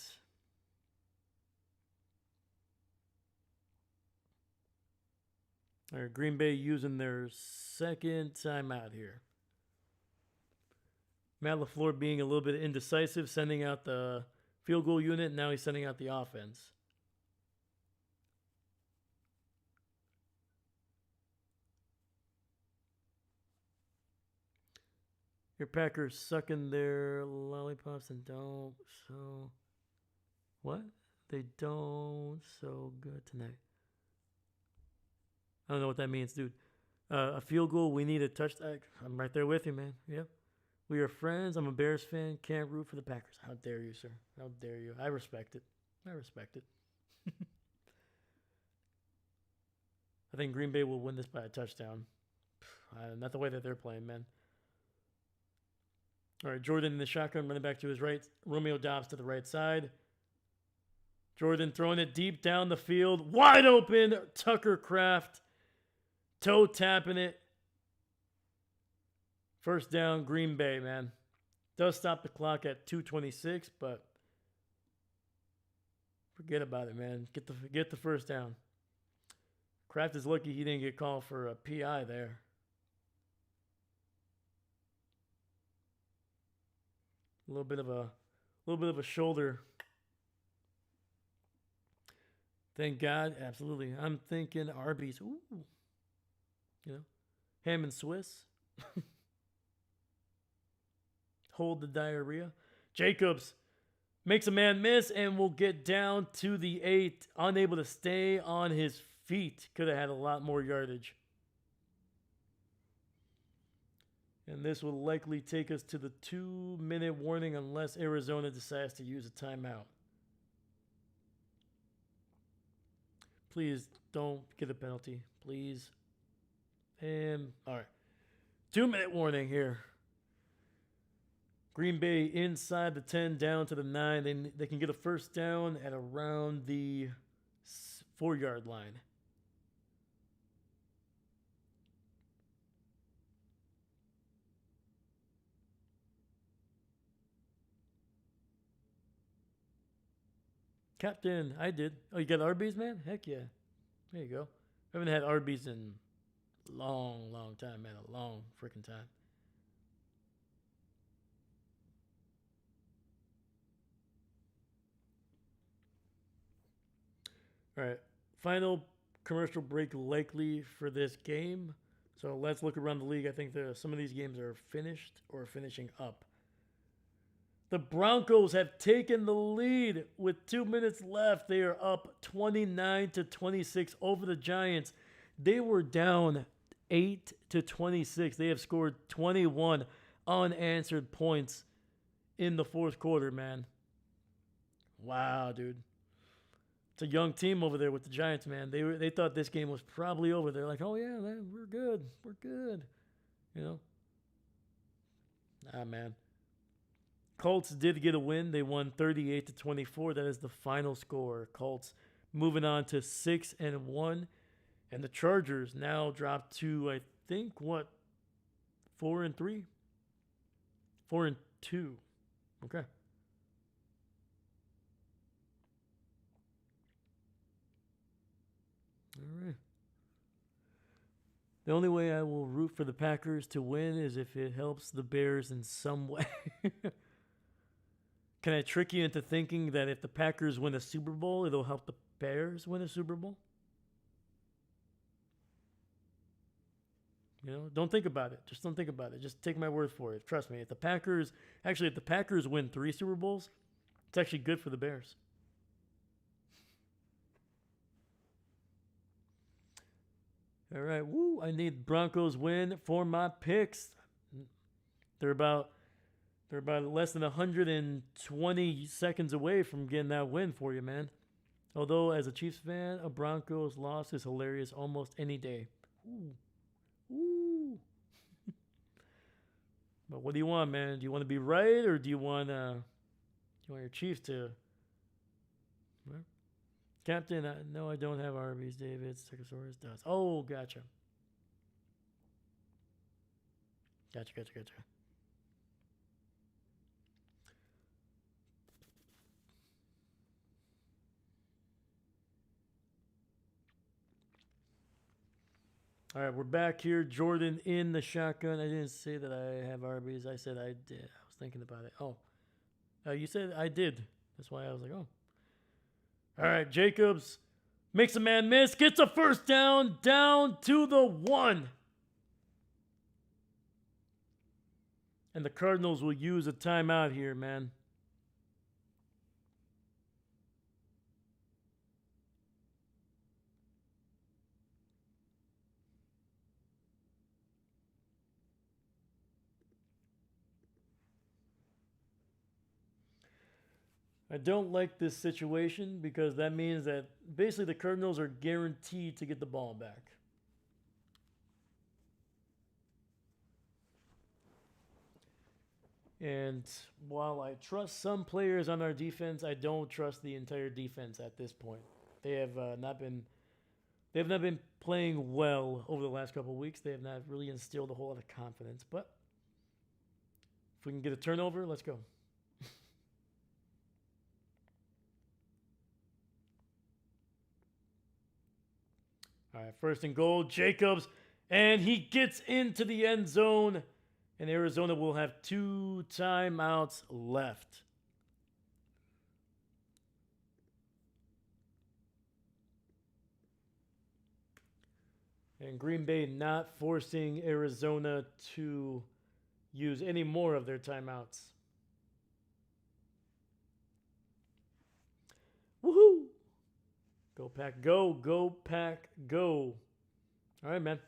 All right, Green Bay using their second timeout here. Matt LaFleur being a little bit indecisive, sending out the field goal unit. Now he's sending out the offense. Your Packers sucking their lollipops and don't so... What? They don't so good tonight. I don't know what that means, dude. A field goal, we need a touchdown. I'm right there with you, man. Yep. We are friends. I'm a Bears fan. Can't root for the Packers. How dare you, sir? How dare you? I respect it. I respect it. I think Green Bay will win this by a touchdown. Not the way that they're playing, man. All right, Jordan in the shotgun, running back to his right. Romeo Doubs to the right side. Jordan throwing it deep down the field. Wide open. Tucker Kraft. Toe tapping it. First down, Green Bay, man. Does stop the clock at 2:26, but forget about it, man. Get the first down. Kraft is lucky he didn't get called for a PI there. A little bit of a shoulder. Thank God, absolutely. I'm thinking Arby's. Ooh, you know, ham and Swiss. Hold the diarrhea. Jacobs makes a man miss and will get down to the 8. Unable to stay on his feet. Could have had a lot more yardage. And this will likely take us to the 2-minute warning unless Arizona decides to use a timeout. Please don't get a penalty. Please. And, all right. 2-minute warning here. Green Bay inside the 10, down to the 9. They can get a first down at around the 4-yard line. Captain, I did. Oh, you got Arby's, man? Heck yeah. There you go. I haven't had Arby's in a long, long time, man. A long freaking time. All right. Final commercial break likely for this game. So let's look around the league. I think some of these games are finished or finishing up. The Broncos have taken the lead with 2 minutes left. They are up 29-26 over the Giants. They were down 8-26. They have scored 21 unanswered points in the fourth quarter, man. Wow, dude. It's a young team over there with the Giants, man. They thought this game was probably over. They're like, oh yeah, man, we're good. We're good. You know? Nah, man. Colts did get a win. They won 38-24. That is the final score. Colts moving on to 6-1. And the Chargers now dropped to, I think, 4-3? 4-2. Okay. All right. The only way I will root for the Packers to win is if it helps the Bears in some way. Can I trick you into thinking that if the Packers win a Super Bowl, it'll help the Bears win a Super Bowl? You know, don't think about it. Just don't think about it. Just take my word for it. Trust me. If the Packers win 3 Super Bowls, it's actually good for the Bears. All right. Woo. I need Broncos win for my picks. They're They're about less than 120 seconds away from getting that win for you, man. Although, as a Chiefs fan, a Broncos loss is hilarious almost any day. Ooh. Ooh. But what do you want, man? Do you want to be right, or do you want your Chiefs to? Well, Captain, no, I don't have Arby's. David Stegosaurus does. Oh, gotcha. Gotcha. All right, we're back here. Jordan in the shotgun. I didn't say that I have Arby's. I said I did. I was thinking about it. Oh, you said I did. That's why I was like, oh. All right, Jacobs makes a man miss. Gets a first down. Down to the 1. And the Cardinals will use a timeout here, man. I don't like this situation because that means that basically the Cardinals are guaranteed to get the ball back. And while I trust some players on our defense, I don't trust the entire defense at this point. They have not been playing well over the last couple of weeks. They have not really instilled a whole lot of confidence. But if we can get a turnover, let's go. All right, first and goal, Jacobs, and he gets into the end zone, and Arizona will have 2 timeouts left. And Green Bay not forcing Arizona to use any more of their timeouts. Woohoo! Go Pack, go. Go Pack, go. All right, man.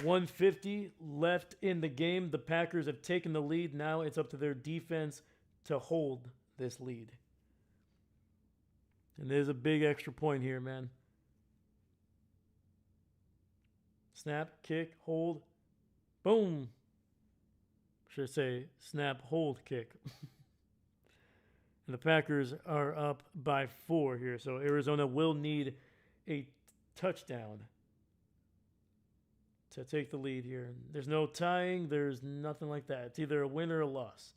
150 left in the game. The Packers have taken the lead. Now it's up to their defense to hold this lead. And there's a big extra point here, man. Snap, kick, hold. Boom. Should say snap, hold, kick. And the Packers are up by 4 here. So Arizona will need a touchdown to take the lead here. There's no tying. There's nothing like that. It's either a win or a loss.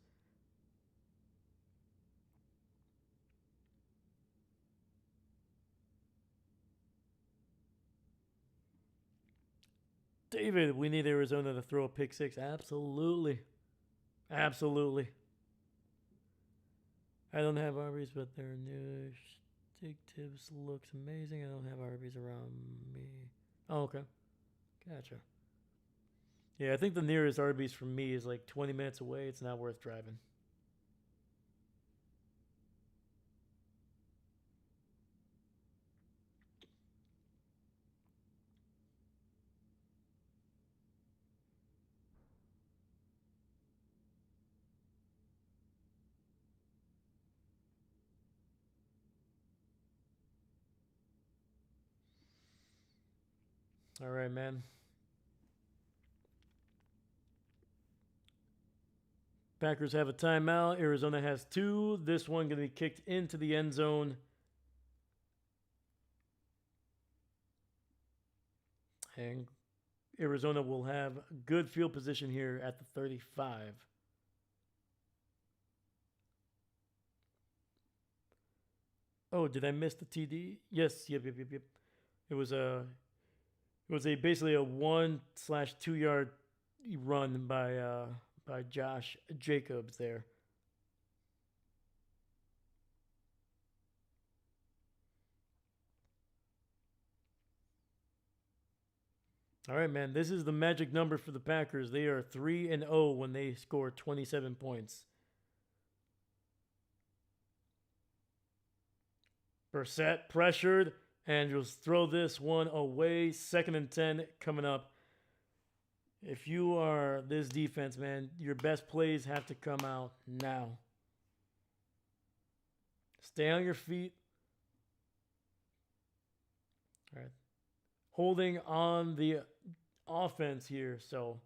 David, we need Arizona to throw a pick 6. Absolutely. Absolutely. I don't have Arby's, but their new steak tips looks amazing. I don't have Arby's around me. Oh, okay. Gotcha. Yeah, I think the nearest Arby's from me is like 20 minutes away. It's not worth driving. All right, man. Packers have a timeout. Arizona has 2. This one going to be kicked into the end zone. And Arizona will have good field position here at the 35. Oh, did I miss the TD? Yes. Yep. It was basically a 1/2 yard run by Josh Jacobs there. All right, man. This is the magic number for the Packers. They are 3-0 when they score 27 points. Brissett pressured and just throw this one away. 2nd and 10 coming up. If you are this defense, man, your best plays have to come out now. Stay on your feet. All right. Holding on the offense here. So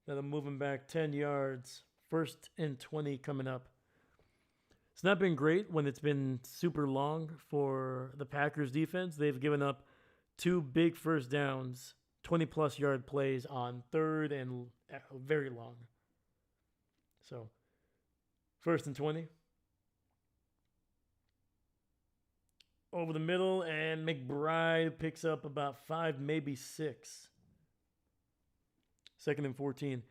then I'm moving back 10 yards. 1st and 20 coming up. It's not been great when it's been super long for the Packers defense. They've given up 2 big first downs, 20-plus yard plays on 3rd and very long. So 1st and 20. Over the middle, and McBride picks up about 5, maybe 6. 2nd and 14.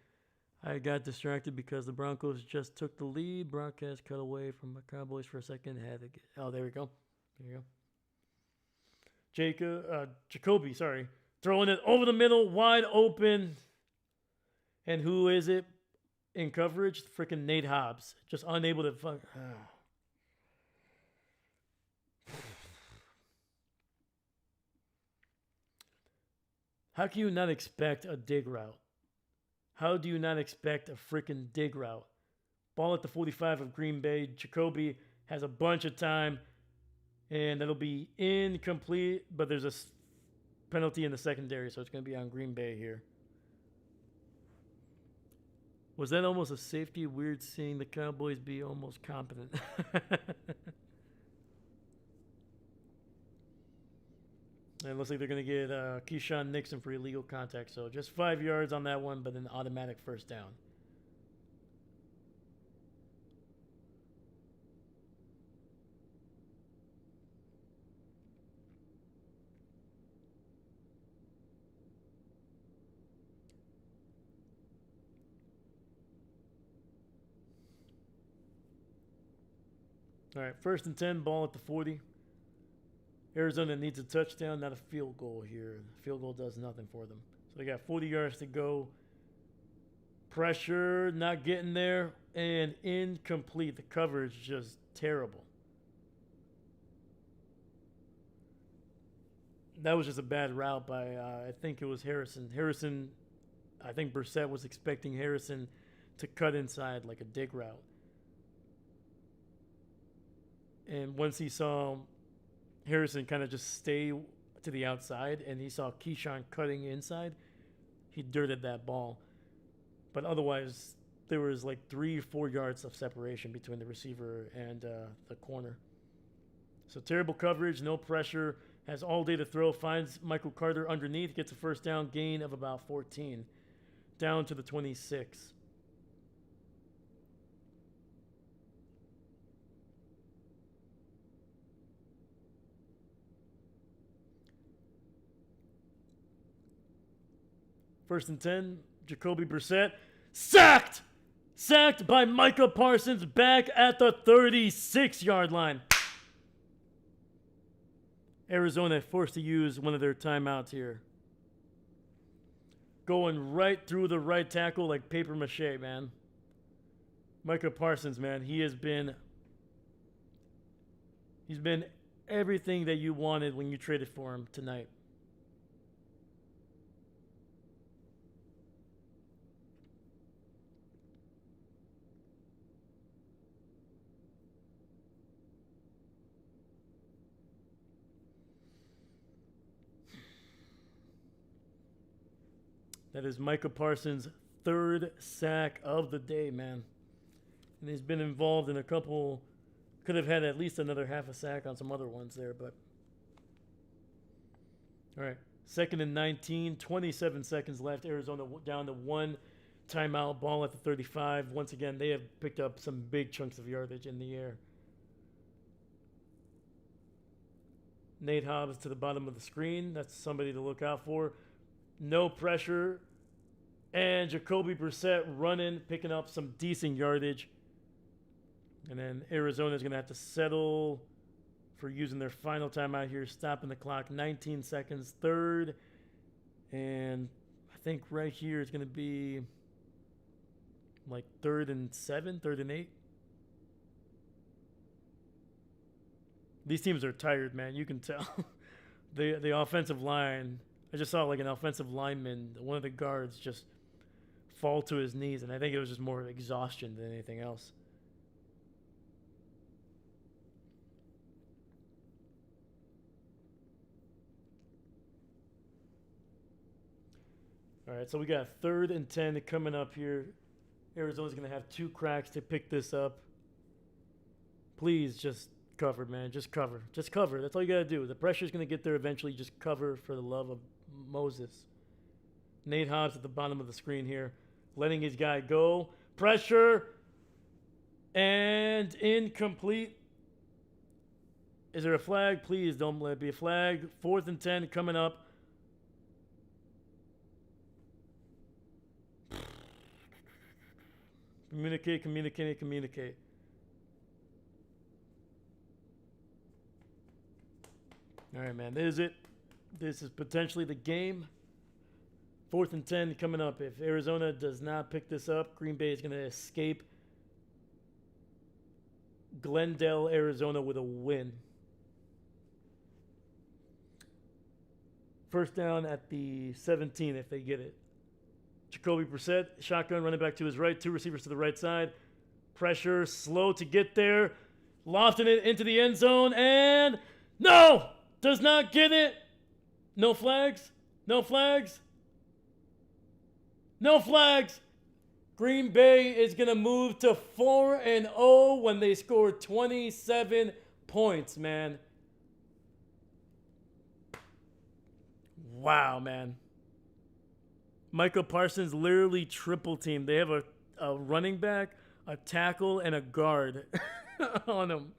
I got distracted because the Broncos just took the lead. Broadcast cut away from the Cowboys for a second. Had to get, oh, there we go. There you go. Jacoby, throwing it over the middle, wide open. And who is it in coverage? Freaking Nate Hobbs. Just unable to fuck. How can you not expect a dig route? How do you not expect a freaking dig route? Ball at the 45 of Green Bay. Jacoby has a bunch of time, and it'll be incomplete, but there's a penalty in the secondary, so it's going to be on Green Bay here. Was that almost a safety? Weird seeing the Cowboys be almost competent. And it looks like they're going to get Keyshawn Nixon for illegal contact. So just 5 yards on that one, but an automatic first down. All right, 1st and 10, ball at the 40. Arizona needs a touchdown, not a field goal here. Field goal does nothing for them. So they got 40 yards to go. Pressure, not getting there, and incomplete. The coverage just terrible. That was just a bad route by, I think it was Harrison. I think Brissett was expecting Harrison to cut inside like a dig route. And once he saw Harrison kind of just stay to the outside, and he saw Keyshawn cutting inside, he dirted that ball. But otherwise, there was like 3 or 4 yards of separation between the receiver and the corner. So terrible coverage, no pressure, has all day to throw, finds Michael Carter underneath, gets a first down, gain of about 14, down to the 26. First and 10, Jacoby Brissett. Sacked! Sacked by Micah Parsons back at the 36-yard line. Arizona forced to use one of their timeouts here. Going right through the right tackle like paper mache, man. Micah Parsons, man, he's been everything that you wanted when you traded for him tonight. That is Micah Parsons' 3rd sack of the day, man. And he's been involved in a couple, could have had at least another half a sack on some other ones there, but. All right, 2nd and 19, 27 seconds left. Arizona down to 1 timeout, ball at the 35. Once again, they have picked up some big chunks of yardage in the air. Nate Hobbs to the bottom of the screen. That's somebody to look out for. No pressure. And Jacoby Brissett running, picking up some decent yardage. And then Arizona is going to have to settle for using their final timeout here, stopping the clock. 19 seconds, 3rd. And I think right here it's going to be like 3rd and 7, 3rd and 8. These teams are tired, man. You can tell. The offensive line, I just saw like an offensive lineman, one of the guards, just fall to his knees, and I think it was just more exhaustion than anything else. All right, so we got 3rd and 10 coming up here. Arizona's going to have 2 cracks to pick this up. Please just cover, man. Just cover. Just cover. That's all you got to do. The pressure's going to get there eventually. Just cover for the love of Moses. Nate Hobbs at the bottom of the screen here, letting his guy go. Pressure. And incomplete. Is there a flag? Please don't let it be a flag. 4th and 10 coming up. Communicate, communicate, communicate. All right, man. This is it. This is potentially the game. 4th and 10 coming up. If Arizona does not pick this up, Green Bay is going to escape Glendale, Arizona with a win. First down at the 17 if they get it. Jacoby Brissett, shotgun, running back to his right, 2 receivers to the right side. Pressure, slow to get there. Lofting it into the end zone, and no! Does not get it. No flags. No flags. No flags. Green Bay is going to move to 4-0 when they score 27 points, man. Wow, man. Michael Parsons literally triple teamed. They have a running back, a tackle, and a guard on him.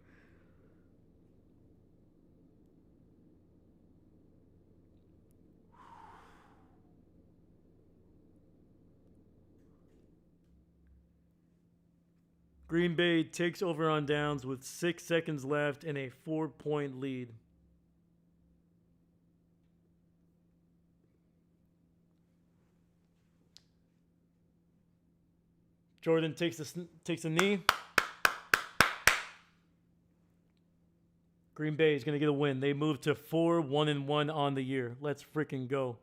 Green Bay takes over on downs with 6 seconds left and a 4-point lead. Jordan takes a knee. Green Bay is going to get a win. They move to 4-1-1 on the year. Let's freaking go.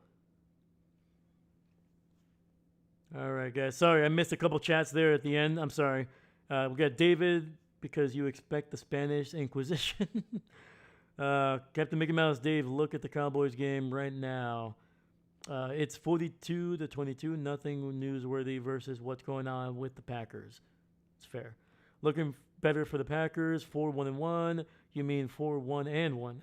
All right, guys. Sorry, I missed a couple chats there at the end. I'm sorry. We got David, because you expect the Spanish Inquisition. Captain Mickey Mouse, Dave, look at the Cowboys game right now. It's 42-22, nothing newsworthy versus what's going on with the Packers. It's fair. Looking better for the Packers, 4-1-1. You mean 4-1-1?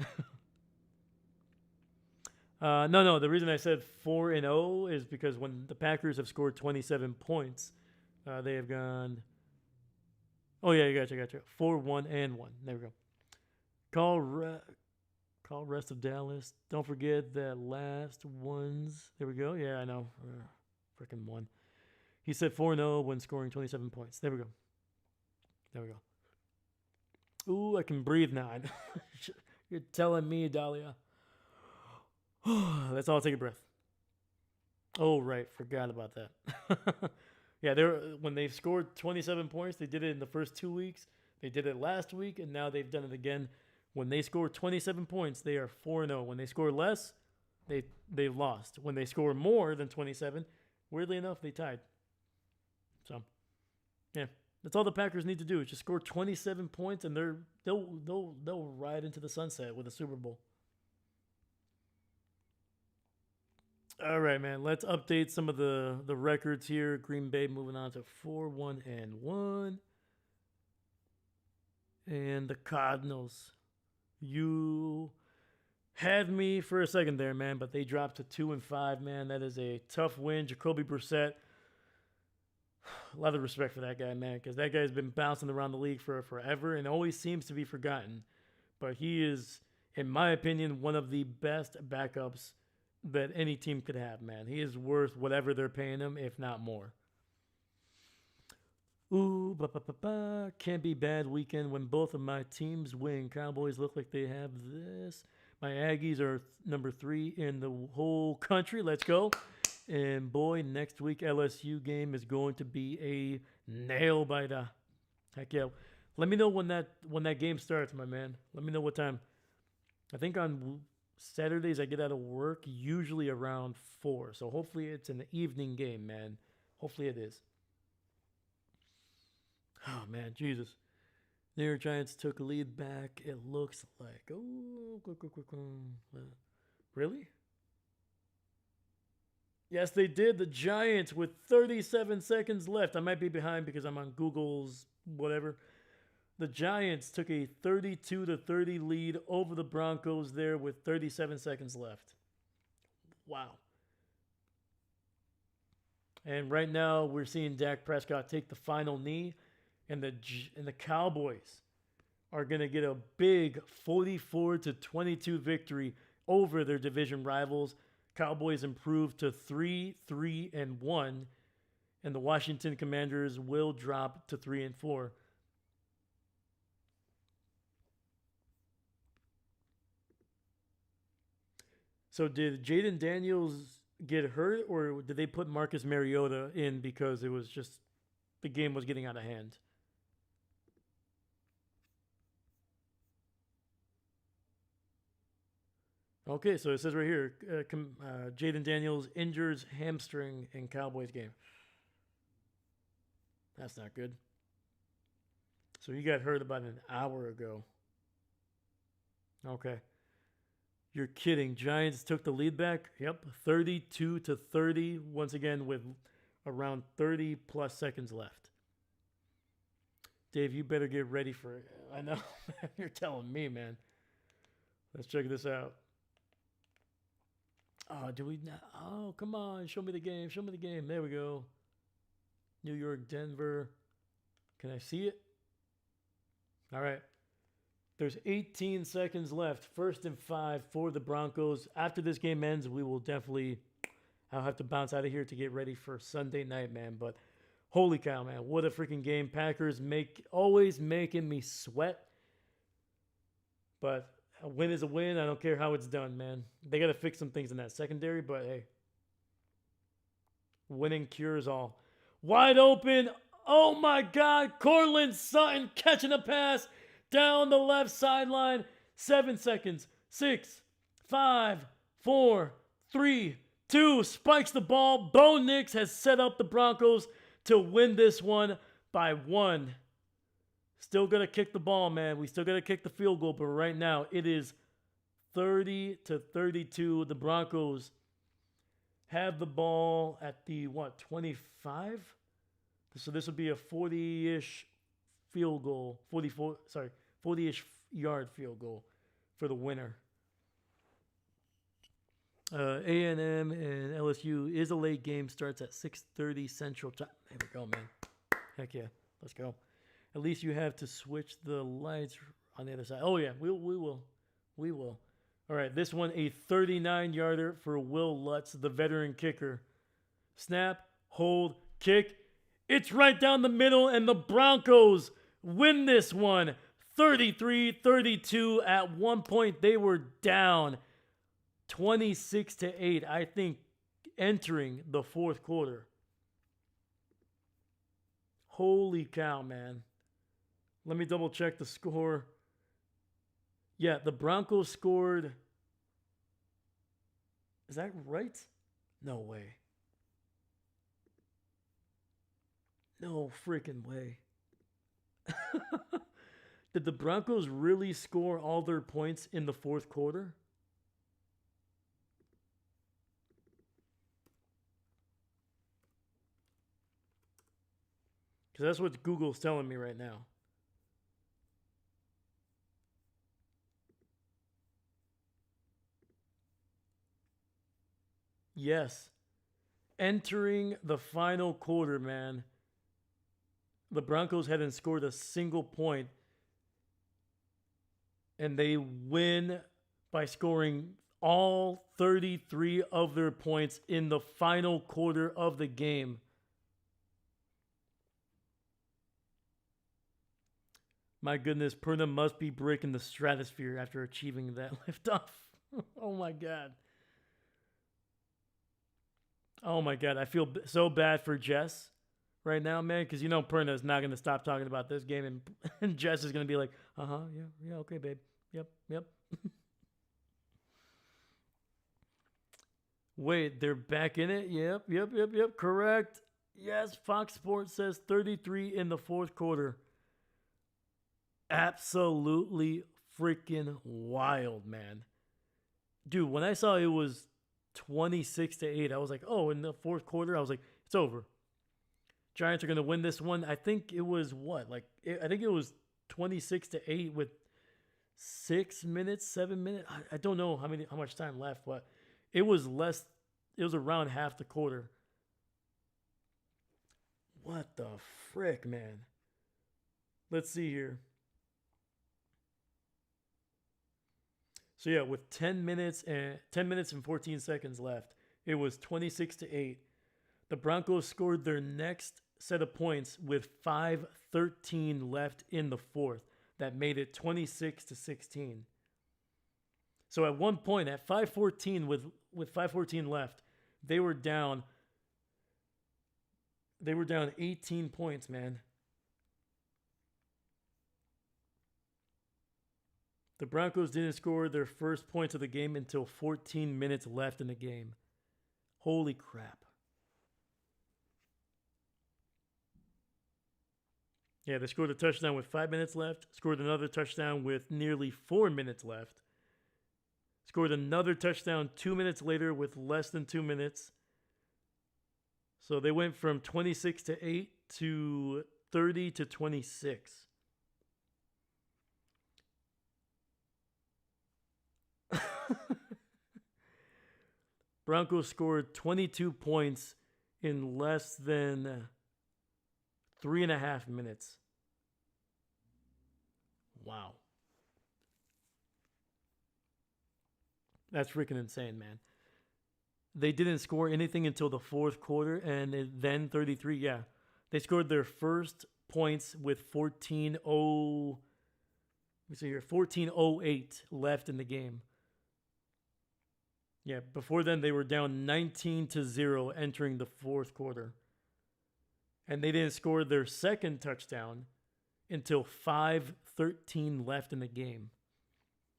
No. The reason I said 4-0 is because when the Packers have scored 27 points, they have gone. Oh yeah, you gotcha. 4-1-1. There we go. Call rest of Dallas. Don't forget that last ones. There we go. Yeah, I know. Freaking one. He said 4-0 when scoring 27 points. There we go. Ooh, I can breathe now. You're telling me, Dahlia. Let's all take a breath. Oh, right. Forgot about that. Yeah, when they've scored 27 points, they did it in the first 2 weeks. They did it last week, and now they've done it again. When they score 27 points, they are 4-0. When they score less, they've lost. When they score more than 27, weirdly enough, they tied. So, yeah, that's all the Packers need to do is just score 27 points, and they'll ride into the sunset with a Super Bowl. All right, man. Let's update some of the records here. Green Bay moving on to 4-1-1, and the Cardinals. You had me for a second there, man, but they dropped to 2-5, man. That is a tough win. Jacoby Brissett. A lot of respect for that guy, man, because that guy's been bouncing around the league for forever and always seems to be forgotten. But he is, in my opinion, one of the best backups that any team could have, man. He is worth whatever they're paying him, if not more. Ooh, can't be bad weekend when both of my teams win. Cowboys look like they have this. My Aggies are number 3 in the whole country. Let's go. And boy, next week LSU game is going to be a nail biter. Heck yeah. Let me know when that game starts, my man. Let me know what time. I think on Saturdays I get out of work usually around 4. So hopefully it's an evening game, man. Hopefully it is. Oh, man, Jesus. New York Giants took a lead back. It looks like. Oh, really? Yes, they did. The Giants with 37 seconds left. I might be behind because I'm on Google's whatever. The Giants took a 32-30 lead over the Broncos there with 37 seconds left. Wow. And right now we're seeing Dak Prescott take the final knee, and the Cowboys are going to get a big 44-22 victory over their division rivals. Cowboys improved to 3-3-1, and the Washington Commanders will drop to 3-4. So did Jaden Daniels get hurt, or did they put Marcus Mariota in because it was just the game was getting out of hand? Okay, so it says right here, Jaden Daniels injures hamstring in Cowboys game. That's not good. So he got hurt about an hour ago. Okay. You're kidding. Giants took the lead back. Yep, 32-30. Once again, with around 30 plus seconds left. Dave, you better get ready for it. I know. You're telling me, man. Let's check this out. Oh, do we not? Oh, come on. Show me the game. Show me the game. There we go. New York, Denver. Can I see it? All right. There's 18 seconds left. 1st and 5 for the Broncos. After this game ends, we will definitely... I'll have to bounce out of here to get ready for Sunday night, man. But holy cow, man. What a freaking game. Packers always making me sweat. But a win is a win. I don't care how it's done, man. They got to fix some things in that secondary, but hey. Winning cures all. Wide open. Oh, my God. Cortland Sutton catching a pass down the left sideline. 7 seconds. 6, 5, 4, 3, 2. Spikes the ball. Bo Nix has set up the Broncos to win this one by 1. Still got to kick the ball, man. We still got to kick the field goal, but right now it is 30-32. The Broncos have the ball at the, 25? So this would be a 40-ish field goal, 40-ish yard field goal for the winner. A&M and LSU is a late game. Starts at 6:30 Central Time. There we go, man. Heck yeah. Let's go. At least you have to switch the lights on the other side. Oh, yeah. We will. We will. All right. This one, a 39-yarder for Will Lutz, the veteran kicker. Snap, hold, kick. It's right down the middle, and the Broncos win this one 33-32. At one point, they were down 26-8, I think, entering the fourth quarter. Holy cow, man. Let me double check the score. Yeah, the Broncos scored. Is that right? No way. No freaking way. Did the Broncos really score all their points in the fourth quarter? Because that's what Google's telling me right now. Yes. Entering the final quarter, man. The Broncos hadn't scored a single point. And they win by scoring all 33 of their points in the final quarter of the game. My goodness, Perna must be breaking the stratosphere after achieving that liftoff. Oh my God. Oh my God. I feel so bad for Jess right now, man, because you know Perna is not going to stop talking about this game, and Jess is going to be like, yeah, okay, babe. Yep. Wait, they're back in it? Yep. Correct. Yes, Fox Sports says 33 in the fourth quarter. Absolutely freaking wild, man. Dude, when I saw it was 26-8, I was like, oh, in the fourth quarter, I was like, it's over. Giants are going to win this one. I think it was what? I think it was 26-8 with 6 minutes, 7 minutes. I don't know how much time left, but it was less. It was around half the quarter. What the frick, man? Let's see here. So yeah, with 10 minutes and 14 seconds left, it was 26-8. The Broncos scored their next set of points with 5:13 left in the fourth. That made it 26-16. So at one point, at 5:14 with 5:14 left, they were down. They were down 18 points, man. The Broncos didn't score their first points of the game until 14 minutes left in the game. Holy crap. Yeah, they scored a touchdown with 5 minutes left, scored another touchdown with nearly 4 minutes left, scored another touchdown 2 minutes later with less than 2 minutes. So they went from 26-8 to 30-26. Broncos scored 22 points in less than 3.5 minutes. Wow. That's freaking insane, man. They didn't score anything until the fourth quarter, and then 33. Yeah, they scored their first points with 14:08 left in the game. Yeah, before then they were down 19-0 entering the fourth quarter. And they didn't score their second touchdown until 5:13 left in the game.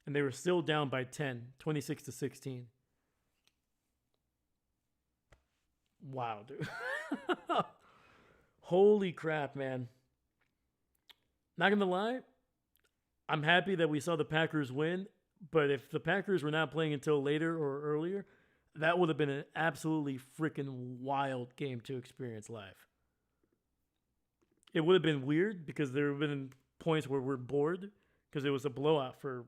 And they were still down by 10, 26-16. Wow, dude. Holy crap, man. Not gonna lie, I'm happy that we saw the Packers win, but if the Packers were not playing until later or earlier, that would have been an absolutely freaking wild game to experience live. It would have been weird because there have been points where we're bored because it was a blowout for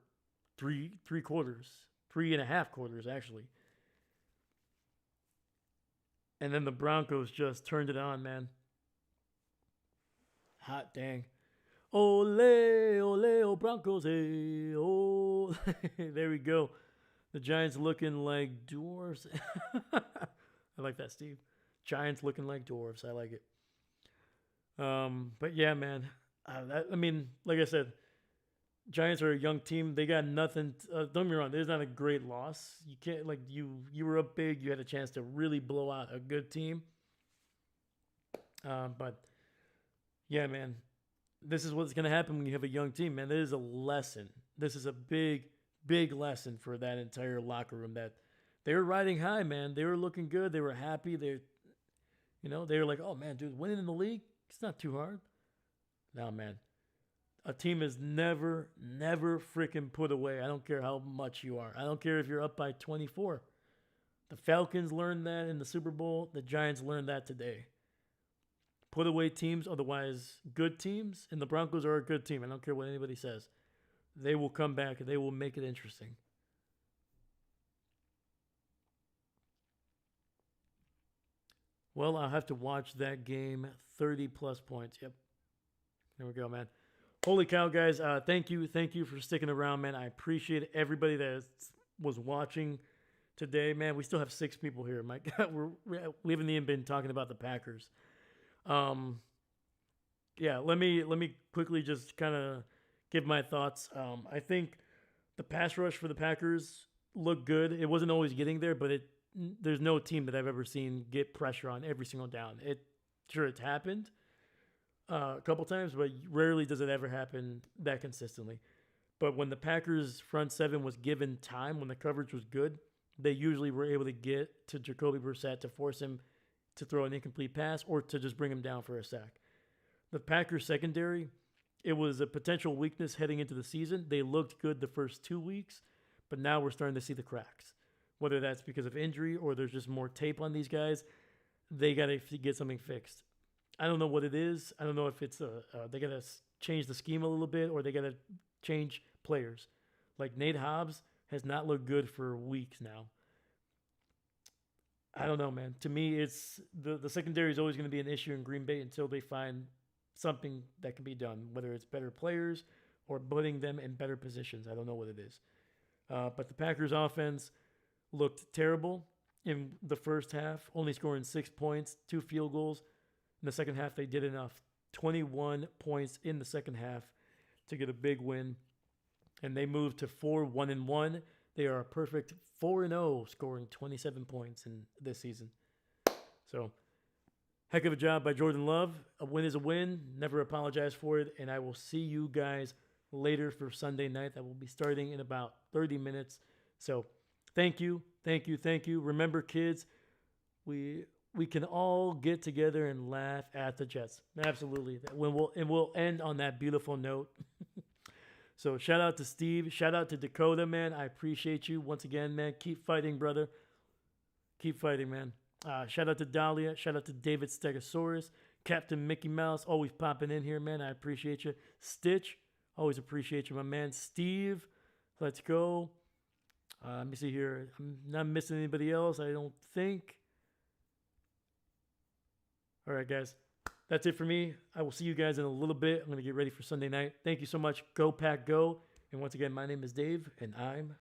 three quarters, 3.5 quarters actually. And then the Broncos just turned it on, man. Hot dang. Ole, ole, Broncos, hey, oh. There we go. The Giants looking like dwarfs. I like that, Steve. Giants looking like dwarfs. I like it. But yeah, man. Like I said, Giants are a young team. They got nothing. Don't get me wrong. There's not a great loss. You can't you were up big. You had a chance to really blow out a good team. But yeah, man. This is what's going to happen when you have a young team, man. This is a lesson. This is a big, big lesson for that entire locker room that they were riding high, man. They were looking good. They were happy. They were like, oh, man, dude, winning in the league, it's not too hard. No, man. A team is never freaking put away. I don't care how much you are. I don't care if you're up by 24. The Falcons learned that in the Super Bowl. The Giants learned that today. Put away teams, otherwise good teams, and the Broncos are a good team. I don't care what anybody says. They will come back and they will make it interesting. Well, I'll have to watch that game. 30-plus points. Yep. There we go, man. Holy cow, guys. Thank you for sticking around, man. I appreciate everybody that was watching today, man. We still have 6 people here. My God, we haven't even been talking about the Packers. Yeah, let me quickly just kind of give my thoughts. I think the pass rush for the Packers looked good. It wasn't always getting there, but there's no team that I've ever seen get pressure on every single down. It's happened a couple times, but rarely does it ever happen that consistently. But when the Packers front seven was given time, when the coverage was good, they usually were able to get to Jacoby Brissett to force him to throw an incomplete pass or to just bring him down for a sack. The Packers secondary, it was a potential weakness heading into the season. They looked good the first 2 weeks, but now we're starting to see the cracks. Whether that's because of injury or there's just more tape on these guys, they got to get something fixed. I don't know what it is. I don't know if it's they got to change the scheme a little bit or they got to change players. Like Nate Hobbs has not looked good for weeks now. I don't know, man. To me, it's the secondary is always going to be an issue in Green Bay until they find something that can be done, whether it's better players or putting them in better positions. I don't know what it is. But the Packers offense looked terrible in the first half, only scoring 6 points, 2 field goals. In the second half, they did enough. 21 points in the second half to get a big win. And they moved to 4-1-1. They are a perfect 4-0, scoring 27 points in this season. So, heck of a job by Jordan Love. A win is a win. Never apologize for it. And I will see you guys later for Sunday night. That will be starting in about 30 minutes. So, thank you. Remember, kids, we can all get together and laugh at the Jets. Absolutely. We'll end on that beautiful note. So shout out to Steve. Shout out to Dakota, man. I appreciate you once again, man. Keep fighting, brother. Keep fighting, man. Shout out to Dahlia. Shout out to David Stegosaurus. Captain Mickey Mouse, always popping in here, man. I appreciate you. Stitch, always appreciate you, my man. Steve, let's go. Let me see here. I'm not missing anybody else, I don't think. All right, guys. That's it for me. I will see you guys in a little bit. I'm going to get ready for Sunday night. Thank you so much. Go Pack Go. And once again, my name is Dave, and I'm